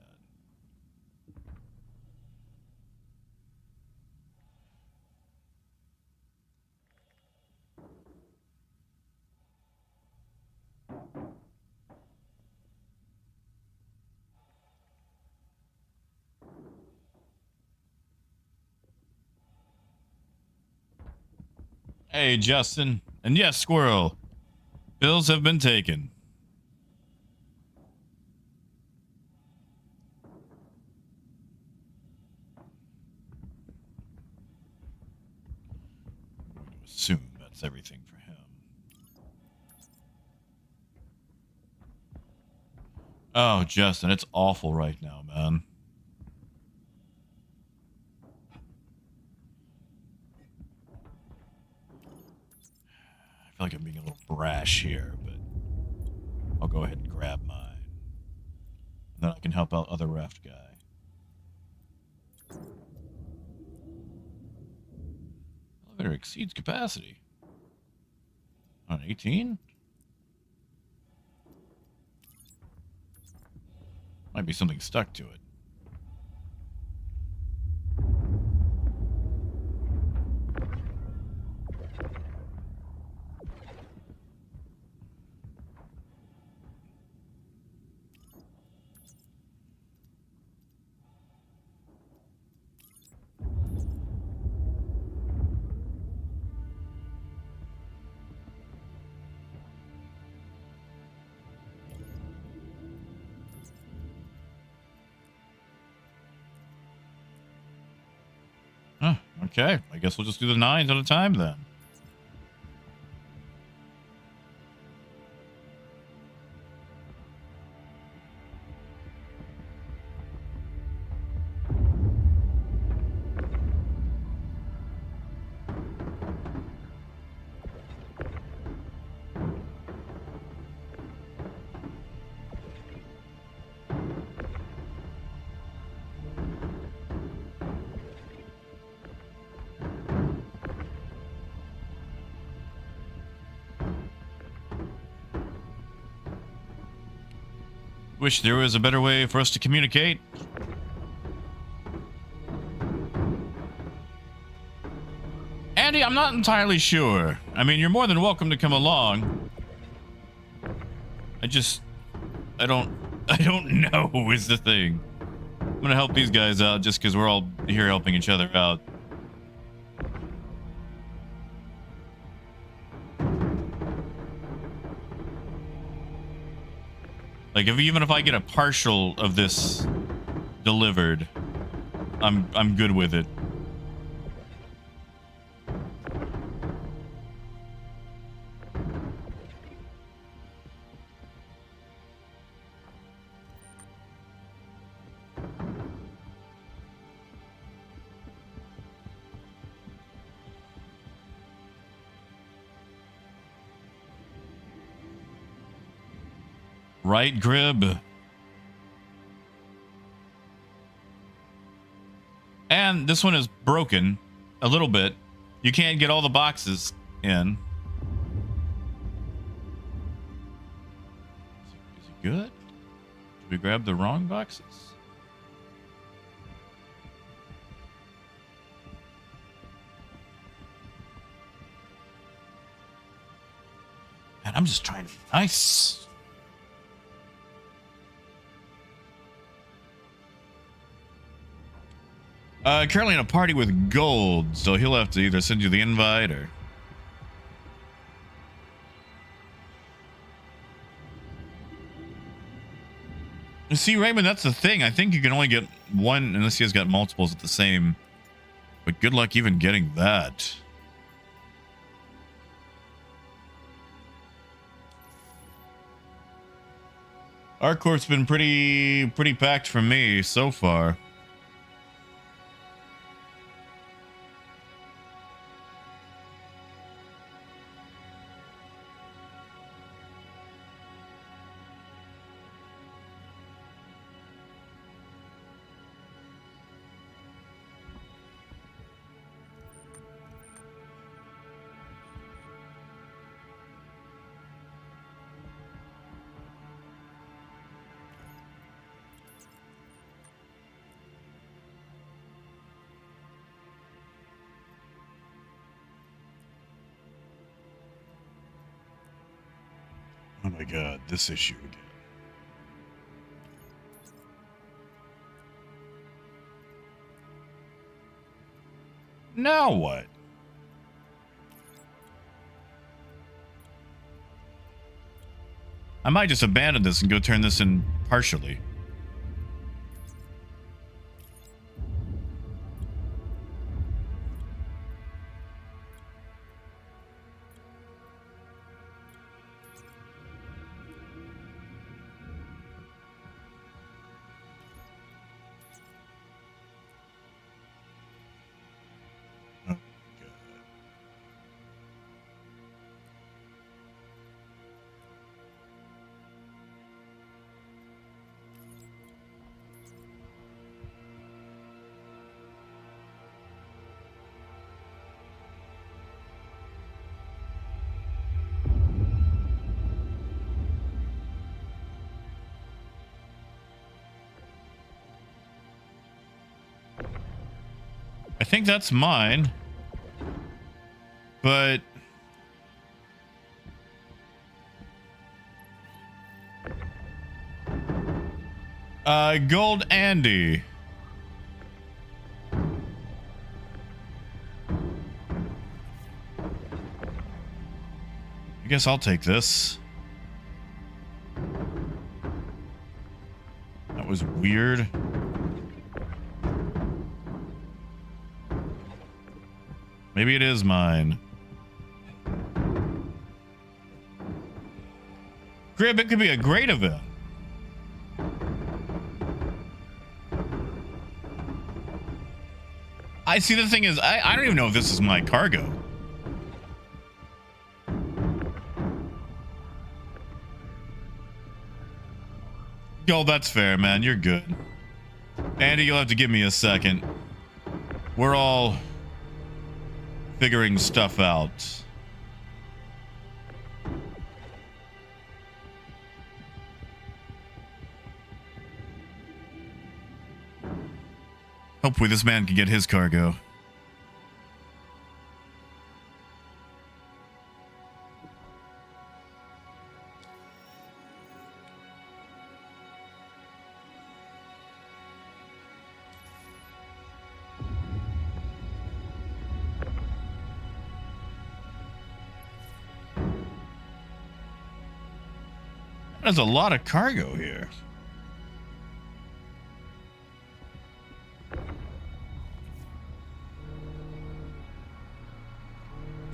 Hey, Justin. And yes, Squirrel. Bills have been taken. I'm going to assume that's everything for him. Oh, Justin, it's awful right now, man. I feel like I'm being a little brash here, but I'll go ahead and grab mine. And then I can help out other raft guy. Elevator exceeds capacity. On 18? Might be something stuck to it. Huh, okay. I guess we'll just do the 9s at a time then. Wish there was a better way for us to communicate. Andy, I'm not entirely sure. I mean, you're more than welcome to come along. I don't know is the thing. I'm gonna help these guys out just because we're all here helping each other out. Like, even if I get a partial of this delivered, I'm good with it. Right, Grib? And this one is broken a little bit. You can't get all the boxes in. Is it good? Did we grab the wrong boxes? Man, I'm just trying to be nice. Currently in a party with gold, so he'll have to either send you the invite or... See, Raymond, that's the thing. I think you can only get one unless he has got multiples at the same. But good luck even getting that. ArcCorp's been pretty packed for me so far. Oh my god, this issue again. Now what? I might just abandon this and go turn this in partially. think that's mine. But Gold Andy. I guess I'll take this. That was weird. Maybe it is mine. Grib, it could be a great event. I see, the thing is, I don't even know if this is my cargo. Yo, that's fair, man. You're good. Andy, you'll have to give me a second. We're all figuring stuff out. Hopefully this man can get his cargo. There's a lot of cargo here.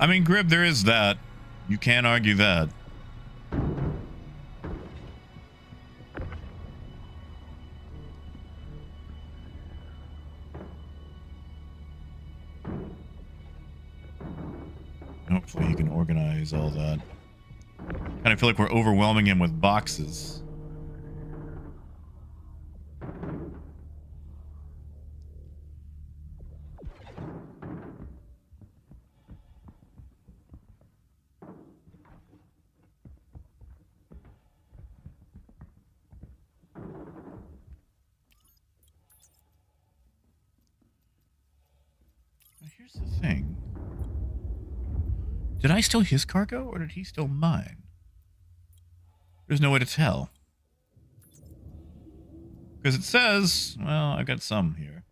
I mean, Grib, there is that. You can't argue that. Hopefully he can organize all that. Kind of feel like we're overwhelming him with boxes. Now here's the thing. Did I steal his cargo or did he steal mine? There's no way to tell. Because it says, well, I've got some here.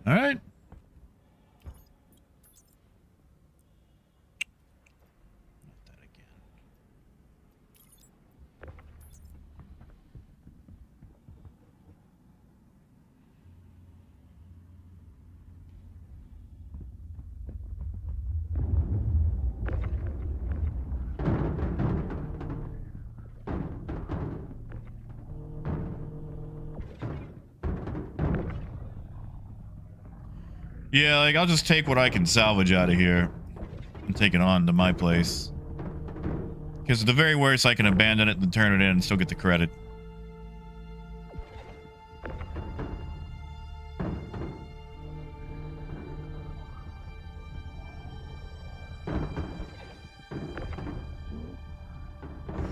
All right. Yeah, like, I'll just take what I can salvage out of here and take it on to my place. Because at the very worst, I can abandon it and turn it in and still get the credit.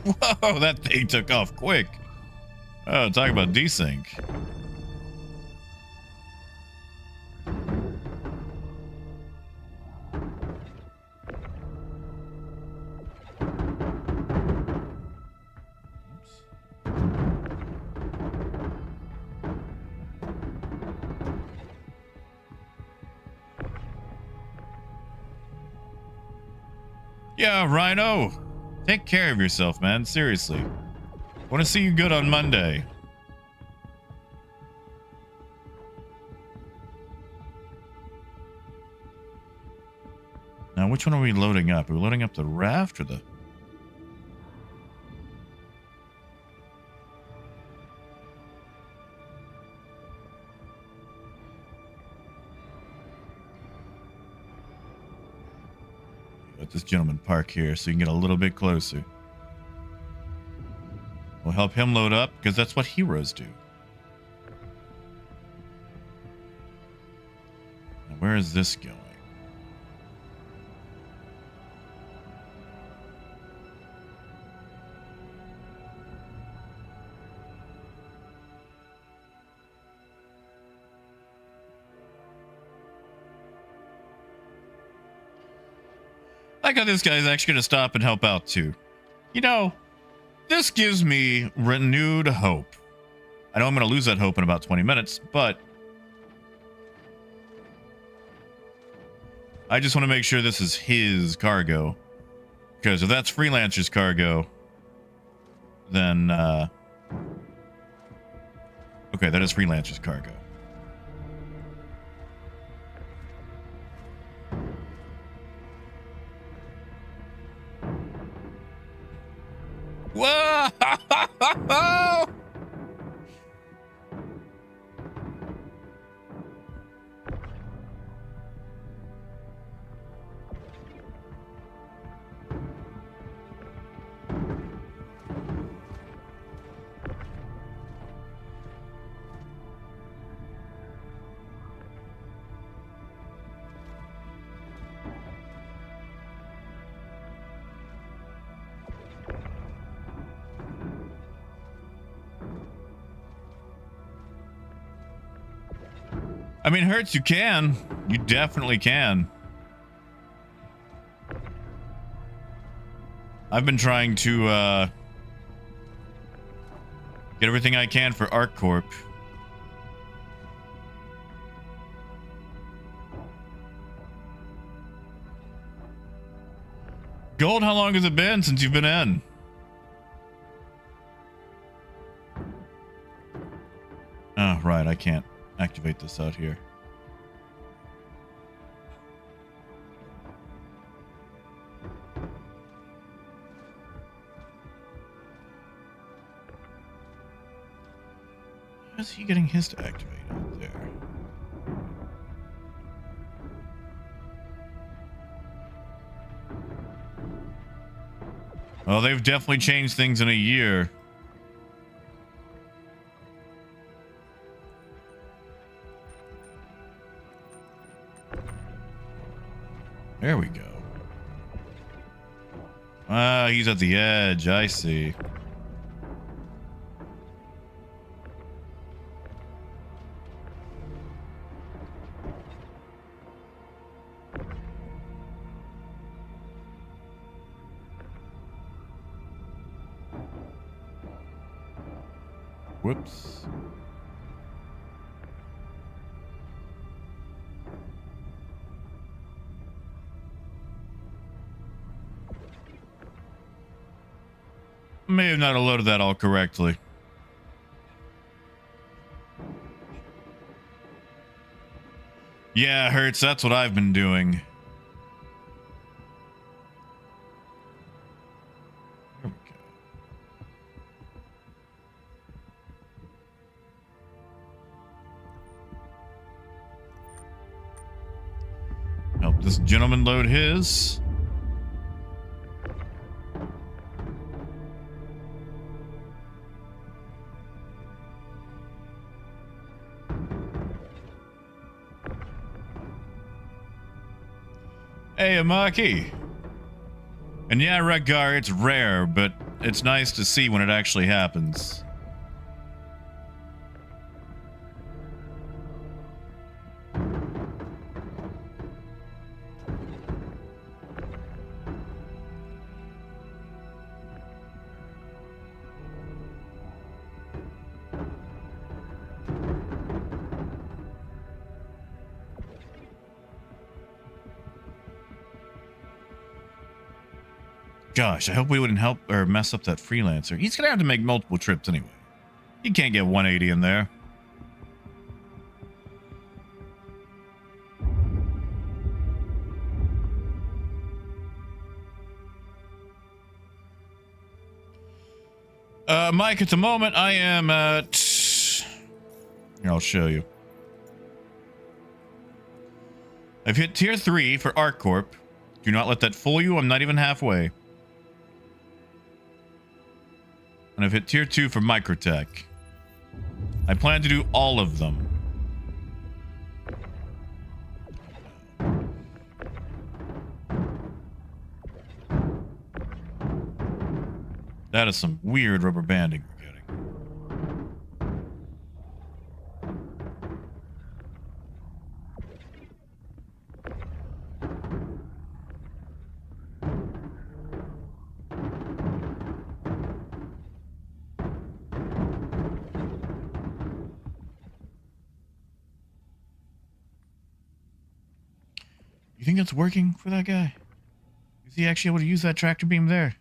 Whoa, that thing took off quick. Oh, talk about desync. Yeah, Rhino. Take care of yourself, man. Seriously. Want to see you good on Monday. Now, which one are we loading up? Are we loading up the raft or the... Let this gentleman park here so you can get a little bit closer. We'll help him load up because that's what heroes do. Where is this going? I got this guy's actually going to stop and help out too. You know, this gives me renewed hope. I know I'm going to lose that hope in about 20 minutes, but I just want to make sure this is his cargo. Because if that's Freelancer's cargo, then, okay, that is Freelancer's cargo. Whoa! I mean, Hertz, you can. You definitely can. I've been trying to get everything I can for ArcCorp. Gold, how long has it been since you've been in? Oh, right, I can't activate this out here. How is he getting his to activate out there? Well, they've definitely changed things in a year. There we go. Ah, he's at the edge. I see. Whoops. May have not loaded that all correctly. Yeah, Hertz, that's what I've been doing. There we go. Help this gentleman load his. Hey, Amaki. And yeah, Redgar, it's rare, but it's nice to see when it actually happens. Gosh, I hope we wouldn't help or mess up that freelancer. He's gonna have to make multiple trips anyway. He can't get 180 in there. Mike, at the moment I am at... Here, I'll show you. I've hit tier 3 for ArcCorp. Do not let that fool you. I'm not even halfway. And I've hit tier 2 for Microtech. I plan to do all of them. That is some weird rubber banding we're getting. You think that's working for that guy? Is he actually able to use that tractor beam there?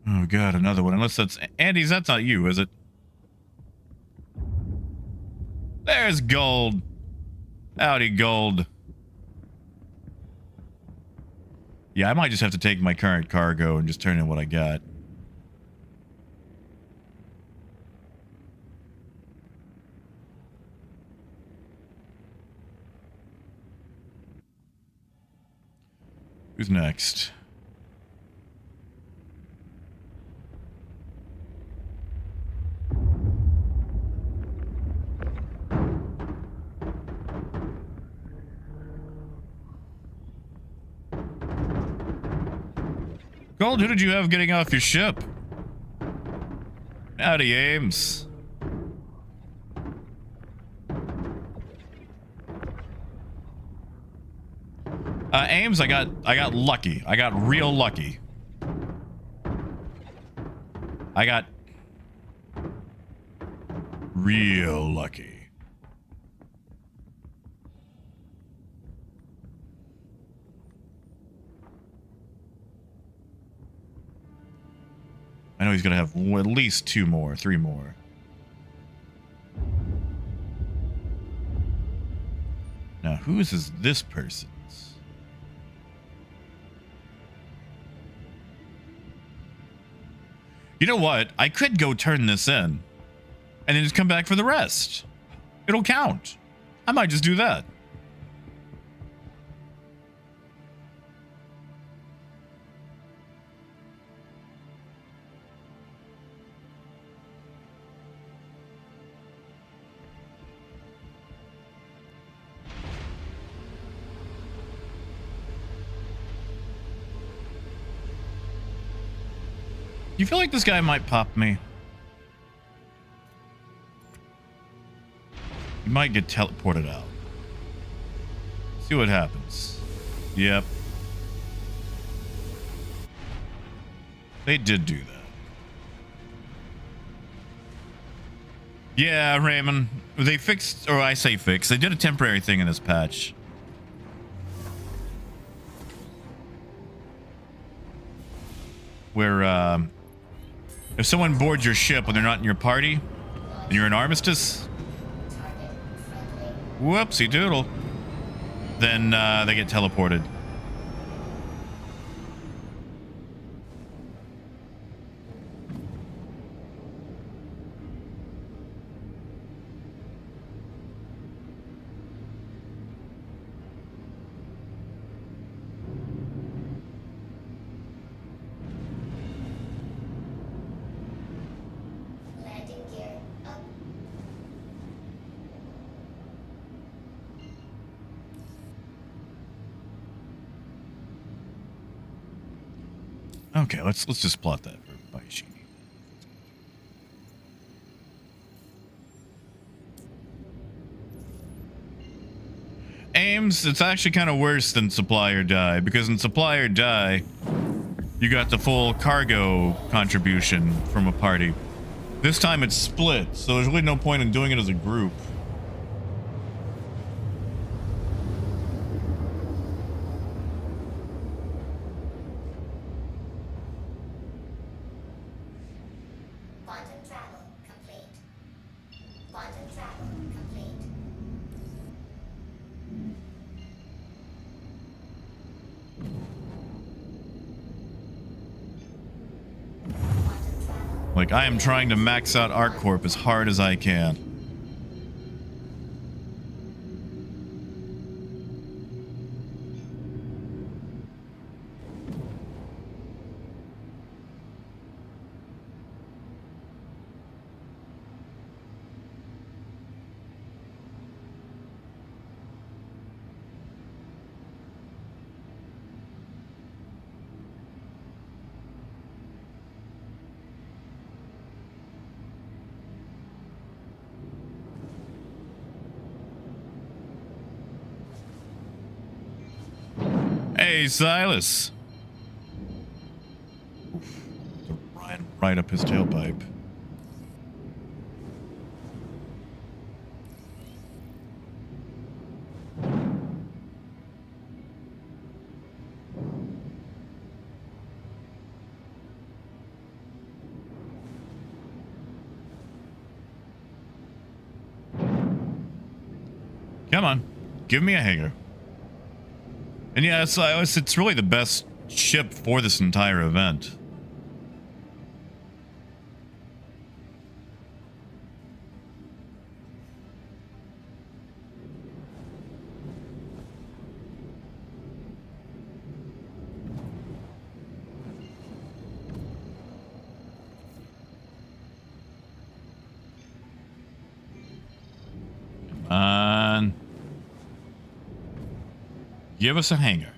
Oh god, another one. Unless that's Andy's, that's not you, is it? There's gold. Howdy, gold. Yeah, I might just have to take my current cargo and just turn in what I got. Who's next? Gold, who did you have getting off your ship? Howdy, Ames. Ames, I got lucky. I got real lucky. I got real lucky. I know he's gonna have at least 2 more, 3 more. Now, whose is this person's? You know what? I could go turn this in and then just come back for the rest. It'll count. I might just do that. You feel like this guy might pop me? He might get teleported out. See what happens. Yep. They did do that. Yeah, Raymond. They fixed, or I say fixed, they did a temporary thing in this patch. Where, if someone boards your ship when they're not in your party, and you're in armistice, whoopsie doodle, then they get teleported. Okay, let's just plot that for Baishini. Ames, it's actually kind of worse than Supply or Die, because in Supply or Die, you got the full cargo contribution from a party. This time it's split, so there's really no point in doing it as a group. Like, I am trying to max out ArcCorp as hard as I can. Hey, Silas. Right up his tailpipe. Come on, give me a hanger. And yeah, Silas, it's really the best ship for this entire event. Give us a hanger.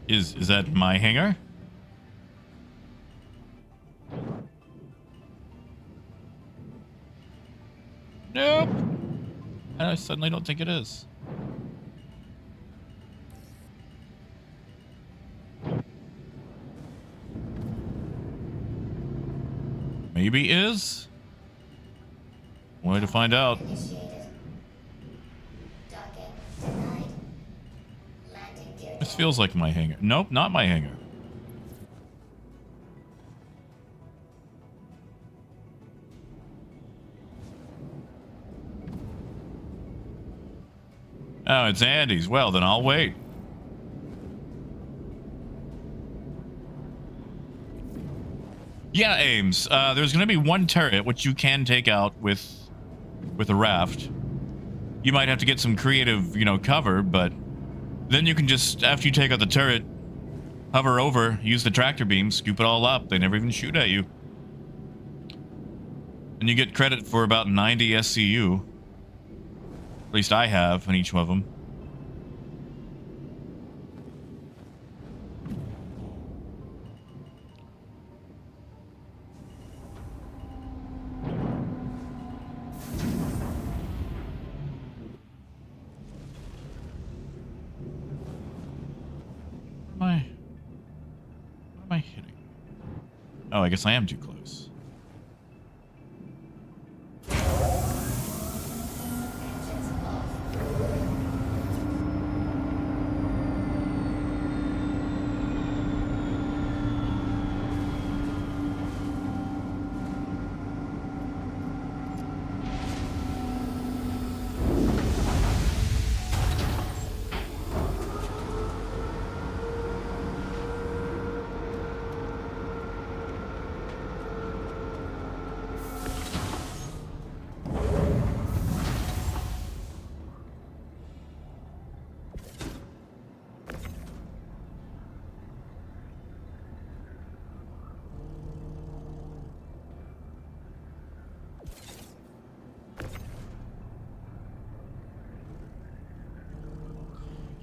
Is that my hanger? Nope. I suddenly don't think it is. Maybe is. Way to find out. This feels like my hanger. Nope, not my hanger. Oh, it's Andy's. Well, then I'll wait. Yeah, Ames. There's going to be one turret which you can take out with a raft. You might have to get some creative, cover, but then you can just, after you take out the turret, hover over, use the tractor beam, scoop it all up. They never even shoot at you. And you get credit for about 90 SCU. At least I have on each of them. What am I hitting? Oh, I guess I am too close.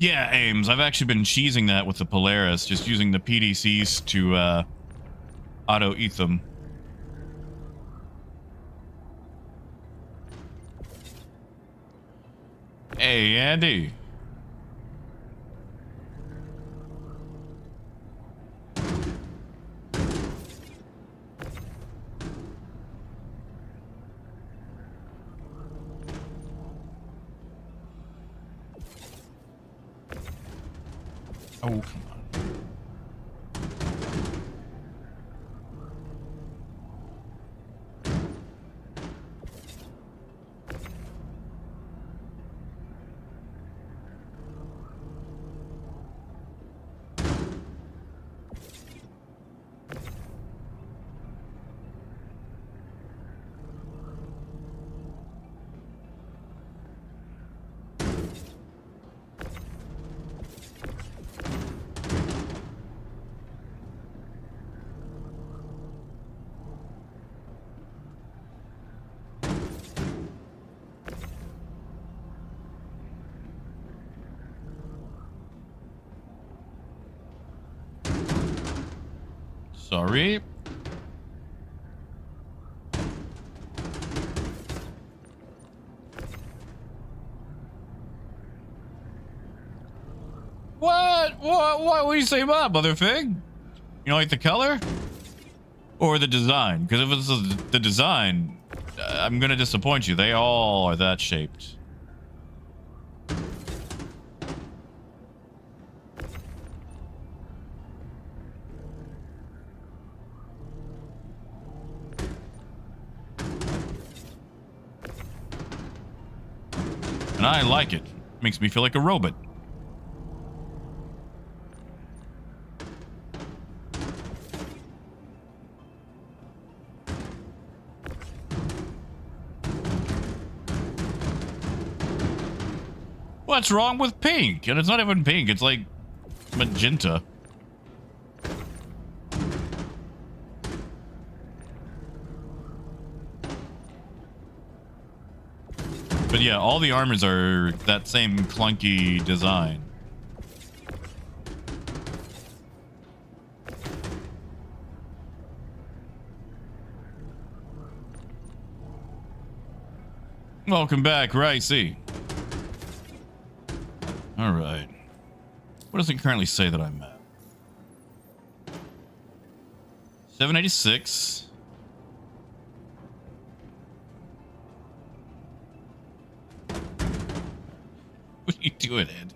Yeah, Ames. I've actually been cheesing that with the Polaris, just using the PDCs to auto-eat them. Hey, Andy. Oh, come on. Sorry. What would you say about Motherfig? You know, like the color? Or the design? Because if it's the design, I'm gonna disappoint you. They all are that shaped. And I like it. Makes me feel like a robot. What's wrong with pink? And it's not even pink, it's like magenta. But yeah, all the armors are that same clunky design. Welcome back, Ricey. All right. What does it currently say that I'm at? 786. What are you doing, Ed?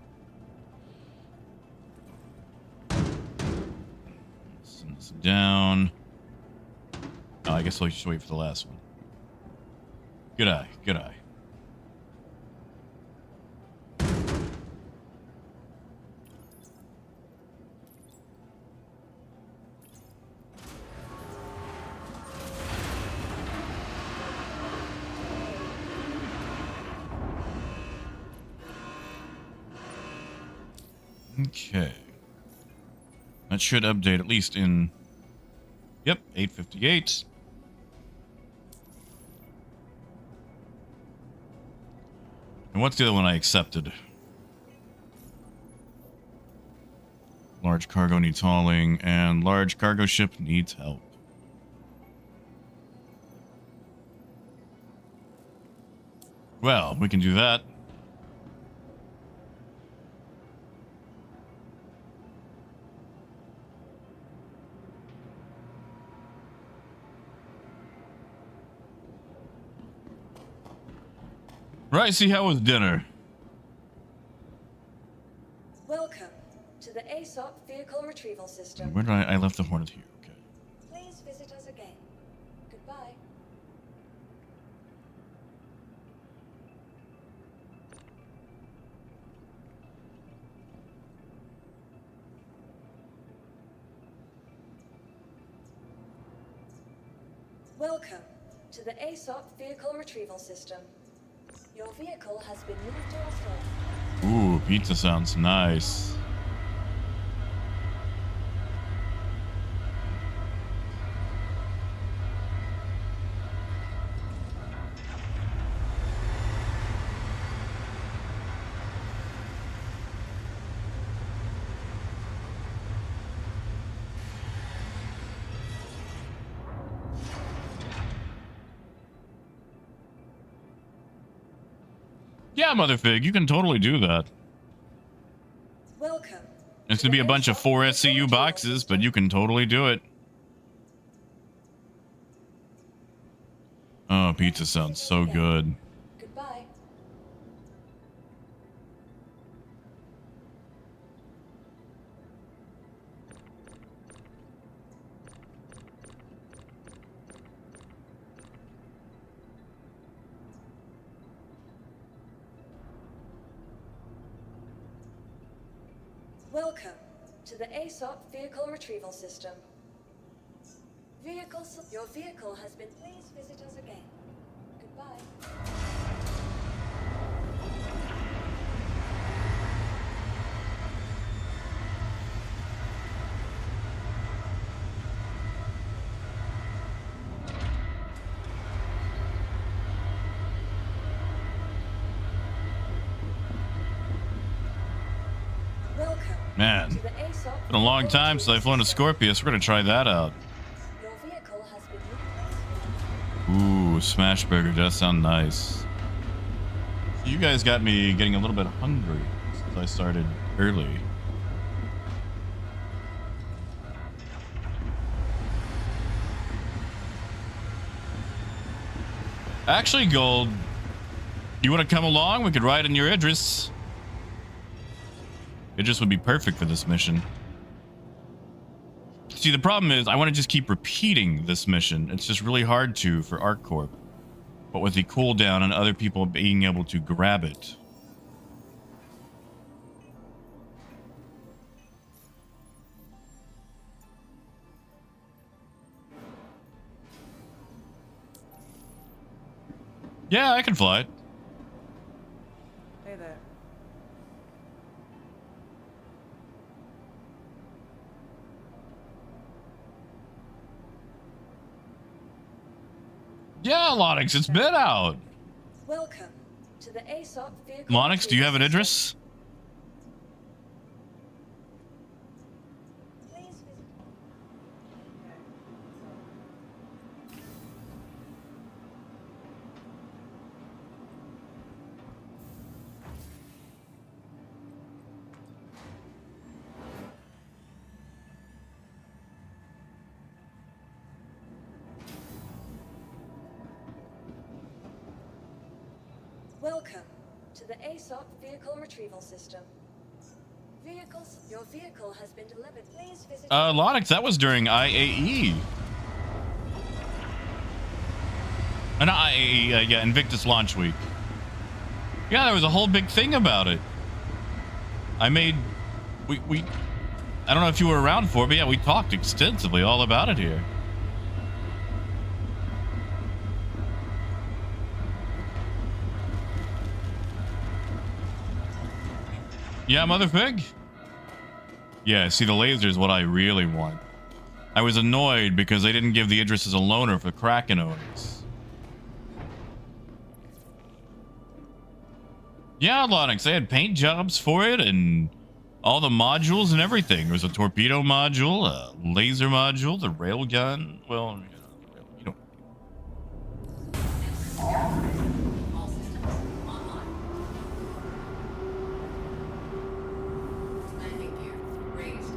Send this down. Oh, I guess I'll just wait for the last one. Good eye, good eye. Okay. That should update at least in... Yep, 858. And what's the other one I accepted? Large cargo needs hauling, and large cargo ship needs help. Well, we can do that. Right, see, how was dinner? Welcome to the ASOP Vehicle Retrieval System. Where did I left the Hornet here? Okay. Please visit us again. Goodbye. Welcome to the ASOP Vehicle Retrieval System. Your vehicle has been moved to our store. Ooh, pizza sounds nice. Yeah, Motherfig, you can totally do that. Welcome. It's gonna be a bunch of 4 SCU boxes, but you can totally do it. Oh, pizza sounds so good. Goodbye. Welcome to the ASOP Vehicle Retrieval System. Your vehicle has been. Please visit us again. Goodbye. Welcome Man, To the ASOP been a long vehicle time since I've flown a system. Scorpius. We're gonna try that out. Your vehicle has been moved. Ooh, smash burger does sound nice. You guys got me getting a little bit hungry since I started early. Actually, Gold, you want to come along? We could ride in your Idris. Idris would be perfect for this mission. See, the problem is I want to just keep repeating this mission. It's just really hard to for ArcCorp. But with the cooldown and other people being able to grab it. Yeah, I can fly it. Hey there. Yeah, Lonix, it's been out. Welcome to the ASOP vehicle. Lonix, do you have an retrieval Idris? system. Please visit. Welcome to the ASOP vehicle retrieval system. Your vehicle has been delivered. Please visit. Lonix, that was during IAE. Not IAE, yeah, Invictus Launch Week. Yeah, there was a whole big thing about it. I don't know if you were around for it, but yeah, we talked extensively all about it here. Yeah, Mother Pig? Yeah, see, the laser is what I really want. I was annoyed because they didn't give the Idris as a loaner for Kraken owners. Yeah, Lonix, they had paint jobs for it and all the modules and everything. There was a torpedo module, a laser module, the railgun. Well, you know. All systems online. Landing gear raised.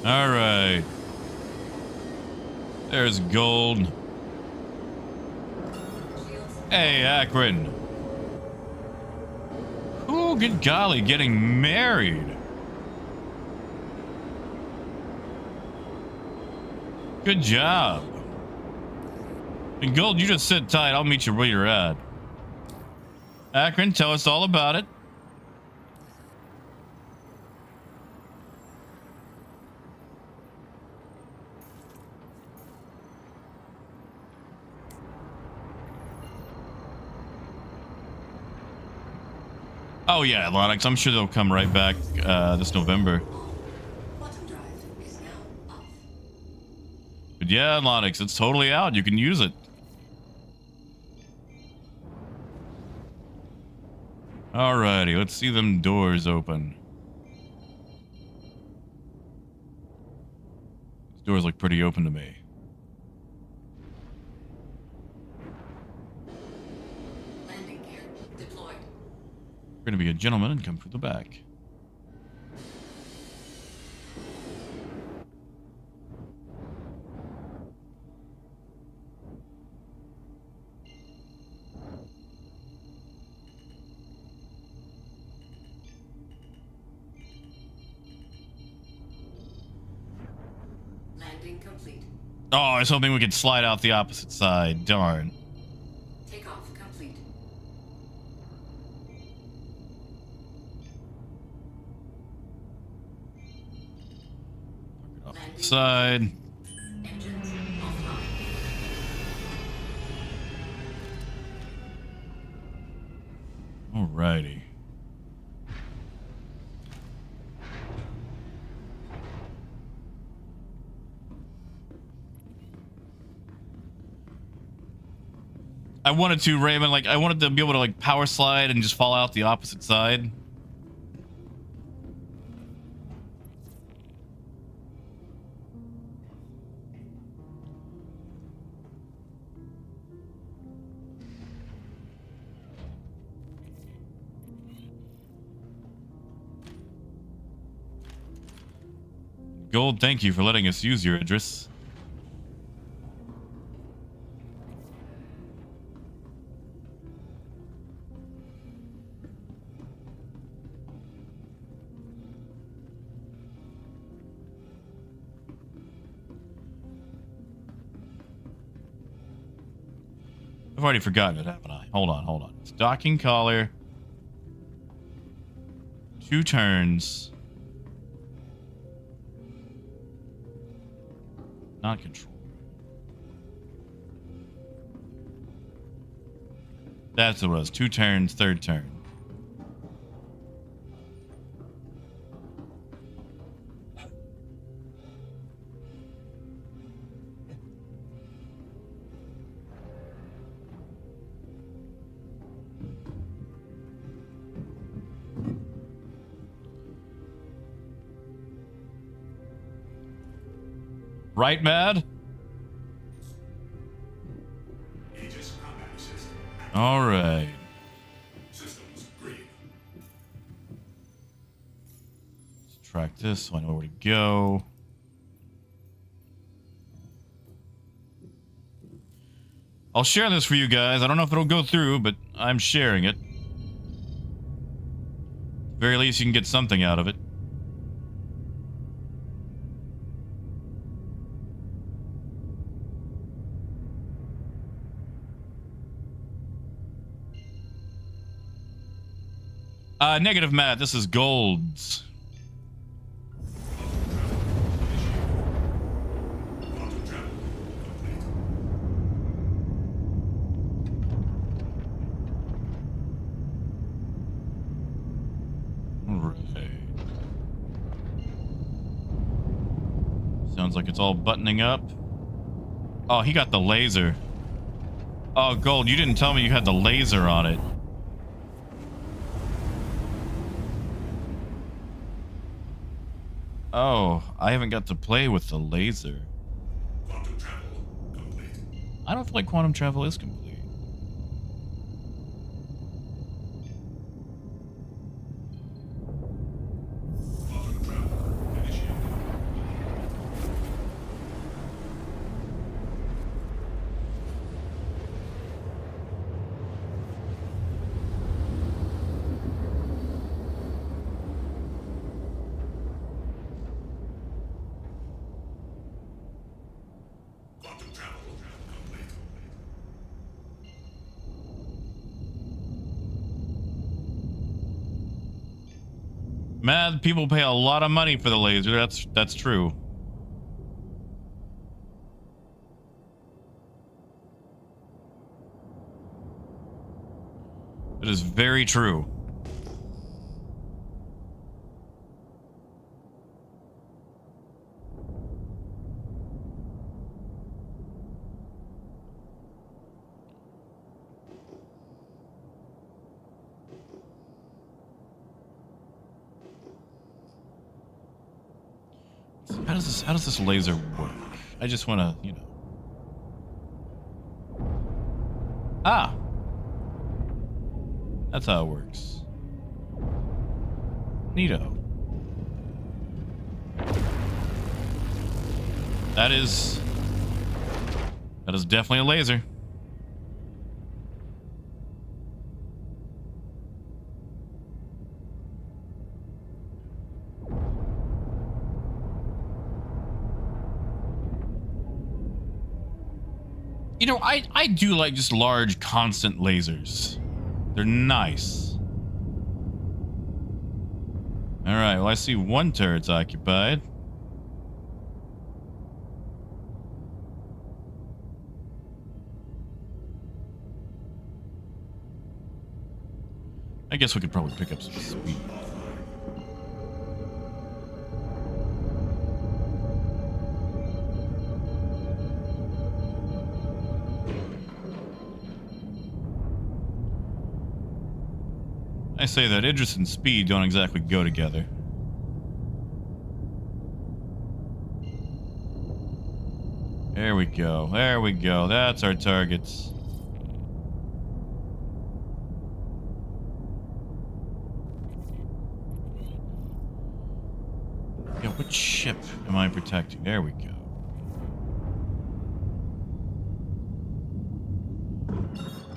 All right. There's gold. Shields. Hey, Akron. Ooh, good golly, getting married. Good job. And Gold, you just sit tight. I'll meet you where you're at. Akron, tell us all about it. Oh yeah, Lonix, I'm sure they'll come right back this November. Quantum drive is now off. But yeah, Lonix, it's totally out. You can use it. Alrighty, let's see them doors open. These doors look pretty open to me. Landing gear deployed. We're gonna be a gentleman and come through the back. Landing complete. Oh, I was hoping we could slide out the opposite side. Darn. Takeoff complete. Off to the side. Engines offline. Alrighty. I wanted to, Raymond. Like, I wanted to be able to, like, power slide and just fall out the opposite side. Gold, thank you for letting us use your address. I've already forgotten it, haven't I? Hold on. It's docking collar. 2 turns. Not control. That's what it was. 2 turns, 3rd turn. Right, Mad? All right. Systems green. Let's track this so I know where to go. I'll share this for you guys. I don't know if it'll go through, but I'm sharing it. At the very least, you can get something out of it. Negative, Matt. This is Golds. Right. Sounds like it's all buttoning up. Oh, he got the laser. Oh, Gold, you didn't tell me you had the laser on it. Oh, I haven't got to play with the laser. Quantum travel complete. I don't feel like quantum travel is complete. Quantum travel initiated. Mad people pay a lot of money for the laser. That's true. It is very true. How does this laser work? I just want to, you know. Ah. That's how it works. Neato. That is definitely a laser. You know, I do like just large, constant lasers. They're nice. All right, well, I see one turret's occupied. I guess we could probably pick up some speed. I say that Idris and speed don't exactly go together. There we go. There we go. That's our targets. Yeah, which ship am I protecting? There we go.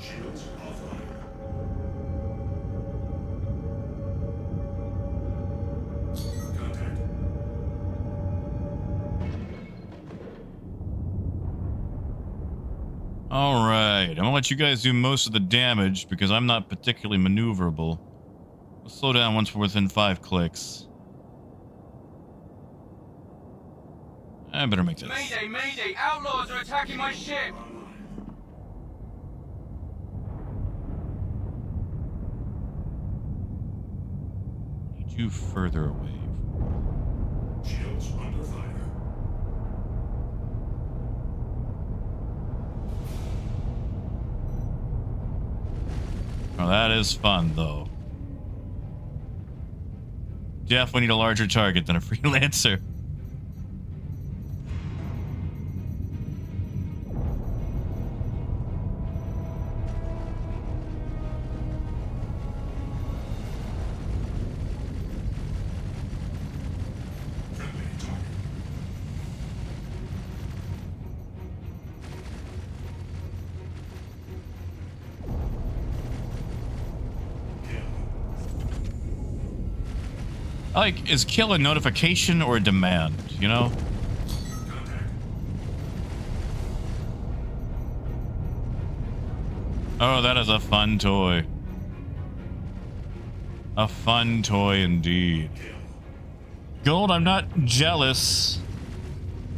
Shields offline. Contact. Alright, I'm gonna let you guys do most of the damage because I'm not particularly maneuverable. We'll slow down once we're within 5 clicks. I better make this. Mayday, mayday! Outlaws are attacking my ship! Need you further away. Shields under fire. Oh, that is fun, though. Definitely need a larger target than a freelancer. Friendly target. Kill. Like, is kill a notification or a demand, you know? Contact. Oh, that is a fun toy. A fun toy indeed. Kill. Gold, I'm not jealous,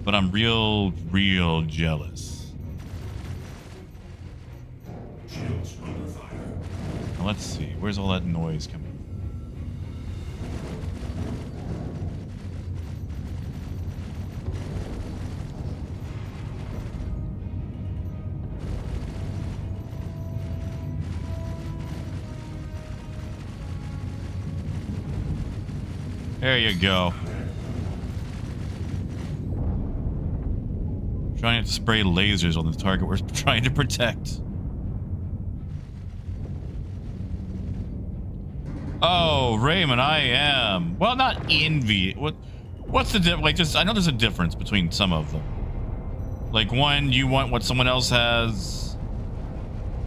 but I'm real jealous. Shields under fire. Now, let's see, where's all that noise coming from? There you go. Trying not to spray lasers on the target we're trying to protect. Oh, Raymond, I am. Well, not envy. What's the difference? Like, just I know there's a difference between some of them. Like, one, you want what someone else has,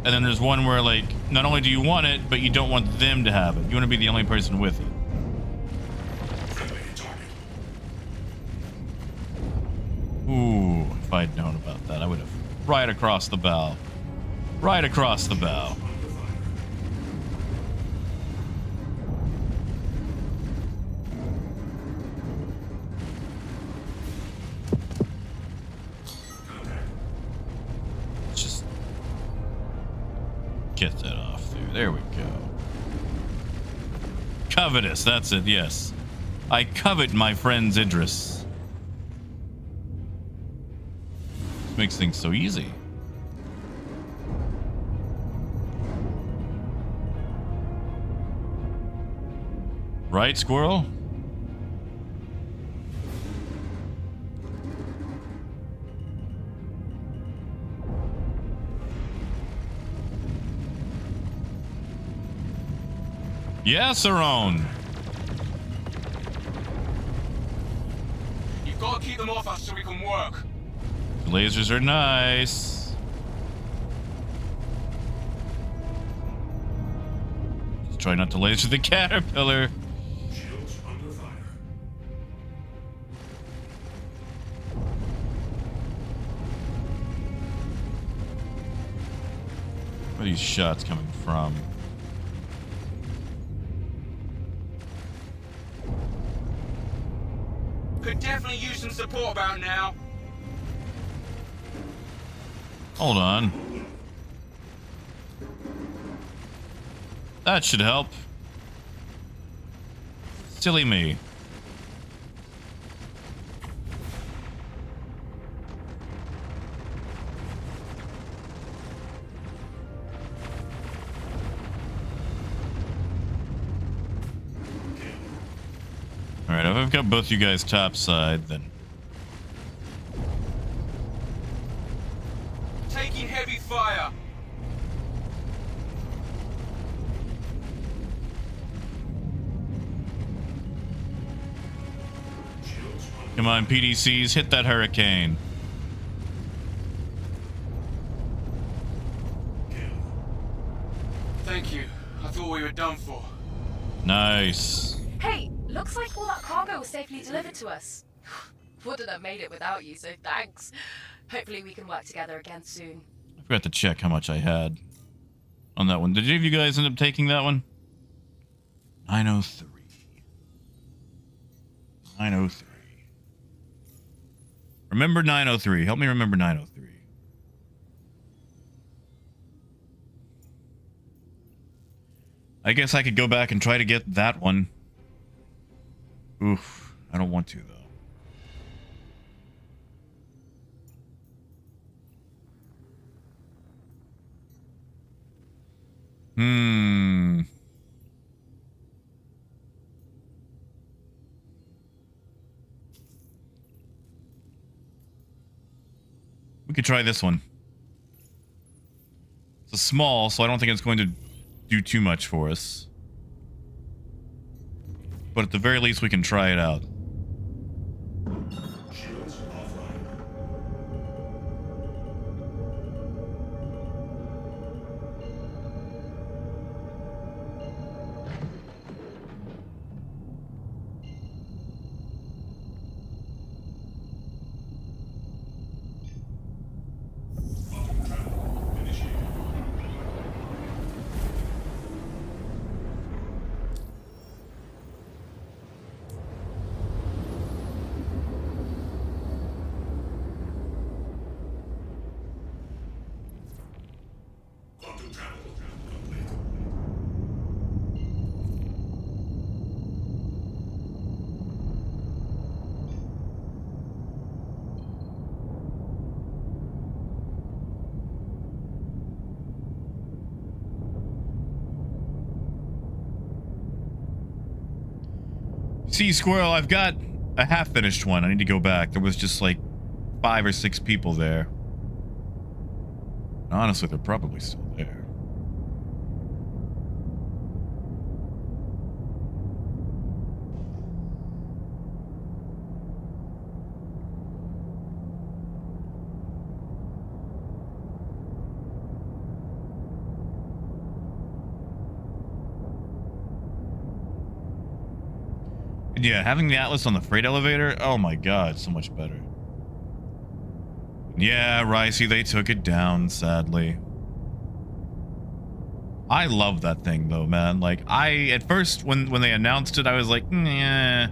and then there's one where, like, not only do you want it, but you don't want them to have it. You want to be the only person with it. Friendly target. Ooh, if I'd known about that, I would have right across the bow. Right across the bow. Under fire. Contact. Let's just get that off there. There we go. Covetous, that's it, yes. I covet my friend's Idris. This makes things so easy. Right, squirrel? Yes, Aron. You've got to keep them off us so we can work. Lasers are nice. Just try not to laser the caterpillar. Shields under fire. Where are these shots coming from? Could definitely use some support about now. Hold on. That should help. Silly me. Alright, if I've got both you guys topside, then... Taking heavy fire. Come on, PDCs, hit that hurricane. Thank you. I thought we were done for. Nice. Hey, looks like all that cargo was safely delivered to us. Wouldn't have made it without you, so thanks. Hopefully we can work together again soon. I forgot to check how much I had on that one. Did any of you guys end up taking that one? 903. 903. Remember 903. Help me remember 903. I guess I could go back and try to get that one. Oof. I don't want to, though. We could try this one. It's a small, so I don't think it's going to do too much for us. But at the very least, we can try it out. Shields offline. Quantum travel initiated. Quantum travel complete. See, Squirrel, I've got a half-finished one. I need to go back. There was just like 5 or 6 people there. Honestly, they're probably still there. Yeah, having the Atlas on the freight elevator, oh my god, so much better. Yeah, Ricey, they took it down, sadly. I love that thing, though, man. Like, at first, when they announced it, I was like, nah.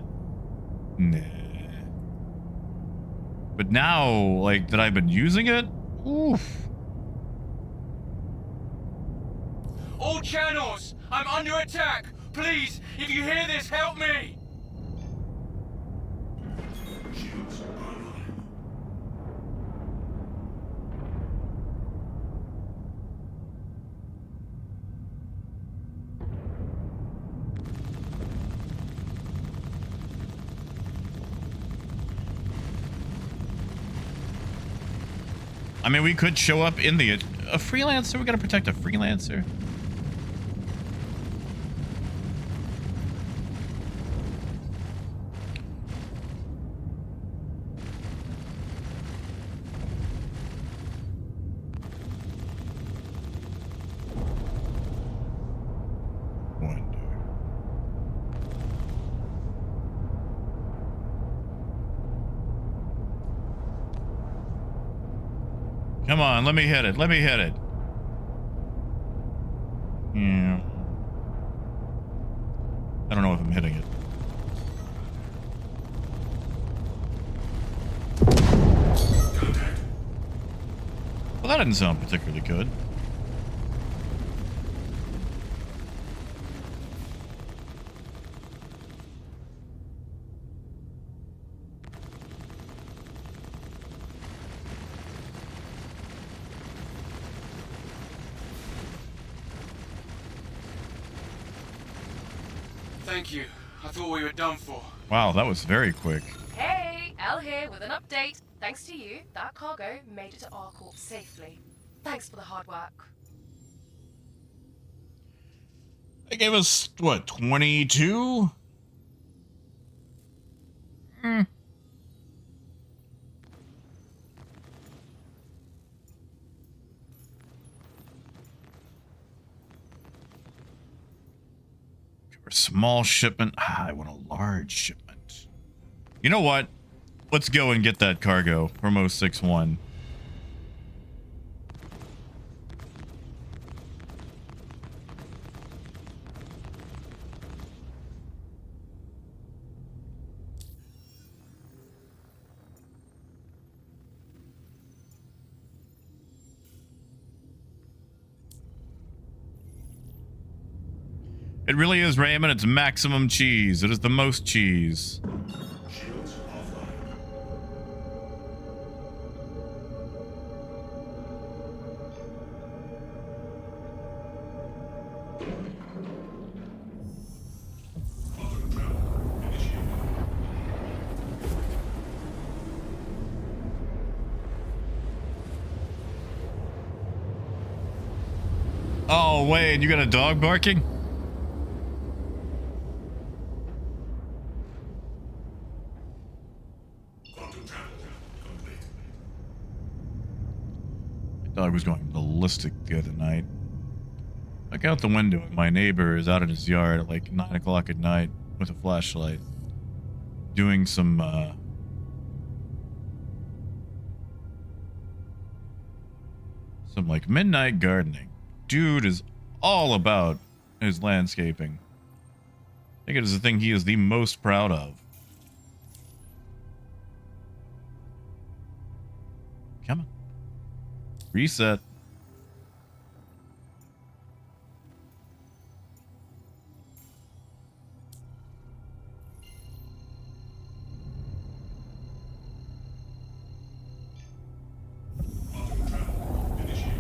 But now, like, that I've been using it, oof. All channels! I'm under attack! Please, if you hear this, help me! Shields online. I mean, we could show up in a freelancer. We gotta protect a freelancer. Come on, let me hit it. Let me hit it. Yeah. I don't know if I'm hitting it. Contact. Well, that didn't sound particularly good. Thank you. I thought we were done for. Wow, that was very quick. Hey, Elle here with an update. Thanks to you, that cargo made it to ArcCorp safely. Thanks for the hard work. They gave us, what, 22? For a small shipment. I want a large shipment. You know what? Let's go and get that cargo from 061. It really is, Raymond. It's maximum cheese. It is the most cheese. Shields offline. Quantum travel initiated. Oh, wait. You got a dog barking? Quantum travel complete. Dog was going ballistic the other night. Look out the window. My neighbor is out in his yard at like 9 o'clock at night with a flashlight, doing some like midnight gardening. Dude is all about his landscaping. I think it is the thing he is the most proud of. Come on. Reset. Quantum travel initiated.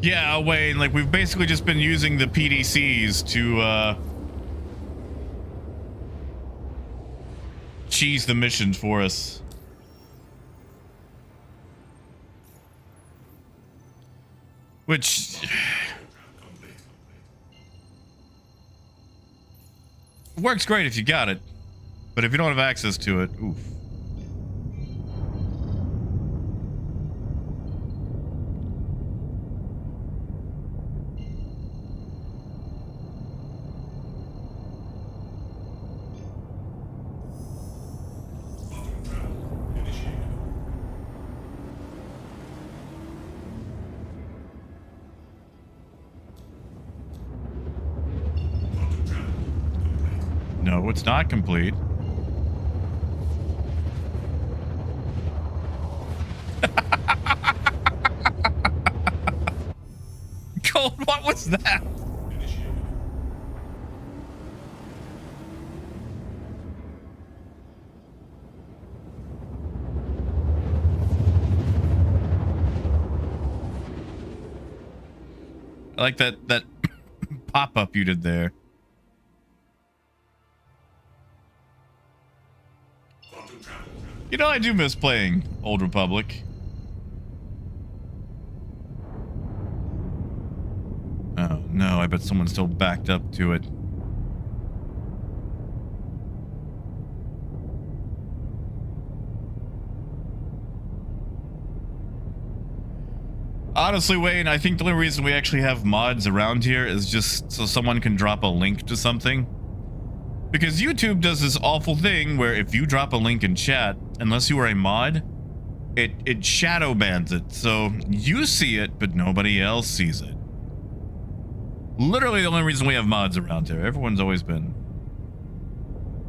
Yeah, Wayne, like we've basically just been using the PDCs to cheese the missions for us. Which works great if you got it, but if you don't have access to it, oof. Quantum travel initiated. Quantum travel complete. No, it's not complete. Cold, what was that? Initiated. I like that pop-up you did there. Quantum travel. You know, I do miss playing Old Republic. Oh, no, I bet someone's still backed up to it. Honestly, Wayne, I think the only reason we actually have mods around here is just so someone can drop a link to something. Because YouTube does this awful thing where if you drop a link in chat, unless you are a mod, it shadow bans it. So you see it, but nobody else sees it. Literally the only reason we have mods around here. Everyone's always been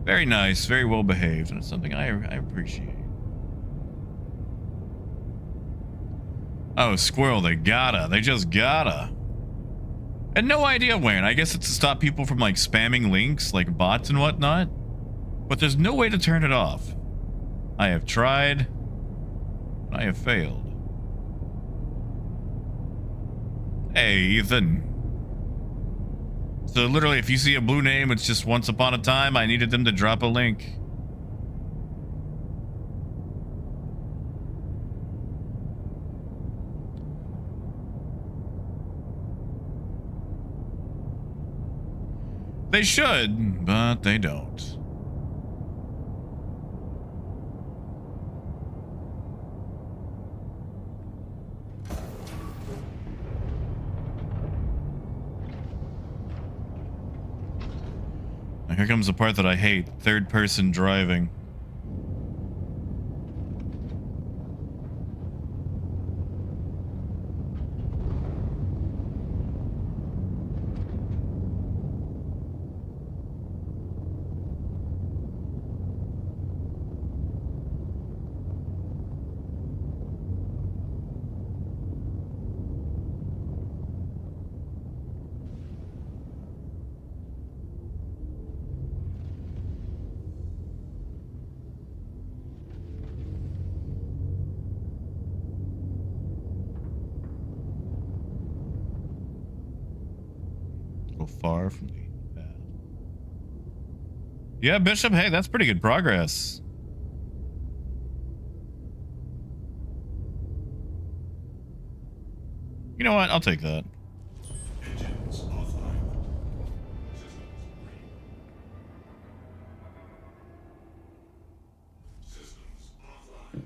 very nice, very well behaved, and it's something I appreciate. Oh, squirrel, they just gotta. And no idea, Wayne. I guess it's to stop people from, like, spamming links, like bots and whatnot. But there's no way to turn it off. I have tried. I have failed. Hey, Ethan. So literally, if you see a blue name, it's just once upon a time, I needed them to drop a link. They should, but they don't. Now here comes the part that I hate, third-person driving. Far from the path. Yeah, Bishop, hey, that's pretty good progress. You know what? I'll take that. Engines offline. Systems offline.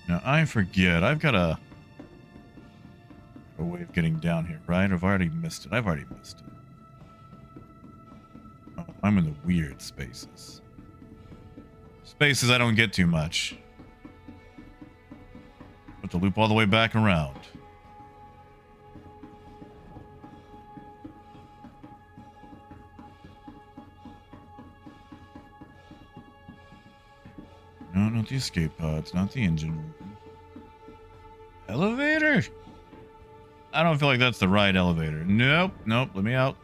Now, I forget. I've got a way of getting down here, right? I've already missed it. I've already missed it. Oh, I'm in the weird spaces. Spaces I don't get too much. But to loop all the way back around. No, not the escape pods, not the engine room. Elevator? I don't feel like that's the right elevator. Nope, nope, let me out.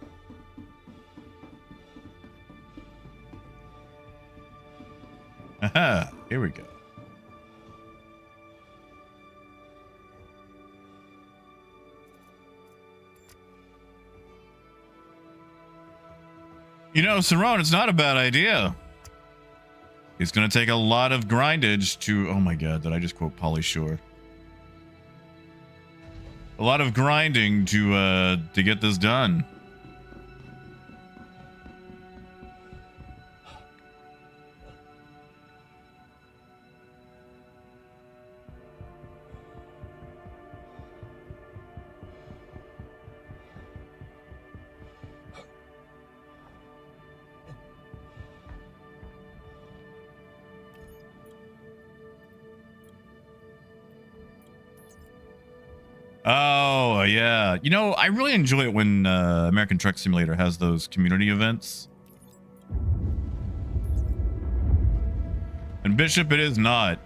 Aha, here we go. You know, Cerrone, it's not a bad idea. It's going to take a lot of grindage to... Oh my god, did I just quote Pauly Shore? A lot of grinding to get this done. Oh, yeah. You know, I really enjoy it when American Truck Simulator has those community events. And Bishop, it is not.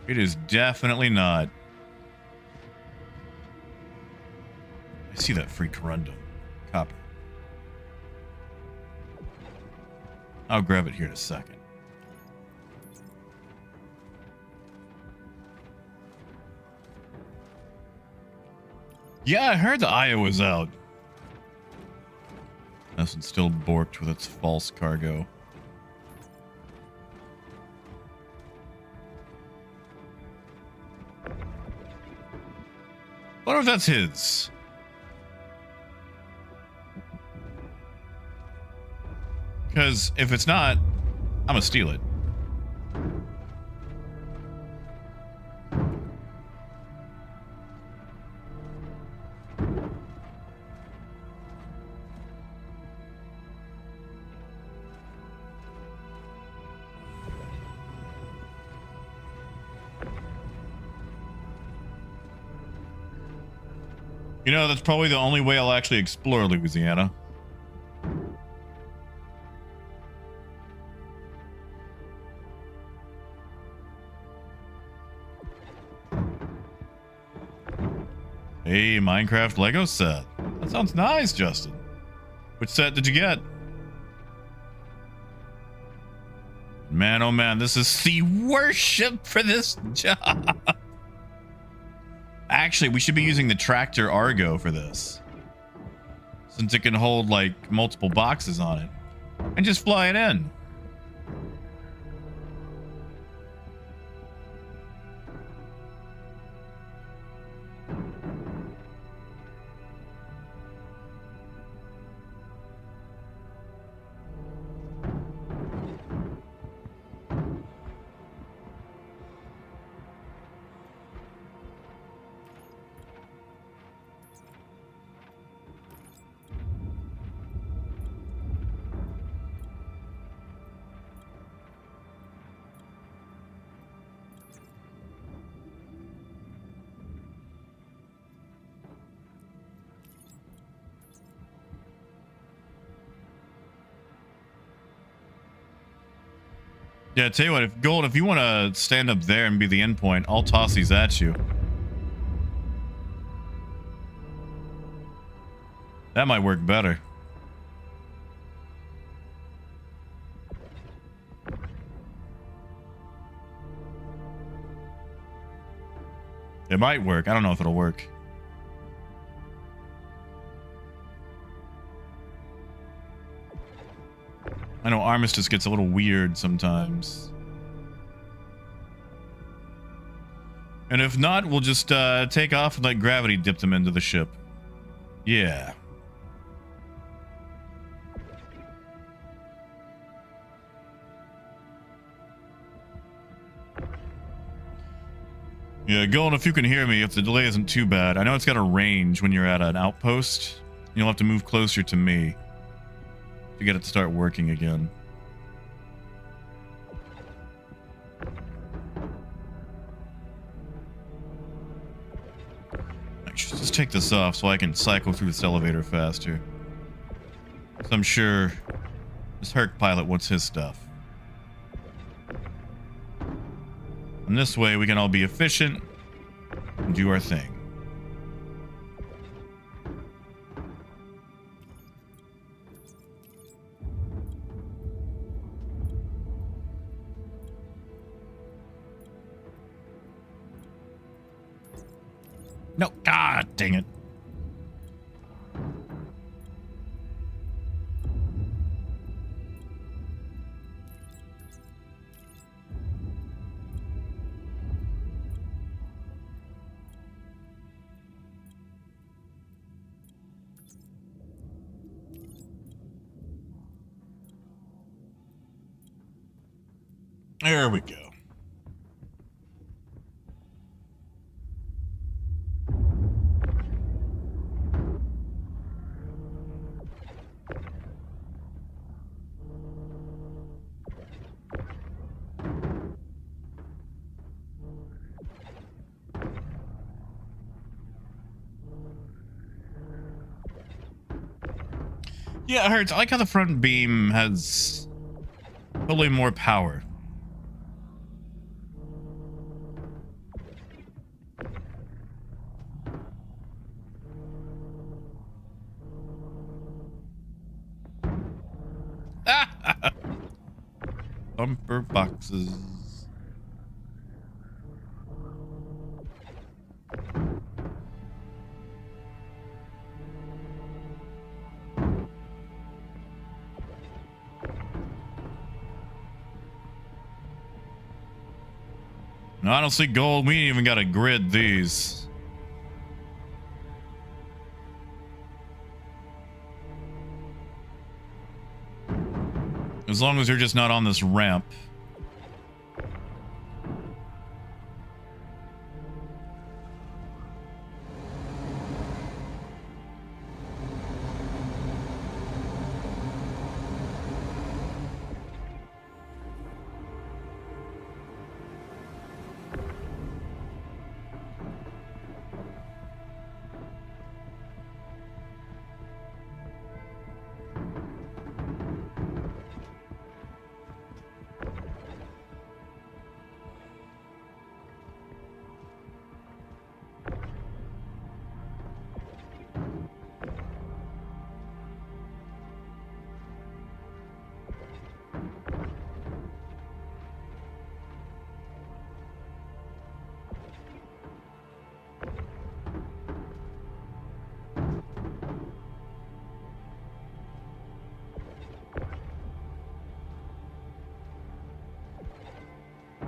It is definitely not. I see that free corundum. Copper. I'll grab it here in a second. Yeah, I heard the Iowa's out. Nelson's still borked with its false cargo. Wonder if that's his. Because if it's not, I'm gonna steal it. You know, that's probably the only way I'll actually explore Louisiana. Hey, Minecraft Lego set. That sounds nice, Justin. Which set did you get? Man, oh man, this is the worst ship for this job. Actually, we should be using the tractor Argo for this, since it can hold like multiple boxes on it, and just fly it in. Yeah, tell you what, if Gold, if you want to stand up there and be the endpoint, I'll toss these at you. That might work better. It might work. I don't know if it'll work. I know Armistice gets a little weird sometimes. And if not, we'll just take off and let gravity dip them into the ship. Yeah. Yeah, Golden, if you can hear me, if the delay isn't too bad. I know it's got a range when you're at an outpost. You'll have to move closer to me to get it to start working again. I should just take this off so I can cycle through this elevator faster. So I'm sure this Herc pilot wants his stuff. And this way we can all be efficient and do our thing. No, god dang it. There we go. Yeah, it hurts. I like how the front beam has totally more power. Bumper boxes. No, I don't see gold. We ain't even got to grid these. As long as you're just not on this ramp.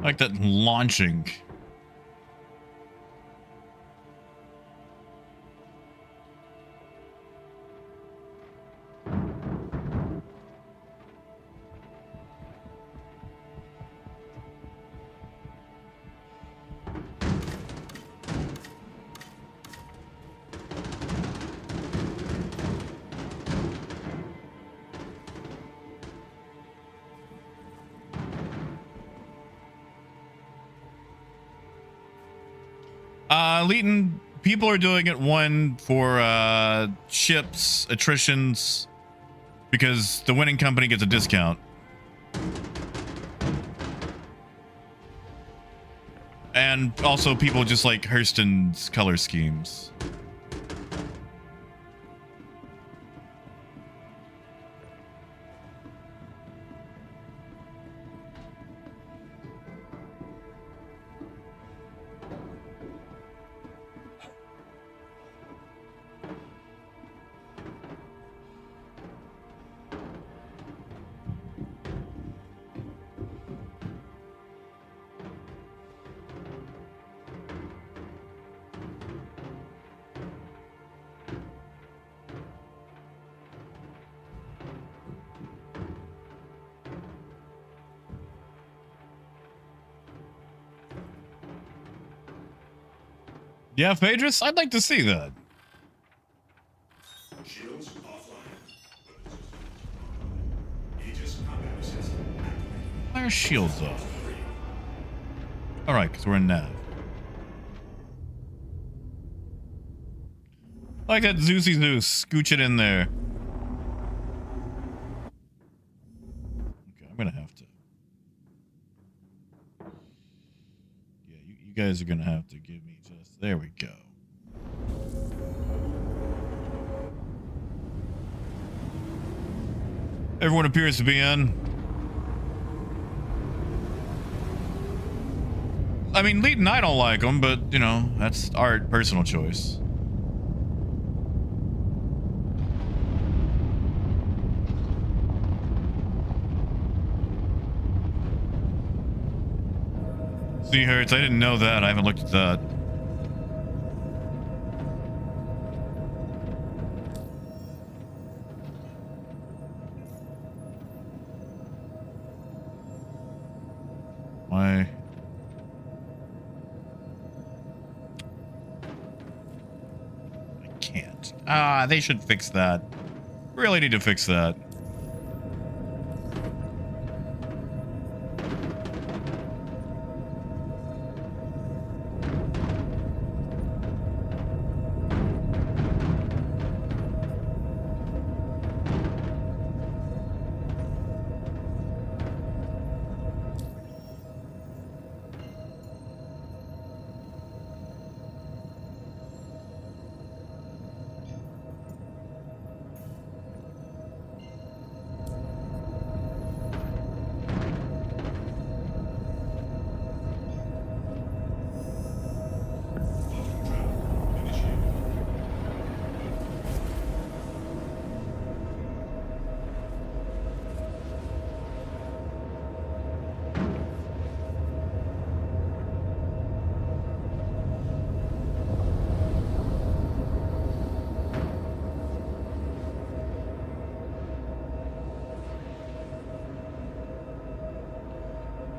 like that launching. Leighton, people are doing it, one, for ships, attritions, because the winning company gets a discount. And also people just like Hurston's color schemes. Yeah, Phaedrus, I'd like to see that. Shields offline. Aegis combat system activated. Fire shields off. Alright, because we're in nav. Like that Zeusy Zeus. Scooch it in there. Okay, I'm gonna have to. Yeah, you guys are gonna have to give me just. There we go. Everyone appears to be in. I mean, Leighton, I don't like them, but, you know, that's our personal choice. See, Hertz, I didn't know that. I haven't looked at that. Why? I can't. Ah, they should fix that. Really need to fix that.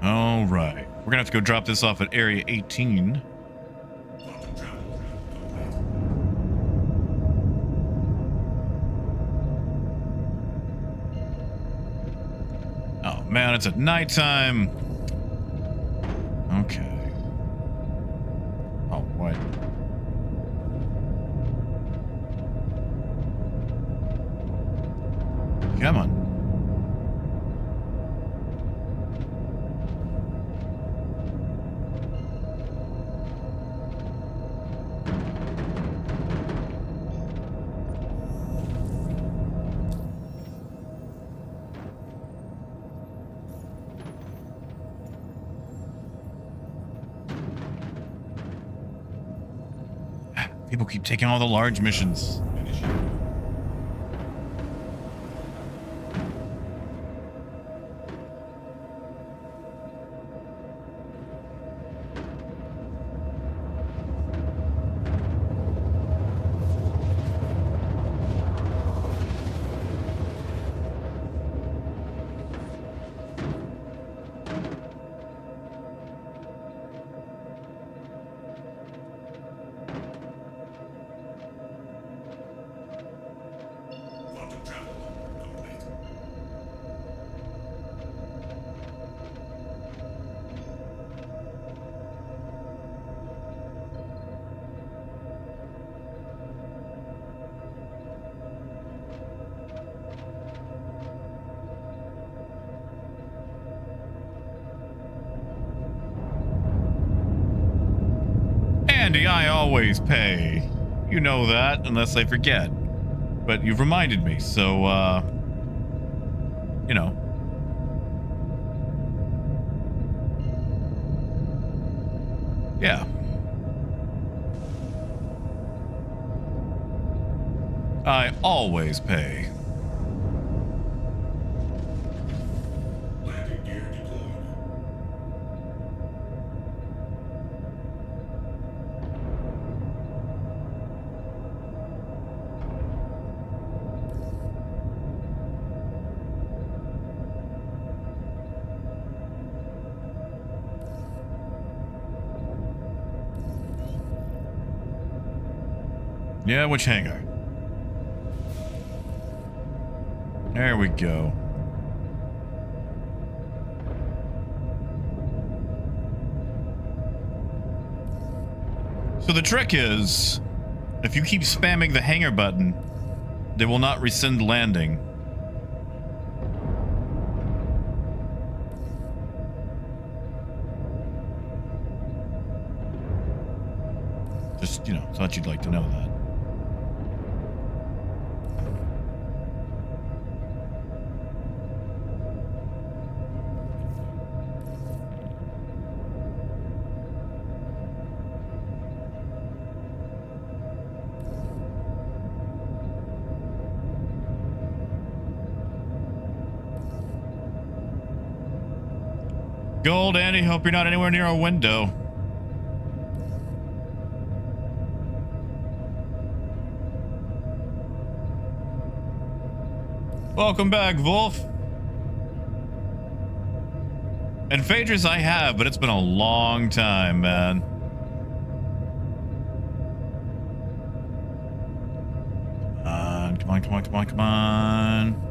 All right. We're gonna have to go drop this off at Area 18. Oh man, it's at nighttime. Okay. Oh, what? Come on. People keep taking all the large missions. Andy, I always pay. You know that, unless I forget. But you've reminded me, so, you know. Yeah. I always pay. Landing gear deployed. Yeah, which hangar? There we go. So the trick is, if you keep spamming the hangar button, they will not rescind landing. Just, you know, thought you'd like to know that. Gold, Andy, hope you're not anywhere near a window. Welcome back, Wolf. And Phaedrus I have, but it's been a long time, man. Come on, come on, come on, come on.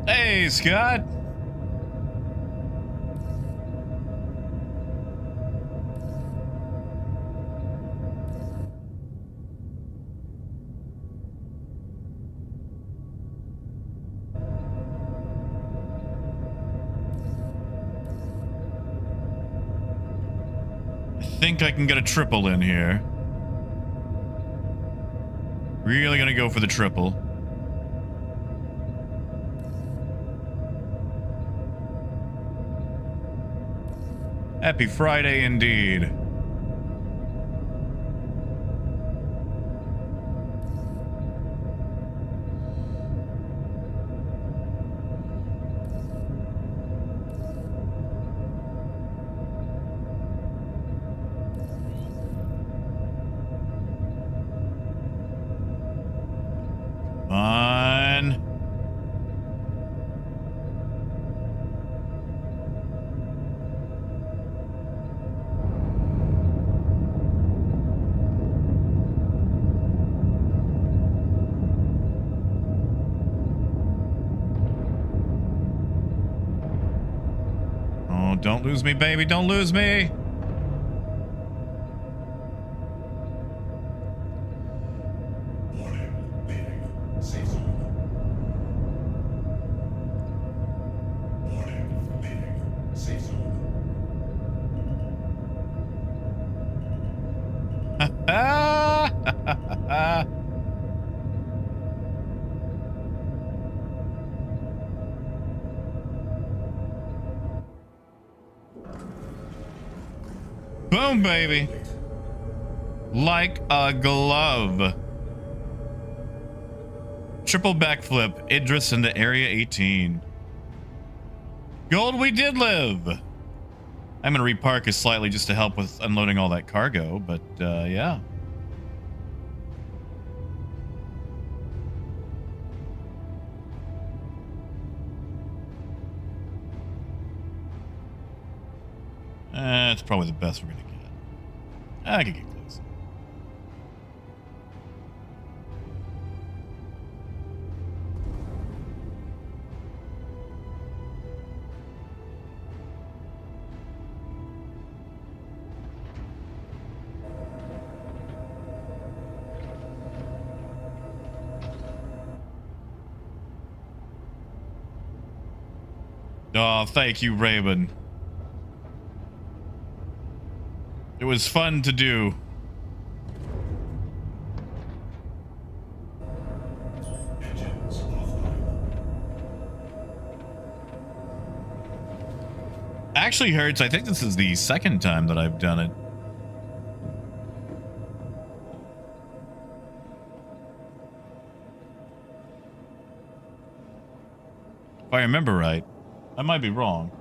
Hey, Scott. I think I can get a triple in here. Really gonna go for the triple. Happy Friday indeed. On. Oh, don't lose me, baby. Don't lose me. Warning. Leaving. Safe zone. Warning. Leaving. Safe zone. Boom, baby. Like a glove. Triple backflip, Idris into Area 18. Gold, we did live. I'm gonna repark us slightly just to help with unloading all that cargo, but yeah. It's probably the best we're gonna get. I could get close. Oh, thank you, Raven. It was fun to do. Engines offline. Actually, Hurts, I think this is the second time that I've done it. If I remember right. I might be wrong.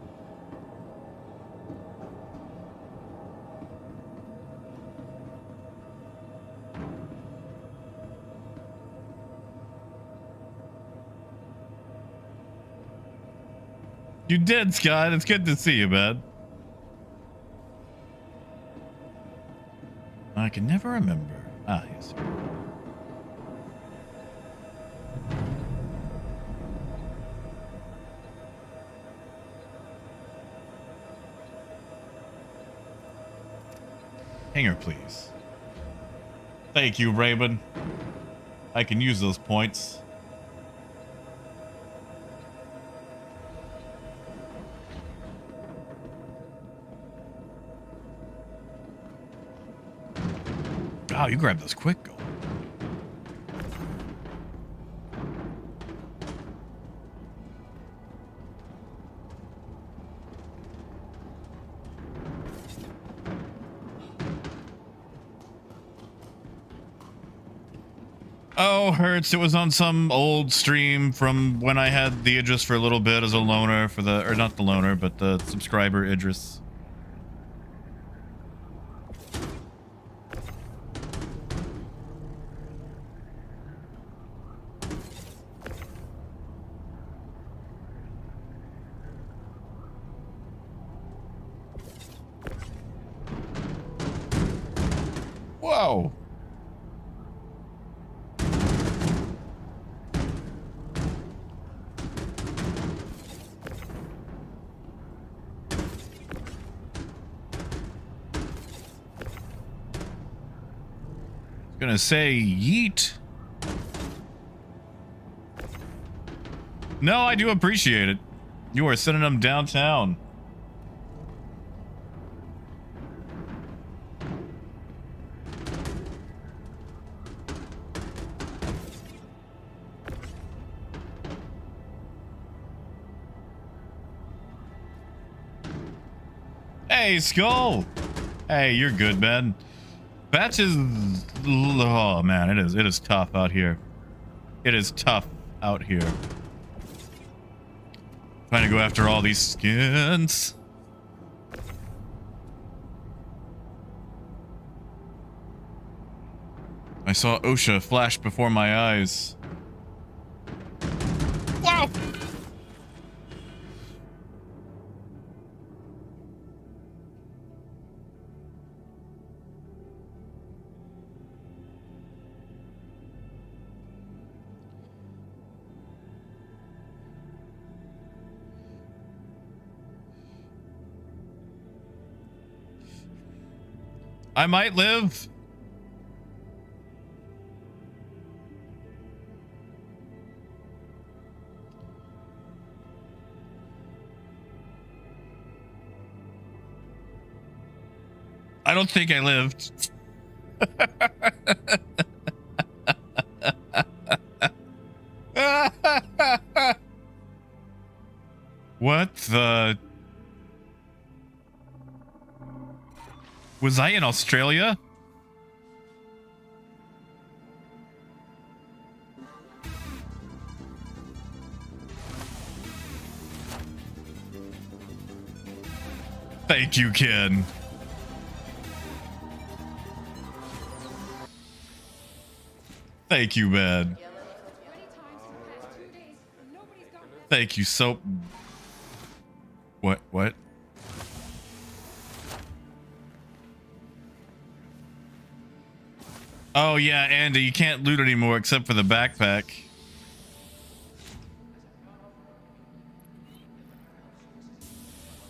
You did, Scott. It's good to see you, man. I can never remember. Ah, yes. Hanger, please. Thank you, Raven. I can use those points. Wow, you grabbed this quick. Oh, Hurts, it was on some old stream from when I had the Idris for a little bit as a loner for the, or not the loner, but the subscriber Idris. Whoa. Gonna say yeet. No, I do appreciate it. You are sending them downtown. Hey, Skull. Hey, you're good, man. Batch is, oh man, it is tough out here. It is tough out here. Trying to go after all these skins. I saw OSHA flash before my eyes. Wow! I might live. I don't think I lived. What the? Was I in Australia? Thank you, Ken. Thank you, man. Thank you so... What? Oh, yeah, Andy, you can't loot anymore except for the backpack.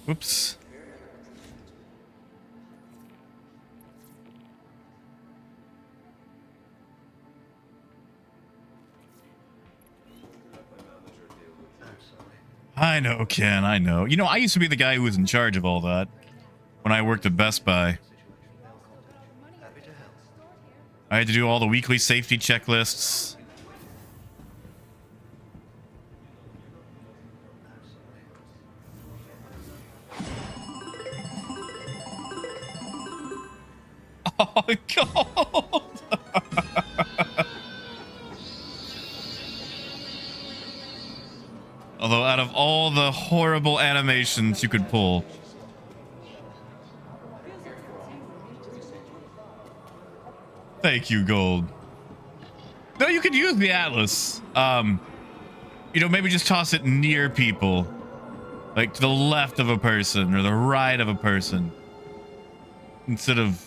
Whoops. Hi, I know, Ken, I know. You know, I used to be the guy who was in charge of all that when I worked at Best Buy. I had to do all the weekly safety checklists. Oh, God. Although, out of all the horrible animations you could pull. Thank you, Gold. No, you could use the Atlas. You know, maybe just toss it near people. Like to the left of a person or the right of a person. Instead of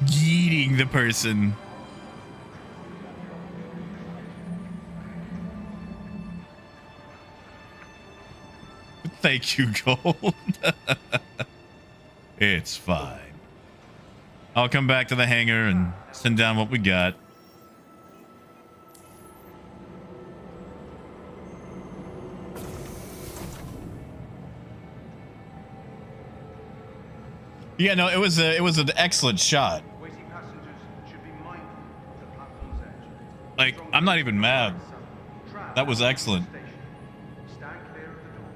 yeeting the person. Thank you, Gold. It's fine. I'll come back to the hangar and send down what we got. Yeah, no, it was an excellent shot. Waiting passengers should be mindful of the platform's edge. Like, I'm not even mad. That was excellent. Stand clear of the doors.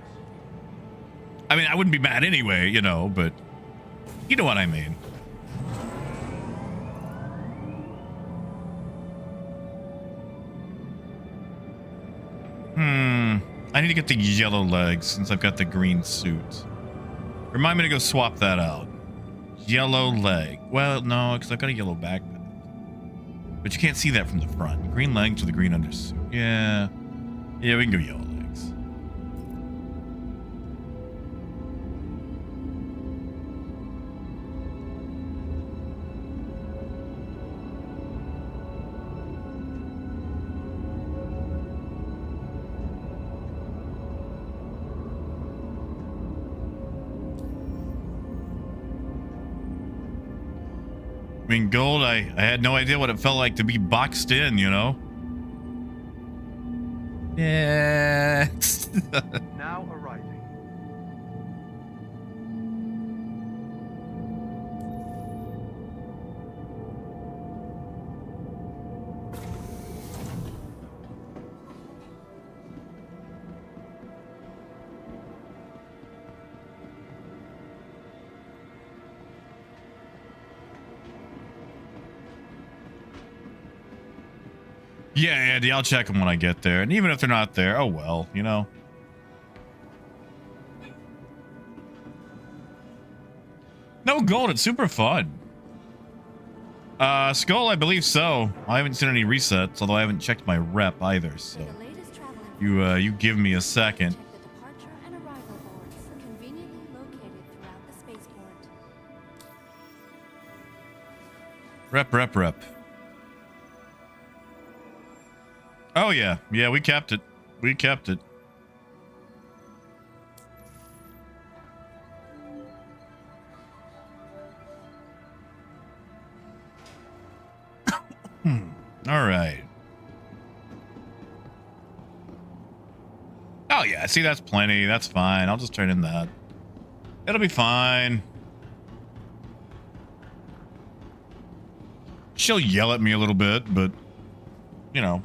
I mean, I wouldn't be mad anyway, you know, but you know what I mean. I need to get the yellow legs since I've got the green suit. Remind me to go swap that out. Yellow leg. Well, no, because I've got a yellow backpack. But you can't see that from the front. Green legs with a green undersuit. Yeah. Yeah, we can go yellow legs. I mean, Gold, I had no idea what it felt like to be boxed in, you know? Yeah. Now arriving. Yeah, Andy, I'll check them when I get there. And even if they're not there, oh well, you know. No, Gold, it's super fun. Skull, I believe so. I haven't seen any resets, although I haven't checked my rep either, so. You give me a second. Check the departure and arrival boards, conveniently located throughout the spaceport. Rep. Oh, yeah. Yeah, we kept it. We kept it. All right. Oh, yeah. See, that's plenty. That's fine. I'll just turn in that. It'll be fine. She'll yell at me a little bit, but, you know.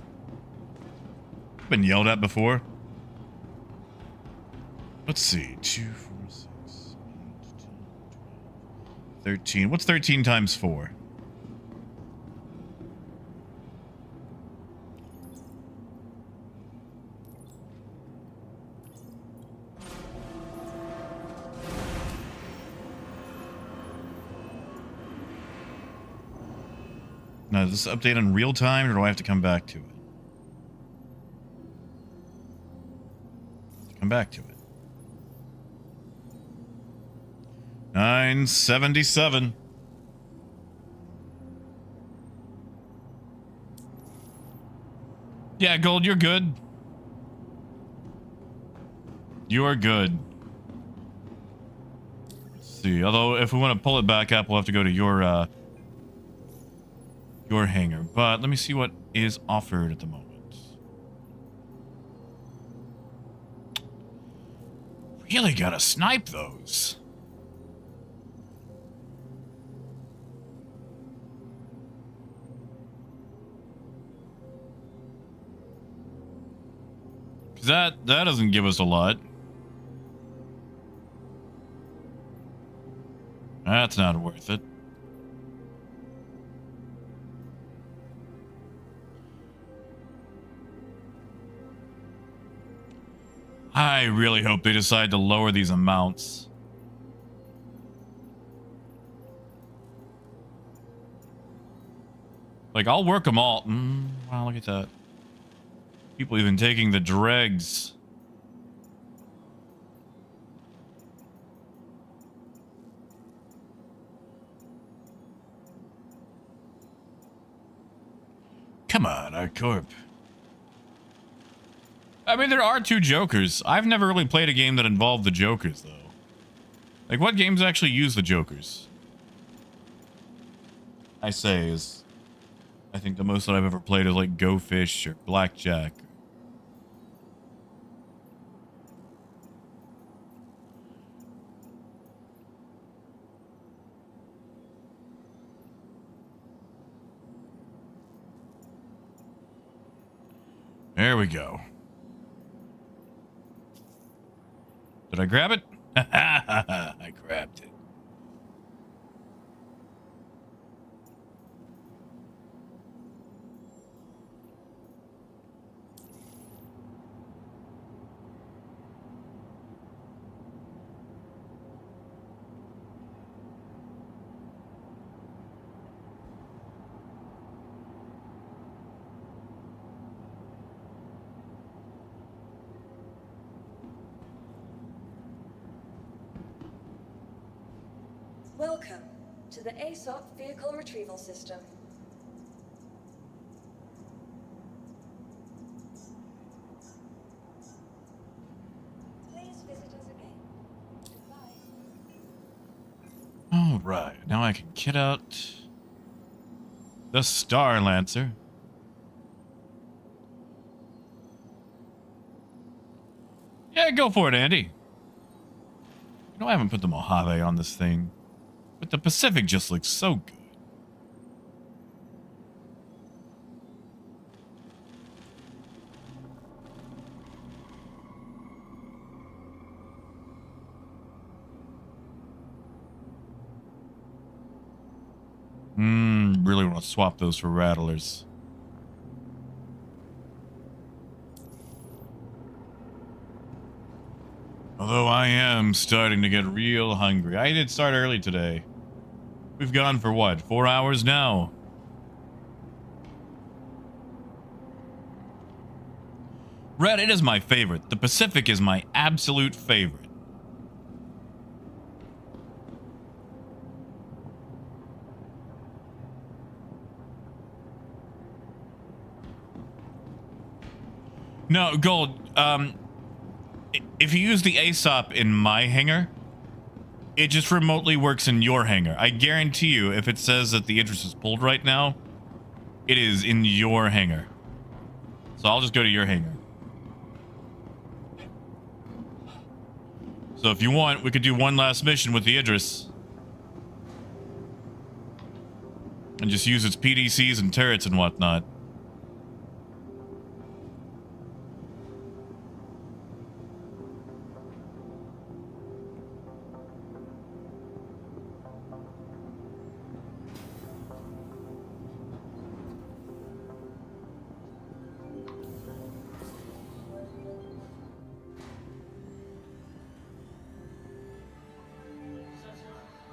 Been yelled at before. Let's see. 2, 4, 6, 8, 10, 13. What's 13 times 4? Now, is this update in real time, or do I have to come back to it? Come back to it. 977. Yeah, Gold, you're good. You're good. Let's see. Although, if we want to pull it back up, we'll have to go to your hangar. But let me see what is offered at the moment. Really gotta snipe those. Cause that doesn't give us a lot. That's not worth it. I really hope they decide to lower these amounts. Like, I'll work them all. Wow, look at that. People even taking the dregs. Come on, ArcCorp. I mean, there are two Jokers. I've never really played a game that involved the Jokers, though. Like, what games actually use the Jokers? I think the most that I've ever played is like Go Fish or Blackjack. There we go. Did I grab it? I grabbed it. Welcome to the ASOP Vehicle Retrieval System. Please visit us again. Goodbye. All right, now I can kit out the Star Lancer. Yeah, go for it, Andy. You know, I haven't put the Mojave on this thing, but the Pacific just looks so good. Really want to swap those for Rattlers. Although I am starting to get real hungry. I did start early today. We've gone for what, 4 hours now? Red, it is my favorite. The Pacific is my absolute favorite. No, Gold, if you use the ASOP in my hangar, it just remotely works in your hangar. I guarantee you, if it says that the interest is pulled right now, it is in your hangar. So I'll just go to your hangar. So if you want, we could do one last mission with the Idris. And just use its PDCs and turrets and whatnot.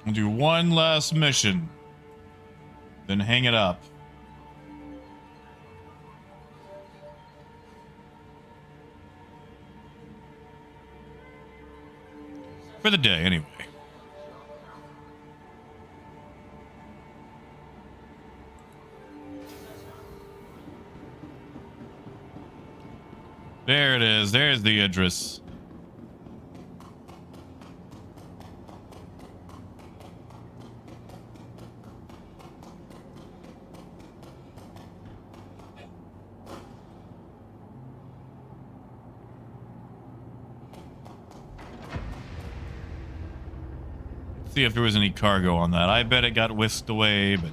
We'll do one last mission, then hang it up. For the day, anyway. There it is. There's the Idris. See if there was any cargo on that. I bet it got whisked away, but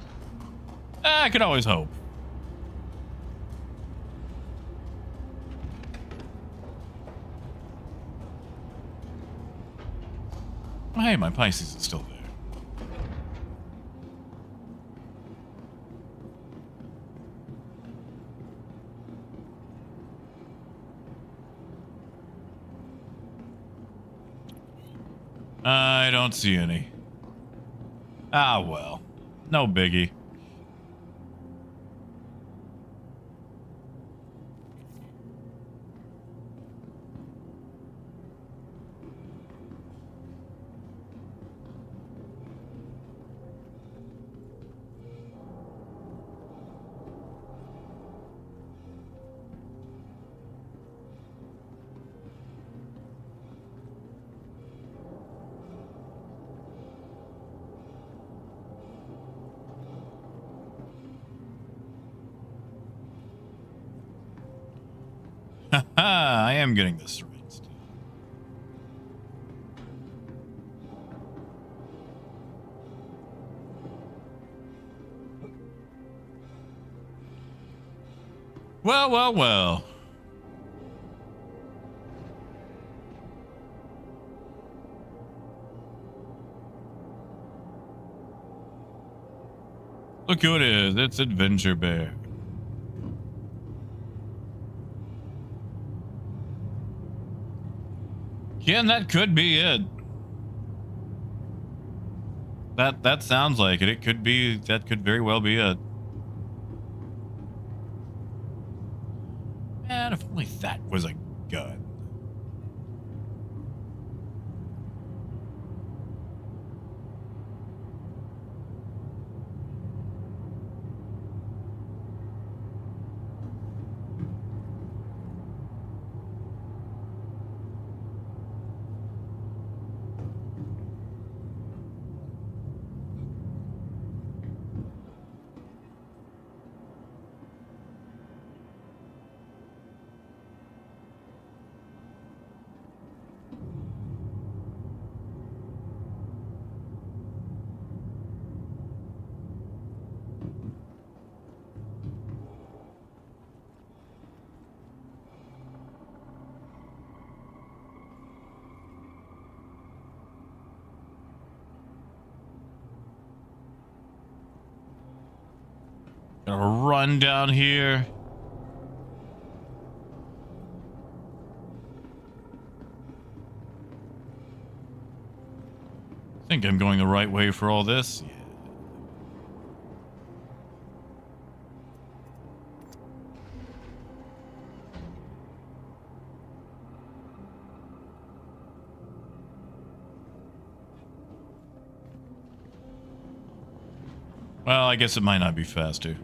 I could always hope. Oh, hey, my Pisces is still there. I don't see any. Ah, well. No biggie. I am getting this right. Well, well, well. Look who it is. It's Adventure Bear. Yeah, and that could be it. That sounds like it. It could be, that could very well be it. Man, if only that was a gun. Gotta run down here. Think I'm going the right way for all this? Yeah. Well, I guess it might not be faster.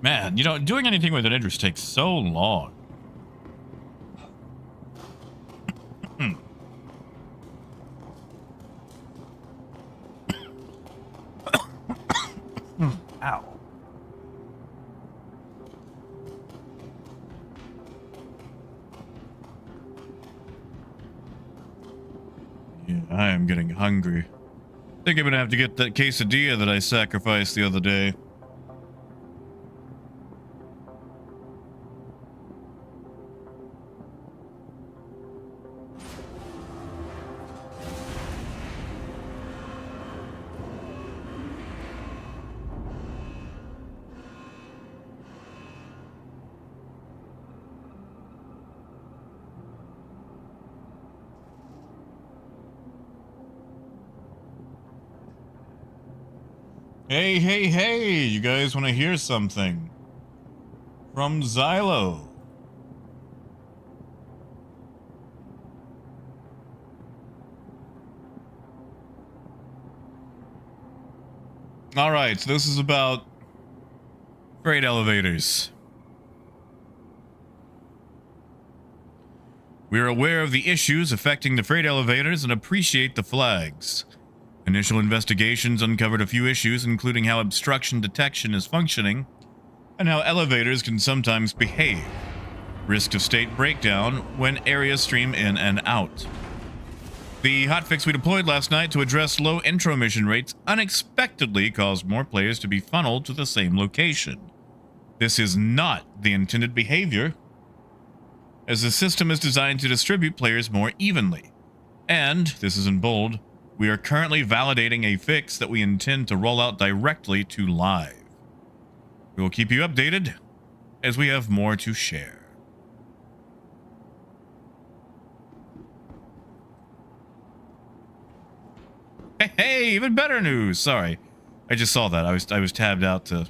Man, you know, doing anything with an interest takes so long. Ow. Yeah, I am getting hungry. I think I'm gonna have to get that quesadilla that I sacrificed the other day. Hey, hey, hey, you guys want to hear something? From Xylo. Alright, so this is about freight elevators. We are aware of the issues affecting the freight elevators and appreciate the flags. Initial investigations uncovered a few issues, including how obstruction detection is functioning and how elevators can sometimes behave. Risk of state breakdown when areas stream in and out. The hotfix we deployed last night to address low intro mission rates unexpectedly caused more players to be funneled to the same location. This is not the intended behavior, as the system is designed to distribute players more evenly. And, this is in bold, we are currently validating a fix that we intend to roll out directly to live. We will keep you updated as we have more to share. Hey, even better news. Sorry. I just saw that. I was tabbed out to...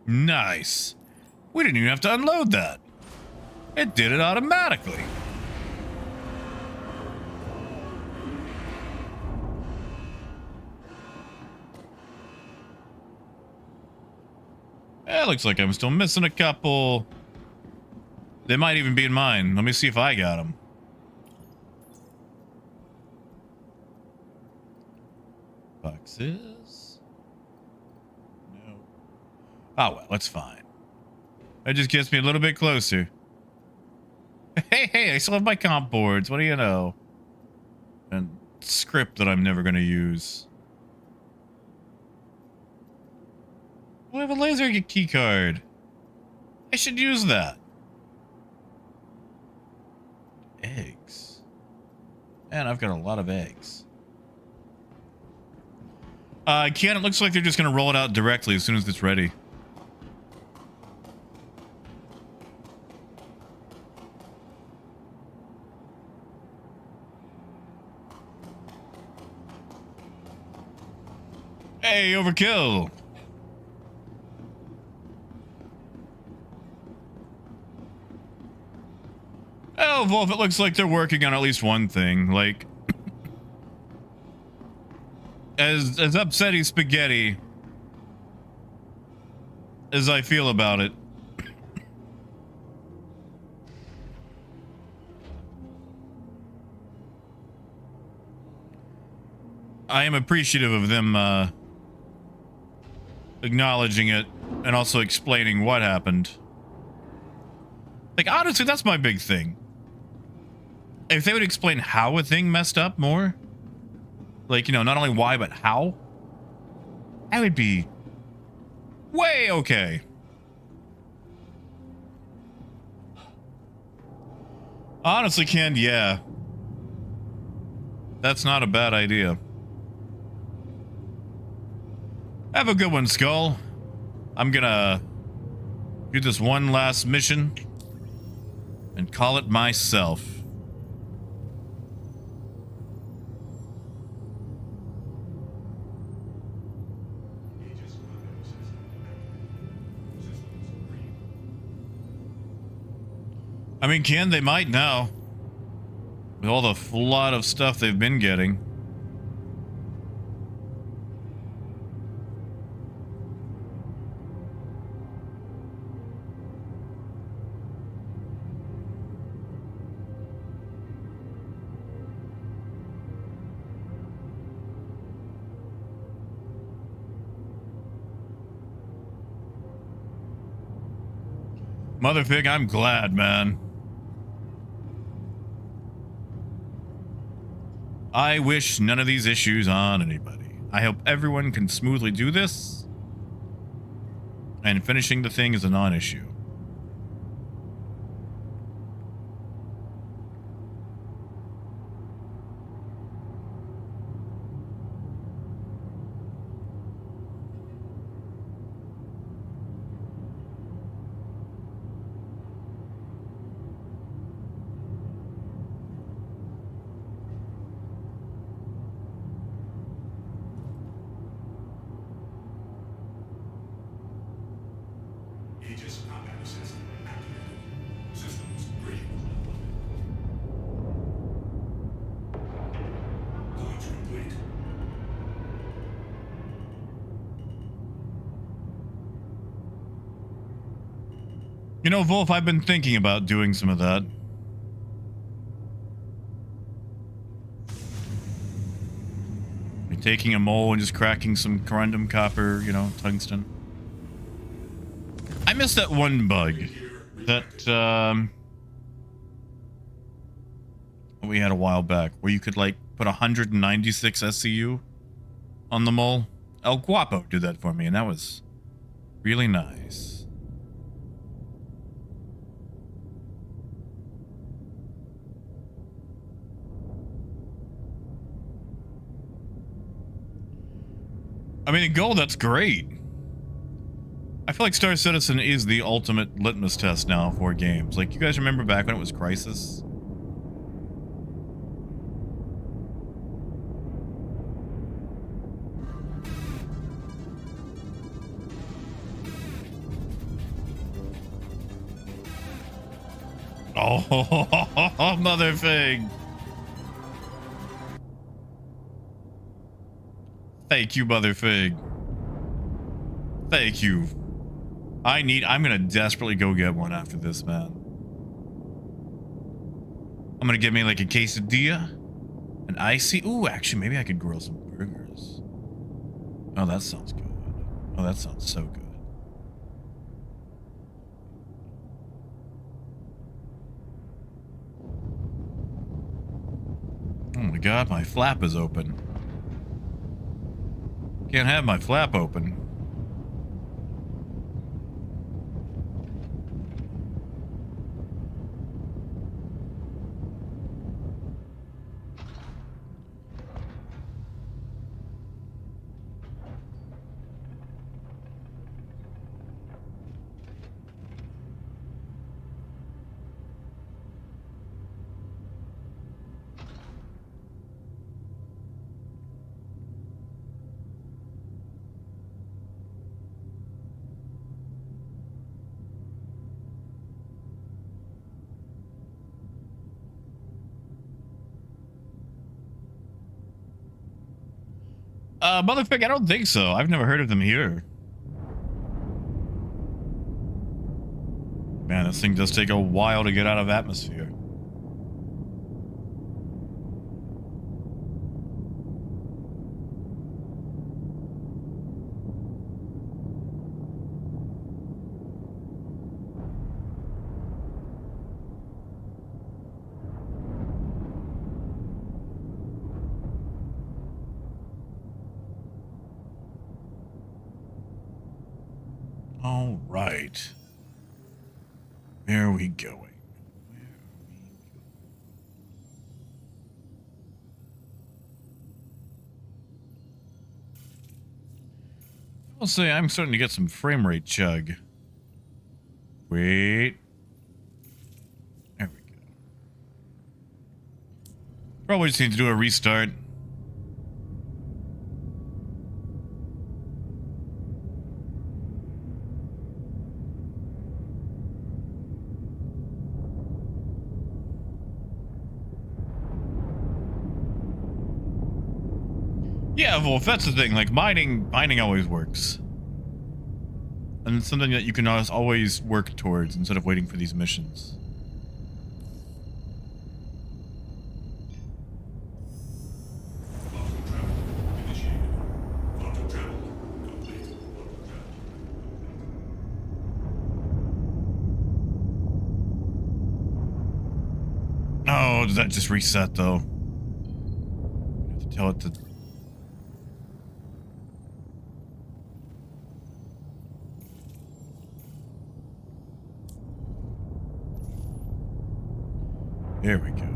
Nice. We didn't even have to unload that. It did it automatically. It looks like I'm still missing a couple. They might even be in mine. Let me see if I got them. Boxes? No. Oh, well, that's fine. That just gets me a little bit closer. Hey, I still have my comp boards. What do you know? And script that I'm never going to use. I have a laser key card. I should use that. Eggs. Man, I've got a lot of eggs. Ken, it looks like they're just going to roll it out directly as soon as it's ready. Hey, overkill. Oh, Wolf, it looks like they're working on at least one thing. Like, as upsetty spaghetti as I feel about it, I am appreciative of them acknowledging it and also explaining what happened. Like, honestly, that's my big thing. If they would explain how a thing messed up more, like, you know, not only why, but how, that would be way okay. Honestly, Ken, yeah. That's not a bad idea. Have a good one, Skull. I'm gonna do this one last mission and call it myself. I mean, Ken, they might now. With all the flood of stuff they've been getting. Motherpig, I'm glad, man. I wish none of these issues on anybody. I hope everyone can smoothly do this. And finishing the thing is a non-issue. You know, Wolf, I've been thinking about doing some of that. taking a mole and just cracking some corundum copper, you know, tungsten. I missed that one bug that we had a while back where you could like put 196 SCU on the mole. El Guapo did that for me, and that was really nice. I mean, in gold, that's great. I feel like Star Citizen is the ultimate litmus test now for games. Like, you guys remember back when it was Crisis? Oh, mother fig. Thank you, mother fig. Thank you. I'm gonna desperately go get one after this, man. I'm gonna get me like a quesadilla, an icy. Ooh, actually, maybe I could grill some burgers. Oh, that sounds good. Oh, that sounds so good. Oh my god, my flap is open. Can't have my flap open. Motherfucker, I don't think so. I've never heard of them here. Man, this thing does take a while to get out of atmosphere. All right. Where are we going? I'll say I'm starting to get some frame rate chug. Wait. There we go. Probably just need to do a restart. Yeah, well, if that's the thing, like mining always works. And it's something that you can always work towards instead of waiting for these missions. Oh, did that just reset though? I have to tell it to... There we go.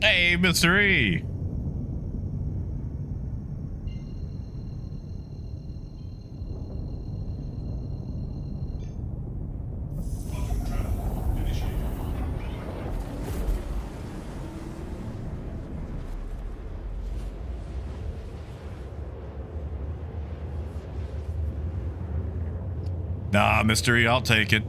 Hey, Mr. E! Nah, mystery, I'll take it.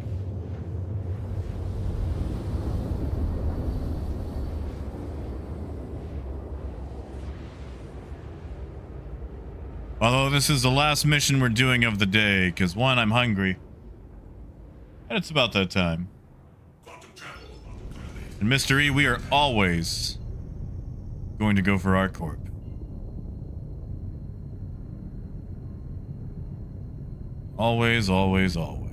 Although this is the last mission we're doing of the day, because one, I'm hungry. And it's about that time. And Mr. E, we are always going to go for ArcCorp. Always, always, always.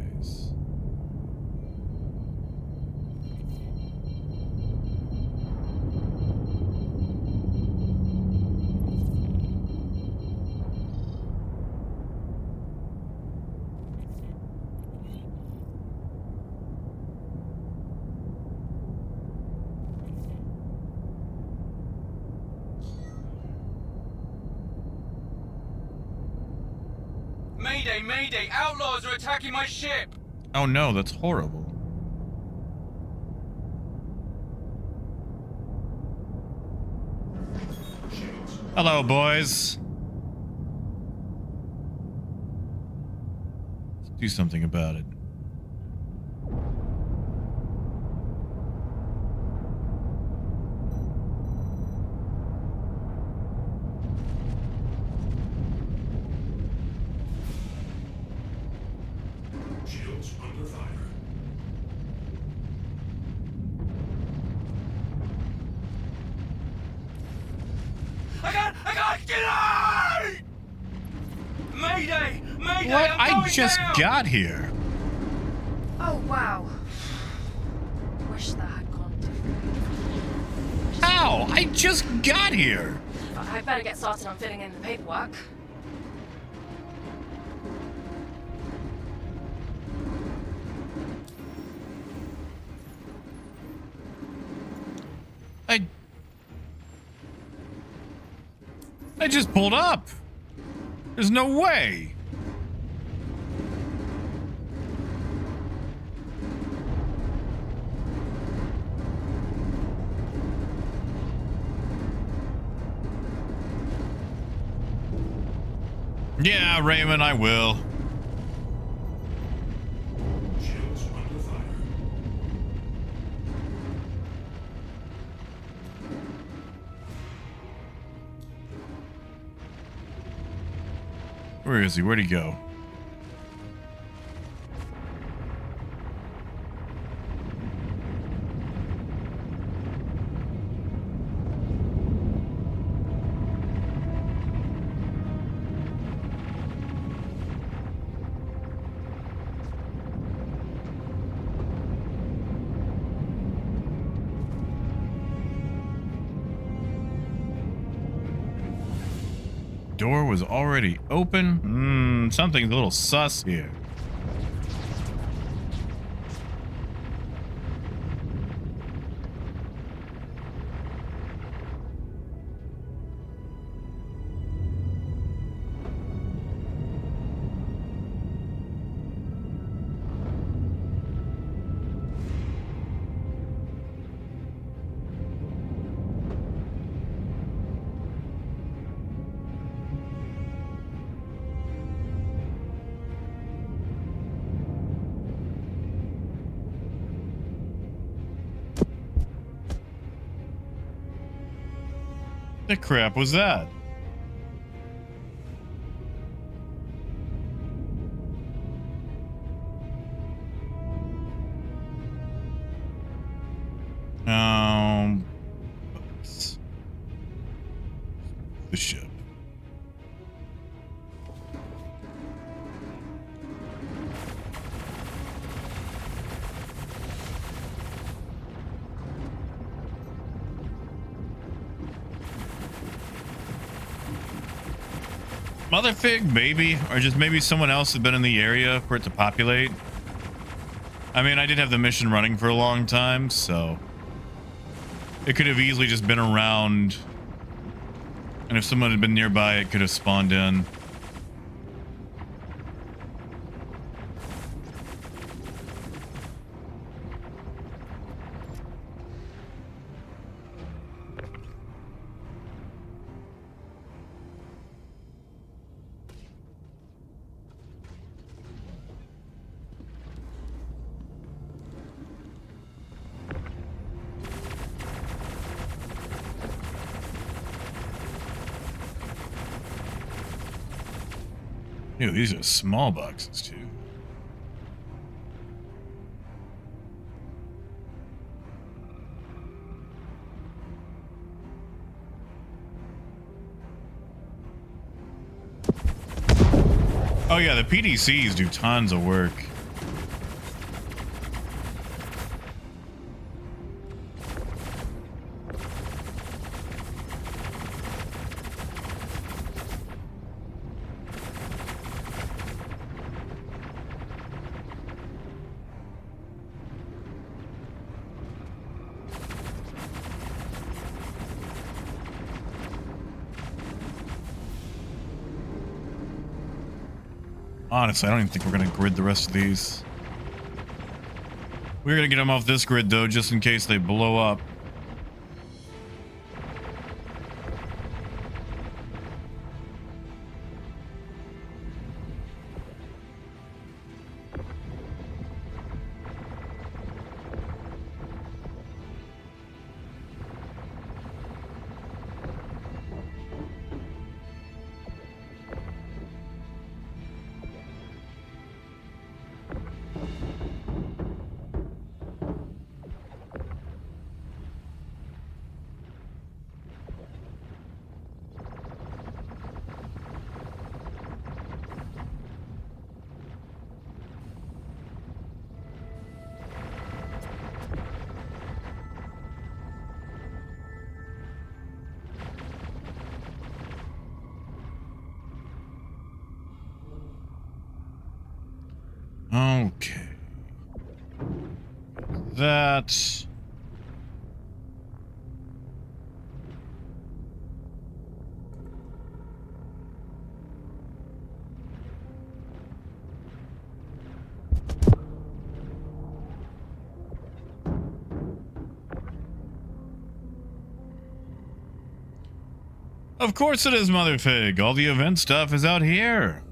Mayday, mayday! Outlaws are attacking my ship! Oh no, that's horrible. Hello, boys. Let's do something about it. Shields under fire. I got get out! Mayday! Mayday! What? I'm I just down! got here. Oh, wow. Wish that had gone differently. How? I just got here. I better get started on filling in the paperwork. I just pulled up. There's no way. Yeah, Raymond, I will. Shields under fire. Where is he? Where'd he go? Door was already open. Something's a little sus here. The crap was that? The ship. Motherfig, maybe, or just maybe someone else had been in the area for it to populate. I mean, I did have the mission running for a long time, so it could have easily just been around, and if someone had been nearby, it could have spawned in. Ew, these are small boxes too. Oh yeah, the PDCs do tons of work. Honestly, I don't even think we're going to grid the rest of these. We're going to get them off this grid, though, just in case they blow up. Okay. That. Of course it is, Mother Fig. All the event stuff is out here.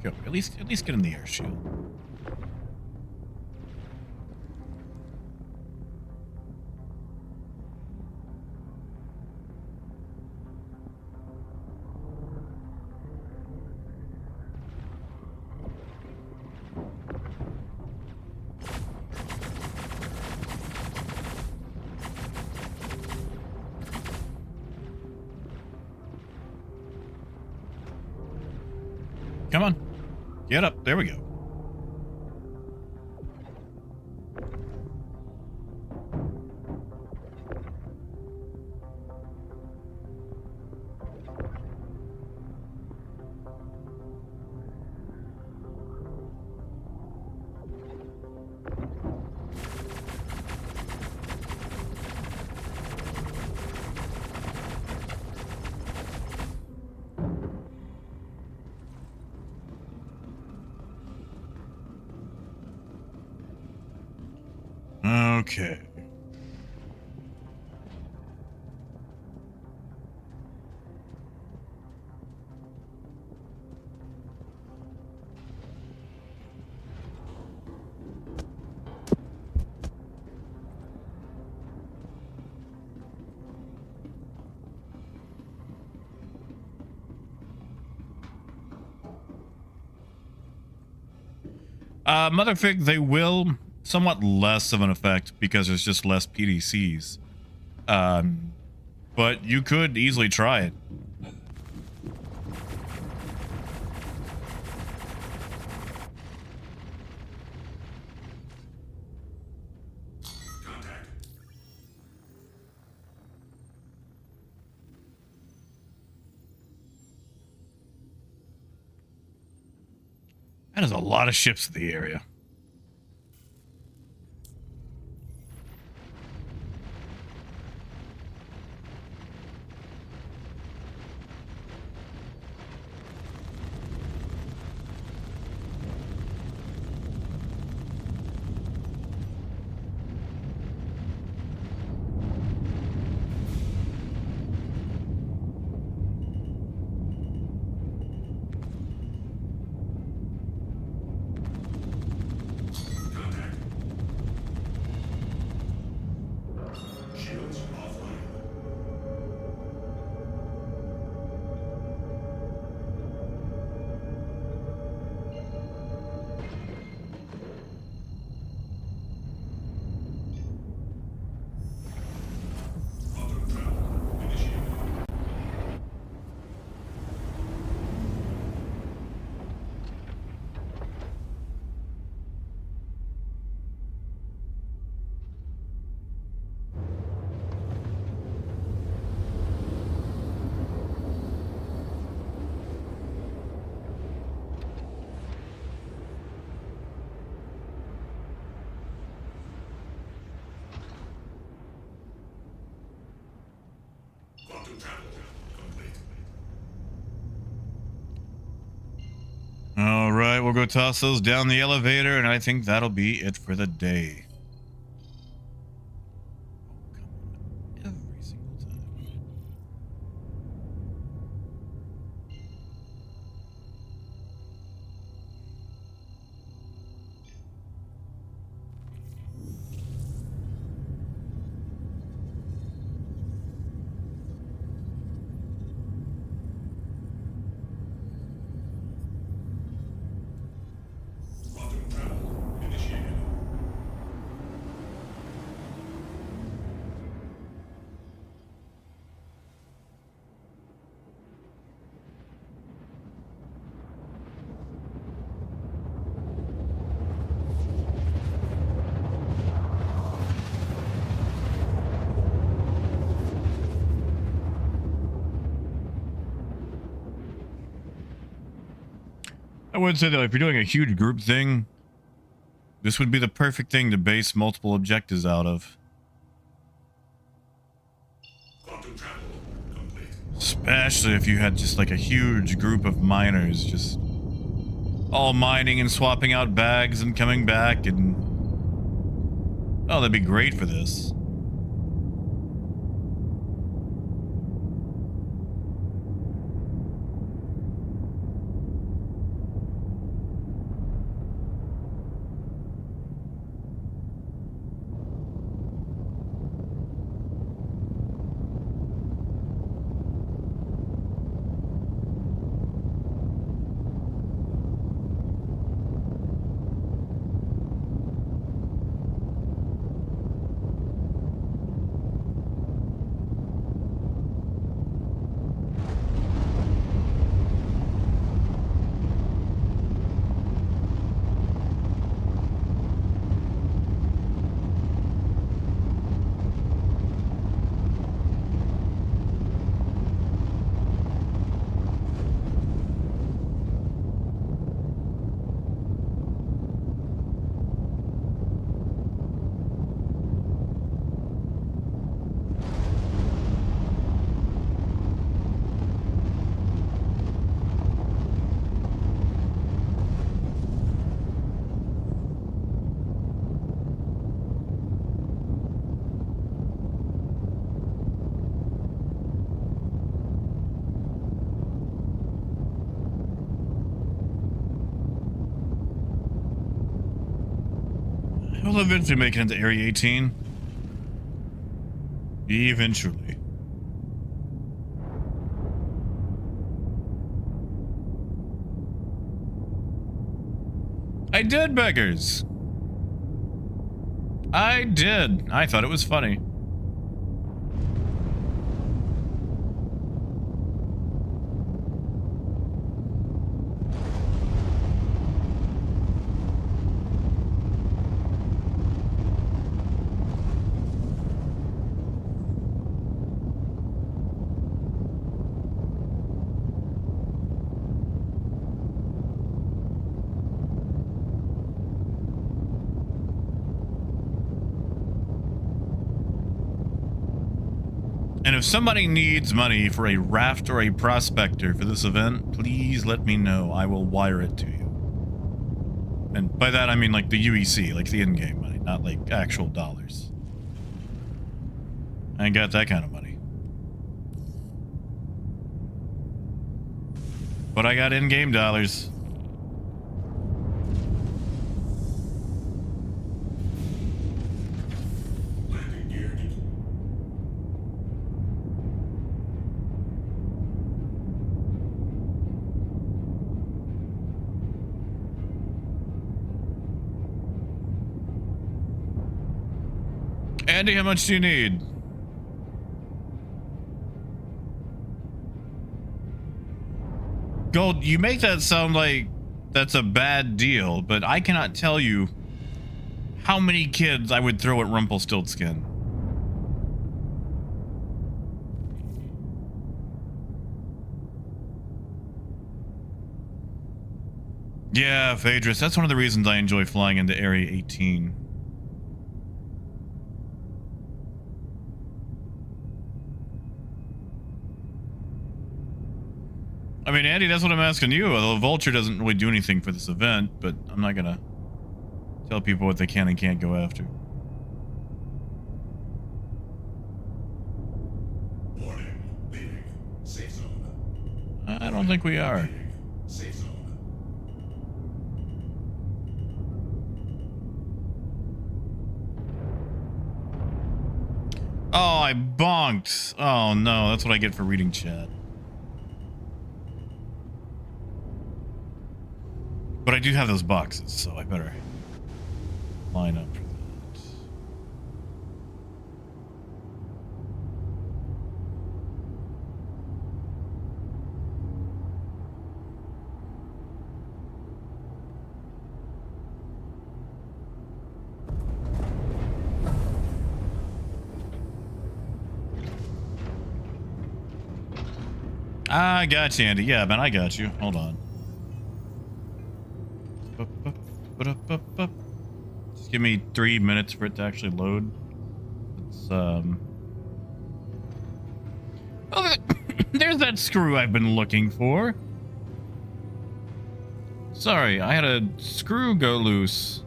Go. At least get in the air shield. Come on. Get up. There we go. Okay. Motherfig, they will somewhat less of an effect because there's just less PDCs. But you could easily try it. Contact. That is a lot of ships in the area. Quantum travel complete. All right, we'll go toss those down the elevator, and I think that'll be it for the day. Every single time. Quantum travel initiated. I would say that if you're doing a huge group thing, this would be the perfect thing to base multiple objectives out of. Quantum travel complete. Especially if you had just like a huge group of miners just all mining and swapping out bags and coming back and... Oh, that'd be great for this. We'll eventually make it into Area 18. Eventually. I did, beggars. I did. I thought it was funny. And if somebody needs money for a raft or a prospector for this event, please let me know. I will wire it to you. And by that I mean like the UEC, like the in-game money, not like actual dollars. I ain't got that kind of money. But I got in-game dollars. Landing gear deployed. Andy, how much do you need? Gold, you make that sound like that's a bad deal, but I cannot tell you how many kids I would throw at Rumpelstiltskin. Yeah, Phaedrus, that's one of the reasons I enjoy flying into Area 18. I mean, Andy, that's what I'm asking you. The Vulture doesn't really do anything for this event, but I'm not gonna tell people what they can and can't go after. Warning. Leaving. Safe zone. I don't think we are. Leaving. Safe zone. Oh, I bonked. Oh no, that's what I get for reading chat. But I do have those boxes, so I better line up for that. I got you, Andy. Yeah, man, I got you. Hold on. Just give me 3 minutes for it to actually load. It's oh, there's that screw I've been looking for. Sorry, I had a screw go loose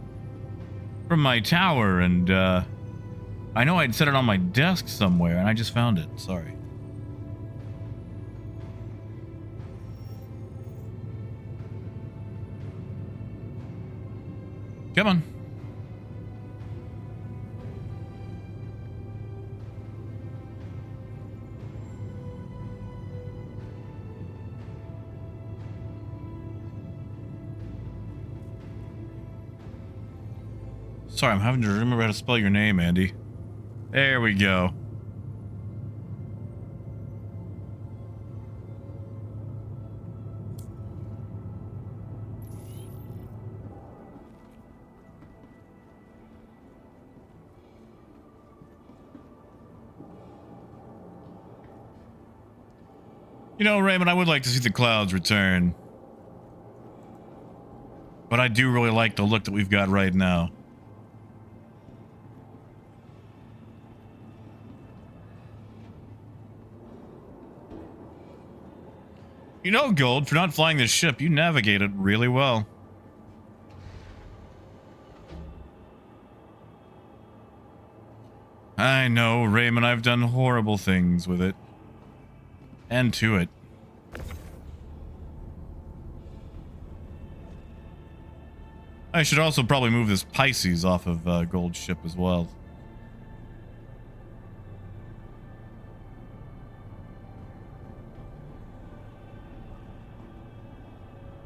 from my tower, and I know I'd set it on my desk somewhere, and I just found it. Sorry. Come on. Sorry, I'm having to remember how to spell your name, Andy. There we go. You know, Raymond, I would like to see the clouds return. But I do really like the look that we've got right now. You know, Gold, for not flying this ship, you navigate it really well. I know, Raymond, I've done horrible things with it. And to it. I should also probably move this Pisces off of Gold's ship as well.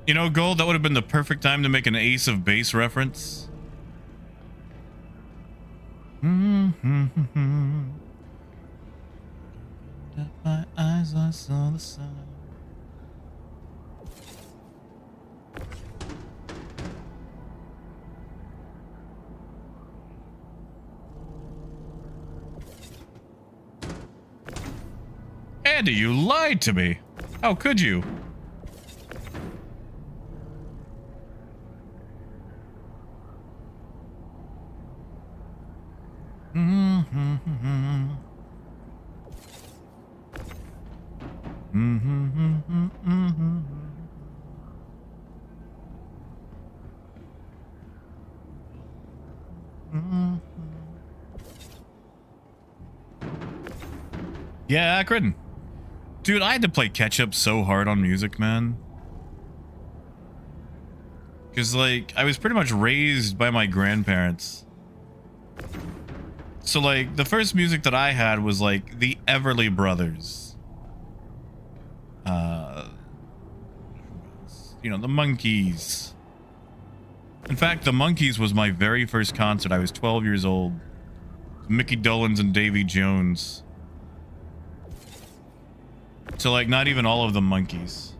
You know, Gold, that would have been the perfect time to make an Ace of Base reference. My eyes, I saw the sun. Andy, you lied to me. How could you? Yeah, Akron. Dude, I had to play catch up so hard on music, man. Because, like, I was pretty much raised by my grandparents. So, like, the first music that I had was, like, the Everly Brothers. You know, the Monkees. In fact, the Monkees was my very first concert. I was 12 years old. Mickey Dolenz and Davy Jones. So, like, not even all of the Monkees.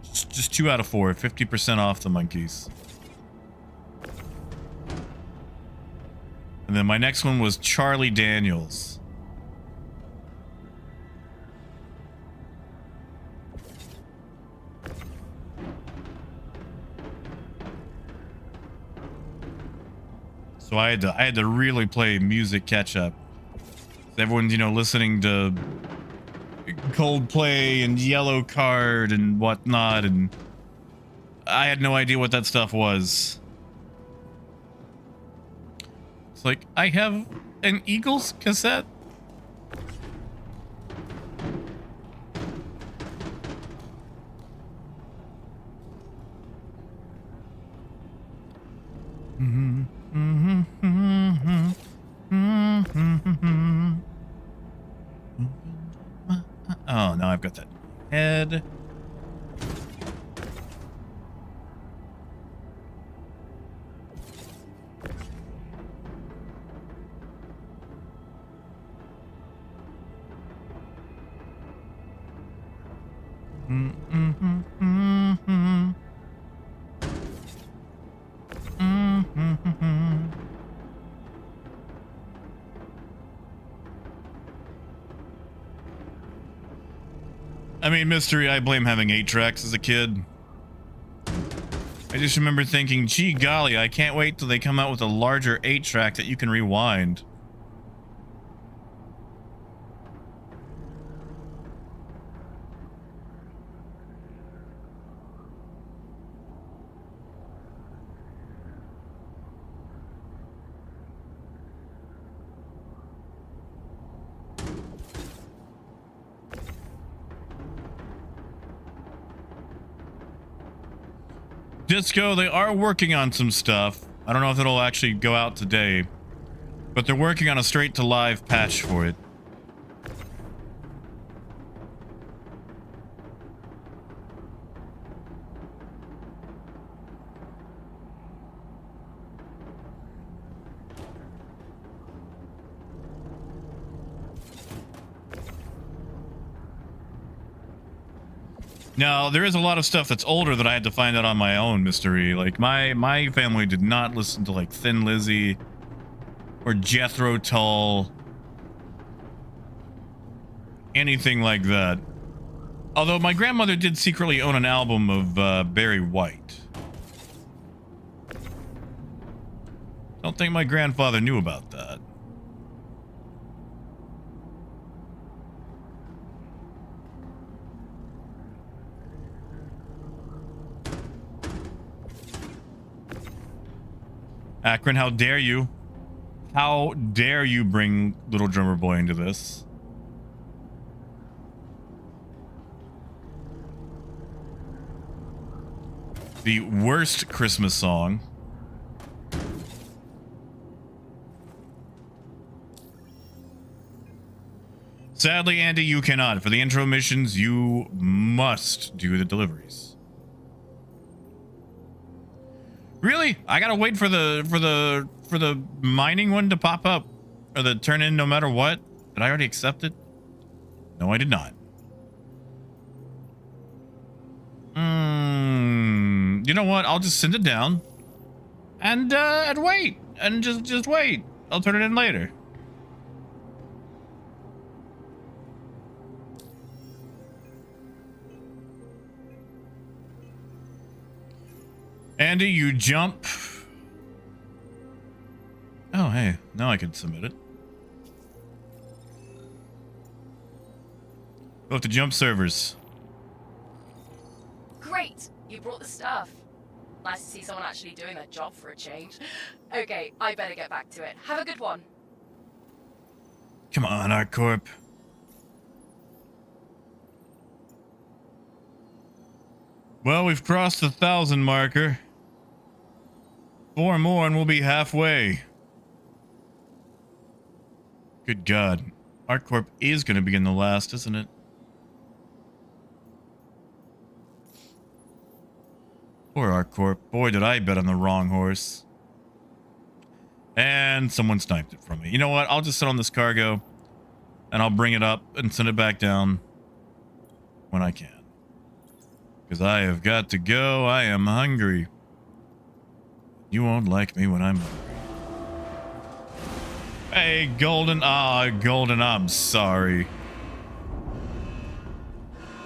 Just 2 out of 4. 50% off the Monkees. And then my next one was Charlie Daniels. So I had to really play music catch up. Everyone's, you know, listening to Coldplay and Yellow Card and whatnot, and I had no idea what that stuff was. It's like, I have an Eagles cassette? Oh, now I've got that head. I mean, mystery, I blame having 8 tracks as a kid. I just remember thinking, gee golly, I can't wait till they come out with a larger 8 track that you can rewind. Disco, they are working on some stuff. I don't know if it'll actually go out today, but they're working on a straight to live patch for it. Now, there is a lot of stuff that's older that I had to find out on my own, mystery. Like, my family did not listen to, like, Thin Lizzy or Jethro Tull. Anything like that. Although my grandmother did secretly own an album of Barry White. Don't think my grandfather knew about that. Akron, how dare you? How dare you bring Little Drummer Boy into this? The worst Christmas song. Sadly, Andy, you cannot. For the intro missions, you must do the deliveries. Really? I gotta wait for the mining one to pop up, or the turn in no matter what? Did I already accept it? No, I did not. You know what? I'll just send it down, and wait, and just wait. I'll turn it in later. Andy, you jump. Oh, hey, now I can submit it. We'll have to jump servers. Great! You brought the stuff. Nice to see someone actually doing their job for a change. Okay, I better get back to it. Have a good one. Come on, ArcCorp. Well, we've crossed the 1,000 marker. 4 more and we'll be halfway. Good God. ArcCorp is going to be in the last, isn't it? Poor ArcCorp. Boy, did I bet on the wrong horse. And someone sniped it from me. You know what? I'll just sit on this cargo and I'll bring it up and send it back down when I can. Because I have got to go. I am hungry. You won't like me when I'm hungry. Hey, Golden. Golden, I'm sorry.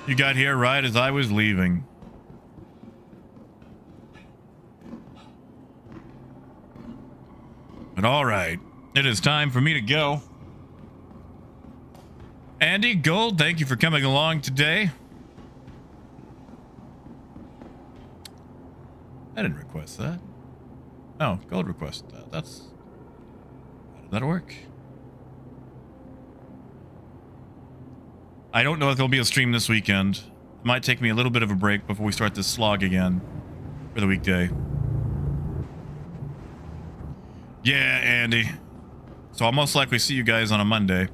You got here right as I was leaving. But all right. It is time for me to go. Andy Gold, thank you for coming along today. I didn't request that. Oh, Gold requested that. That's... How did that work? I don't know if there'll be a stream this weekend. It might take me a little bit of a break before we start this slog again for the weekday. Yeah, Andy. So I'll most likely see you guys on a Monday.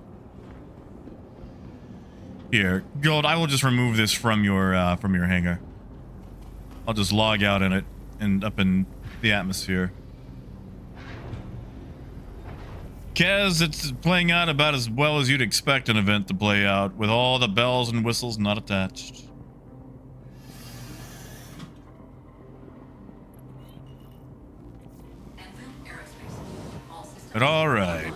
Here, Gold, I will just remove this from your hangar. I'll just log out in it and up in the atmosphere. Kaz, it's playing out about as well as you'd expect an event to play out, with all the bells and whistles not attached. But all right.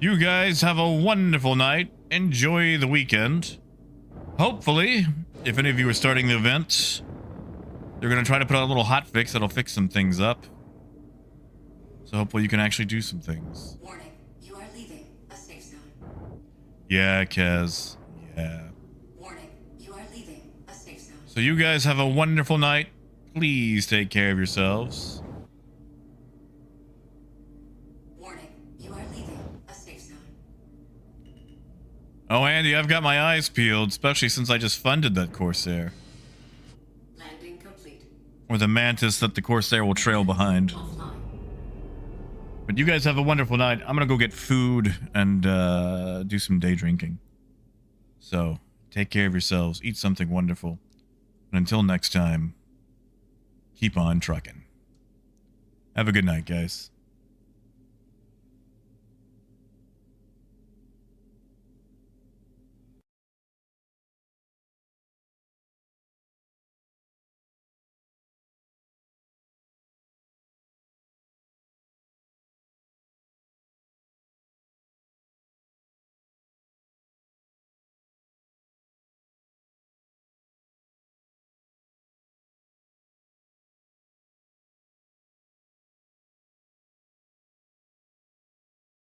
You guys have a wonderful night. Enjoy the weekend. Hopefully, if any of you are starting the event, they're going to try to put out a little hot fix that'll fix some things up. So hopefully you can actually do some things. Warning, you are leaving a safe zone. Yeah, Kaz. Yeah. Warning, you are leaving a safe zone. So you guys have a wonderful night. Please take care of yourselves. Warning, you are leaving a safe zone. Oh, Andy, I've got my eyes peeled, especially since I just funded that Corsair. Landing complete. Or the Mantis that the Corsair will trail behind. Offline. But you guys have a wonderful night. I'm gonna go get food and do some day drinking. So, take care of yourselves. Eat something wonderful. And until next time, keep on trucking. Have a good night, guys.